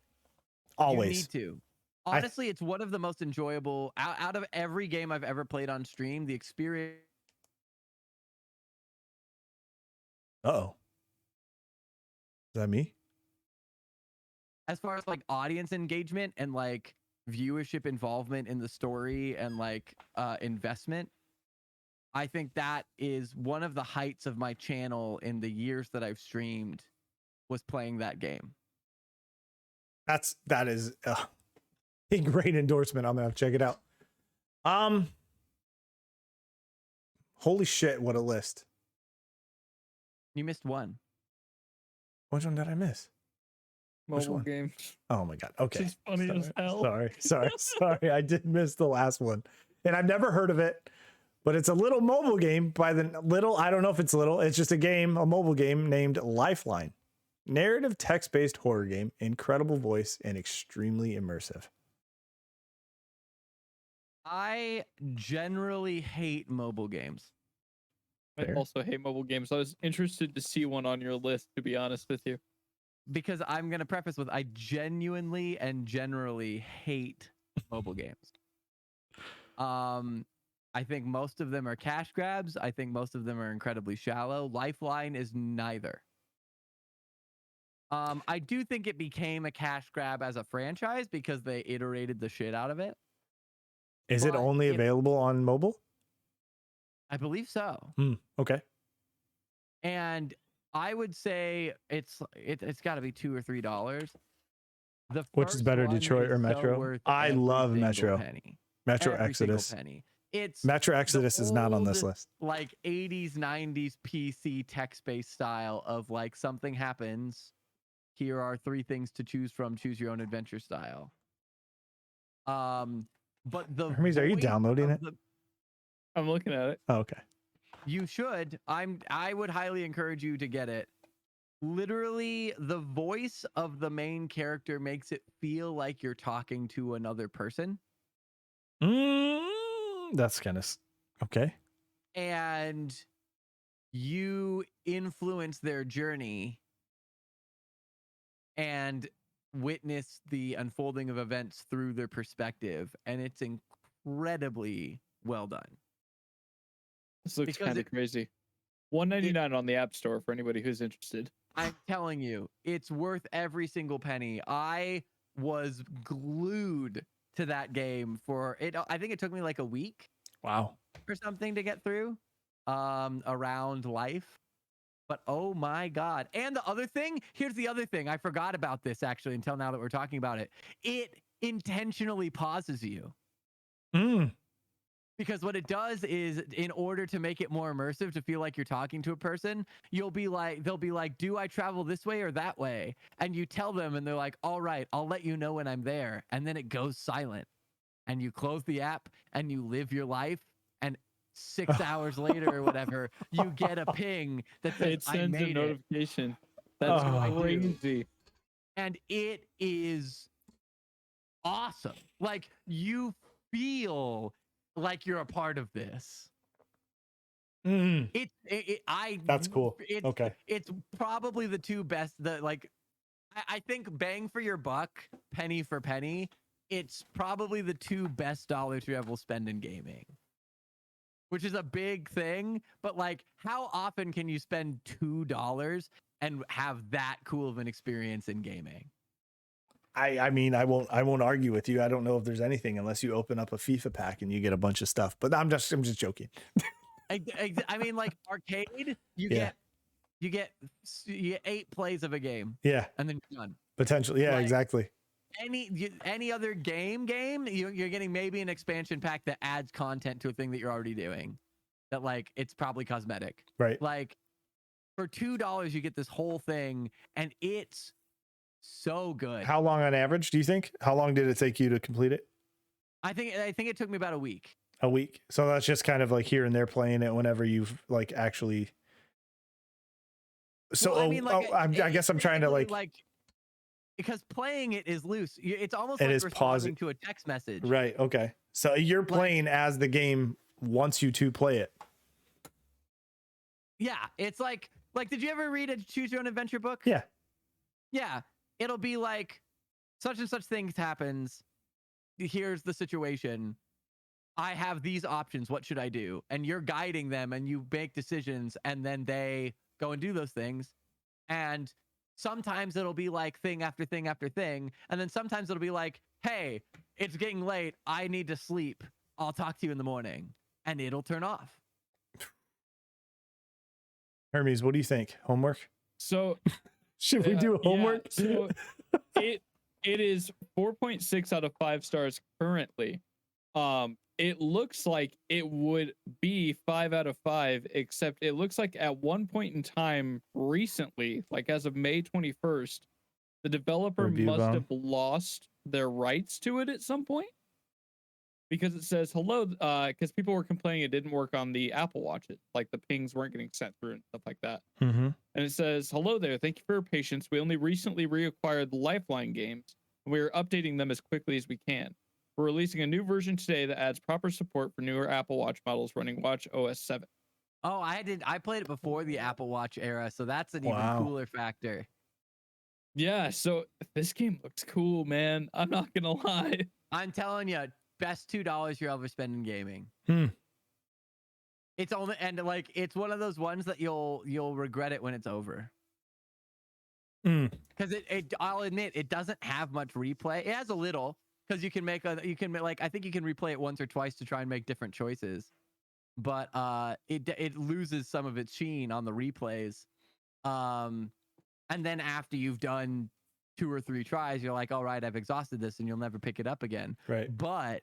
Always. You need to. Honestly, it's one of the most enjoyable out of every game I've ever played on stream. The experience. Uh-oh. Is that me? As far as like audience engagement and like viewership involvement in the story and like investment, I think that is one of the heights of my channel in the years that I've streamed, was playing that game. That is a great endorsement. I'm gonna have to check it out. Holy shit, what a list. You missed one. Which one did I miss? Mobile game. Oh my god. Okay. It's funny as hell. Sorry. I did miss the last one. And I've never heard of it, but it's a little mobile game by the little, I don't know if it's little, it's just a mobile game named Lifeline. Narrative text-based horror game, incredible voice, and extremely immersive. I generally hate mobile games. I Fair. also hate mobile games. I was interested to see one on your list, to be honest with you. Because I'm going to preface with I genuinely and generally hate mobile games. I think most of them are cash grabs. I think most of them are incredibly shallow. Lifeline is neither. I do think it became a cash grab as a franchise because they iterated the shit out of it. Is it But only available on mobile? I believe so. Okay. And I would say it's got to be $2 or $3. Which is better, Detroit or Metro? I love Metro. Penny. Metro Every Exodus. single penny. It's Metro Exodus is not on this list. Like 80s, 90s PC text-based style of like something happens. Here are 3 things to choose from. Choose your own adventure style. But the Hermes, are you downloading it? I'm looking at it. Oh, okay. You should. I would highly encourage you to get it. Literally, the voice of the main character makes it feel like you're talking to another person. That's kind of okay. And you influence their journey and witness the unfolding of events through their perspective. And it's incredibly well done. This looks kind of crazy. $1.99 on the App Store for anybody who's interested. I'm telling you, it's worth every single penny. I was glued to that game for it. I think it took me like a week. Wow. Or something to get through around life. But oh my God. And the other thing, here's the other thing. I forgot about this actually until now that we're talking about it. It intentionally pauses you. Because what it does is, in order to make it more immersive, to feel like you're talking to a person, they'll be like, do I travel this way or that way? And you tell them and they're like, all right, I'll let you know when I'm there. And then it goes silent. And you close the app and you live your life. And 6 hours later or whatever, you get a ping that says, it sends I made a notification. That's crazy. And it is awesome. Like, you feel like you're a part of this. That's cool. Okay. It's probably the 2 best. I think bang for your buck, penny for penny, it's probably the 2 best dollars you ever will spend in gaming. Which is a big thing, but like, how often can you spend $2 and have that cool of an experience in gaming? I mean, I won't argue with you. I don't know if there's anything unless you open up a FIFA pack and you get a bunch of stuff. But I'm just joking. I mean, like arcade, you get 8 plays of a game. Yeah, and then you're done. Potentially, yeah, like, exactly. Any other game, you're getting maybe an expansion pack that adds content to a thing that you're already doing. That like it's probably cosmetic, right? Like for $2, you get this whole thing, and it's so good. How long on average do you think? How long did it take you to complete it? I think it took me about a week. A week. So that's just kind of like here and there playing it whenever you've like actually. So well, I mean, like, I guess I'm trying to like because playing it is loose. It's almost like responding to a text message. Right. Okay. So you're playing as the game wants you to play it. Yeah, it's like did you ever read a choose your own adventure book? Yeah. Yeah. It'll be like, such and such things happens. Here's the situation. I have these options. What should I do? And you're guiding them and you make decisions and then they go and do those things. And sometimes it'll be like thing after thing after thing. And then sometimes it'll be like, hey, it's getting late. I need to sleep. I'll talk to you in the morning. And it'll turn off. Hermes, what do you think? Homework? So... Should we do homework? Yeah, so it is 4.6 out of 5 stars currently. It looks like it would be 5 out of 5, except it looks like at one point in time recently, like as of May 21st, the developer must have lost their rights to it at some point. because it says hello, because people were complaining it didn't work on the Apple Watch. Like the pings weren't getting sent through and stuff like that. Mm-hmm. And it says, hello there. Thank you for your patience. We only recently reacquired the Lifeline games, and we are updating them as quickly as we can. We're releasing a new version today that adds proper support for newer Apple Watch models running Watch OS 7. Oh, I played it before the Apple Watch era, so that's an Wow. even cooler factor. Yeah, so this game looks cool, man. I'm not gonna lie. I'm telling you, best $2 you'll ever spend in gaming. It's only, and like it's one of those ones that you'll regret it when it's over. Because I'll admit it doesn't have much replay. It has a little, because you can make I think you can replay it once or twice to try and make different choices. But it loses some of its sheen on the replays. And then after you've done 2 or 3 tries, you're like, all right, I've exhausted this, and you'll never pick it up again. Right. But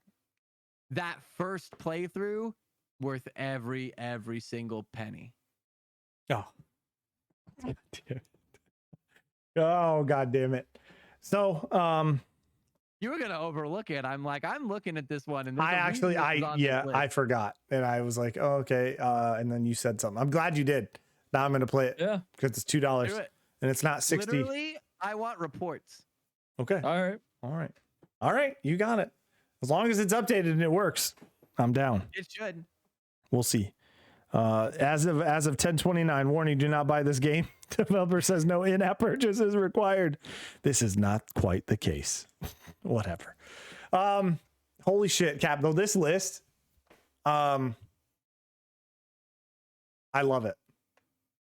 that first playthrough, worth every single penny. Oh. Oh, God damn it. So, You were gonna overlook it. I'm looking at this one, and there's I a reason this is on this list. I forgot, and I was like, oh, okay. And then you said something. I'm glad you did. Now I'm gonna play it. Yeah. Because it's $2 Do it. and it's not 60. Literally, I want reports. Okay. All right. All right. You got it. As long as it's updated and it works, I'm down. It should. We'll see. As of 10/29, warning: do not buy this game. Developer says no in-app purchase is required. This is not quite the case. Whatever. Holy shit, Cap! Though this list, I love it.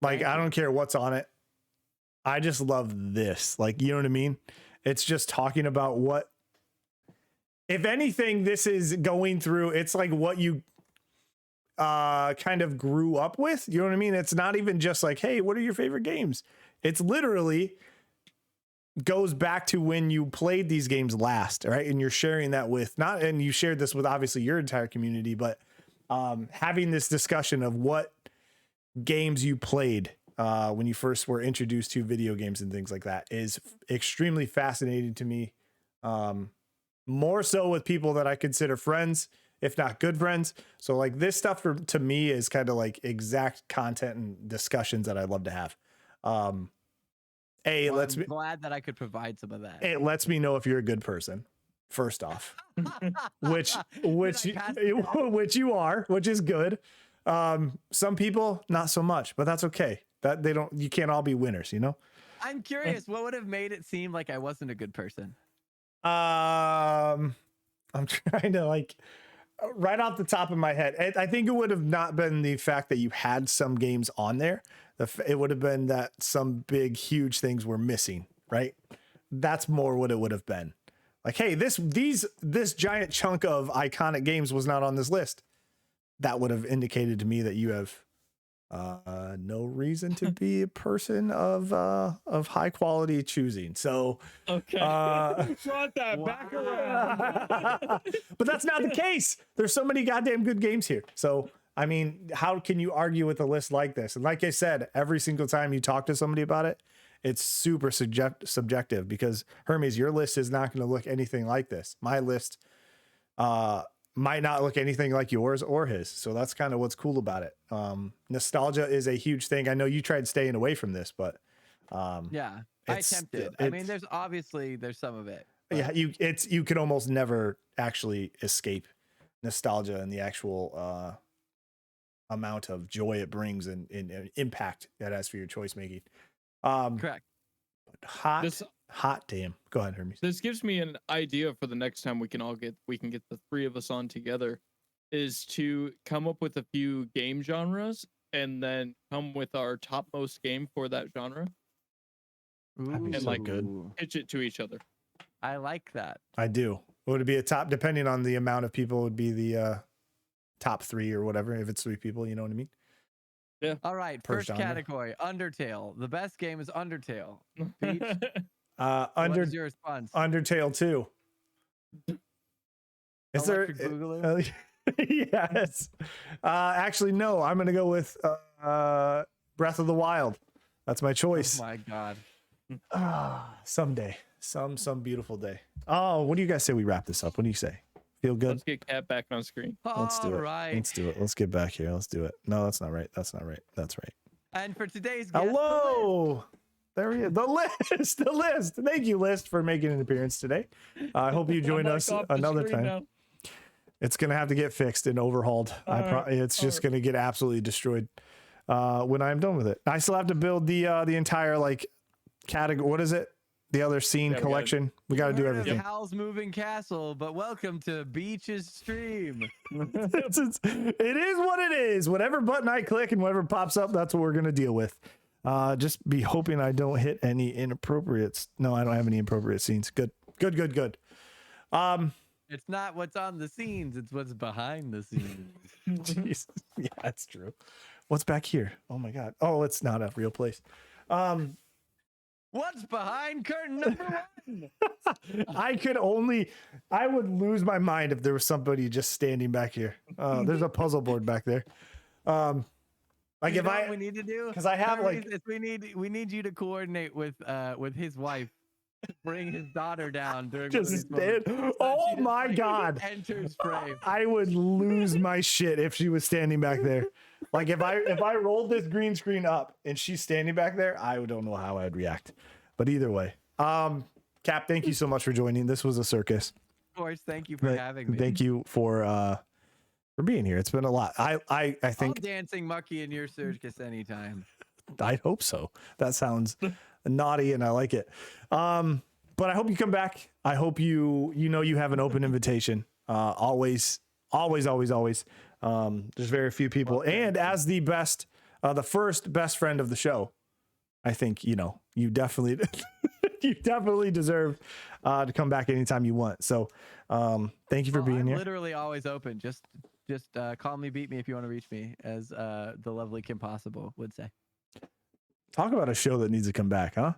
Like, I don't care what's on it. I just love this. Like, you know what I mean? It's just talking about what, if anything, this is going through. It's like what you kind of grew up with. You know what I mean? It's not even just like, hey, what are your favorite games? It's literally goes back to when you played these games last, right? And you're sharing that with and you shared this with obviously your entire community, but having this discussion of what games you played when you first were introduced to video games and things like that is extremely fascinating to me. More so with people that I consider friends, if not good friends. So like this stuff to me is kind of like exact content and discussions that I love to have. I'm glad that I could provide some of that. It lets me know if you're a good person, first off, which you are, which is good. Some people not so much, but that's okay. That you can't all be winners, you know? I'm curious, what would have made it seem like I wasn't a good person? I'm trying to like right off the top of my head. I think it would have not been the fact that you had some games on there. It would have been that some big, huge things were missing, right? That's more what it would have been. Like, hey, this giant chunk of iconic games was not on this list. That would have indicated to me that you have no reason to be a person of high quality choosing. So Okay. Brought that back around. but that's not the case. There's so many goddamn good games here. So I mean, how can you argue with a list like this? And like I said, every single time you talk to somebody about it, it's super subjective, because Hermes, your list is not going to look anything like this. My list might not look anything like yours or his. So that's kind of what's cool about it. Nostalgia is a huge thing. I know you tried staying away from this, but yeah, I attempted. I mean, there's some of it. But. Yeah, you could almost never actually escape nostalgia and the actual amount of joy it brings and impact that has for your choice making. Correct. Hot damn. Go ahead, Hermes. This gives me an idea for the next time we can get the 3 of us on together, is to come up with a few game genres and then come with our topmost game for that genre. That'd be and so like good. Pitch it to each other. I like that. I do. Would it be a top, depending on the amount of people, would be the top 3 or whatever, if it's 3 people, you know what I mean? Yeah. All right. Per First genre. category, Undertale. The best game is Undertale. Peach, What is your response? Undertale 2. Is there? Electric Boogaloo? Yes. Actually, no. I'm gonna go with Breath of the Wild. That's my choice. Oh my god. Someday, some beautiful day. Oh, what do you guys say we wrap this up? What do you say? Feel good? Let's get Cat back on screen. Let's do it. Right. Let's do it. Let's get back here. Let's do it. No, that's not right. That's not right. That's right. And for today's guest, Hello. There he is. The list. The list. Thank you, list, for making an appearance today. I hope you join I'm, like, us off the another screen time. now. It's gonna have to get fixed and overhauled. It's just gonna get absolutely destroyed when I'm done with it. I still have to build the entire like category. What is it? The other scene collection. We got to do everything. Hal's Moving Castle, but welcome to Beach's Stream. It is what it is. Whatever button I click and whatever pops up, that's what we're gonna deal with. Just be hoping I don't hit any inappropriate. No, I don't have any inappropriate scenes. Good. It's not what's on the scenes, it's what's behind the scenes. Jesus. Yeah, that's true. What's back here? Oh my God. Oh, it's not a real place. What's behind curtain number 1? I would lose my mind if there was somebody just standing back here. There's a puzzle board back there. Like you if know I, what we need to do, because I have Hermes, like, we need you to coordinate with his wife, bring his daughter down during just stand. Oh my God. Enters frame. I would lose my shit if she was standing back there. Like if I rolled this green screen up and she's standing back there, I don't know how I'd react. But either way, Cap, thank you so much for joining. This was a circus. Of course, thank you for having me. Thank you for being here. It's been a lot. I think I'll dancing mucky in your circus anytime. I hope so. That sounds naughty and I like it. But I hope you come back. I hope you have an open invitation. Always. There's very few people. And as the best, the first best friend of the show, I think, you definitely, you definitely deserve to come back anytime you want. So thank you for being here. Literally always open. Just call me, beat me if you want to reach me, as the lovely Kim Possible would say. Talk about a show that needs to come back, huh?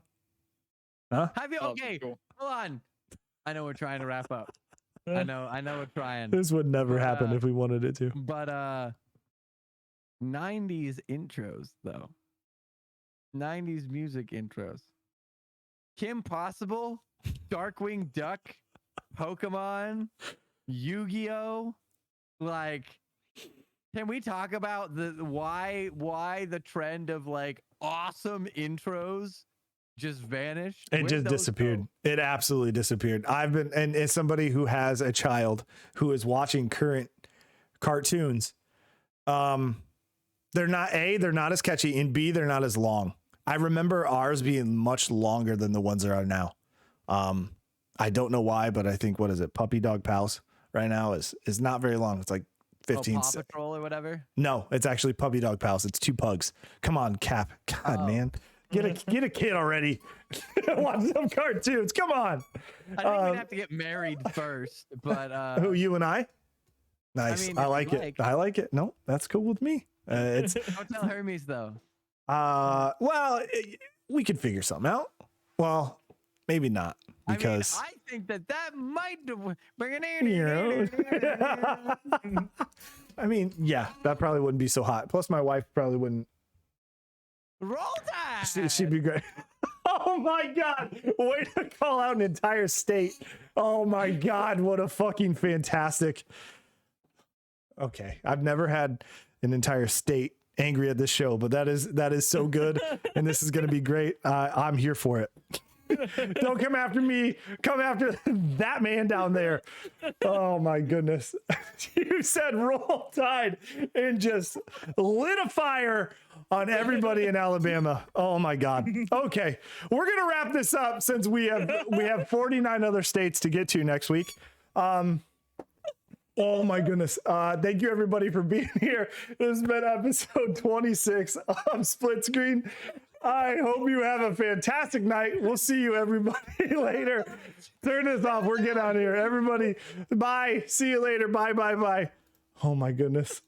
Have you? Oh, Okay, cool. hold on. I know we're trying to wrap up. I know we're trying. This would never happen if we wanted it to. But 90s intros though. 90s music intros. Kim Possible, Darkwing Duck, Pokemon, Yu-Gi-Oh. Like, can we talk about the why the trend of like awesome intros just vanished? It just disappeared. It absolutely disappeared. And as somebody who has a child who is watching current cartoons, they're not as catchy, and B, they're not as long. I remember ours being much longer than the ones that are now. I don't know why, but I think, what is it? Puppy Dog Pals right now is not very long. It's like 15. Paw Patrol or whatever. No, it's actually Puppy Dog Pals. It's 2 pugs. Come on, Cap. God, man. Get a kid already. Watch some cartoons. Come on. I think we'd have to get married first, but who, you and I? Nice. I like it. I like it. No, that's cool with me. It's don't tell Hermes though. well, we could figure something out. Well, maybe not, because I think that might I mean, yeah, that probably wouldn't be so hot. Plus, my wife probably wouldn't. Roll Tide. She'd be great. Oh my God. Way to call out an entire state. Oh my God. What a fucking fantastic. Okay. I've never had an entire state angry at this show, but that is so good. And this is going to be great. I'm here for it. Don't come after me. Come after that man down there. Oh my goodness. You said Roll Tide and just lit a fire on everybody in Alabama. Oh my God. Okay. We're going to wrap this up since we have 49 other states to get to next week. Oh my goodness. Thank you everybody for being here. This has been episode 26 of Split Screen. I hope you have a fantastic night. We'll see you everybody later. Turn this off. We're getting out of here. Everybody, bye. See you later. Bye. Oh my goodness.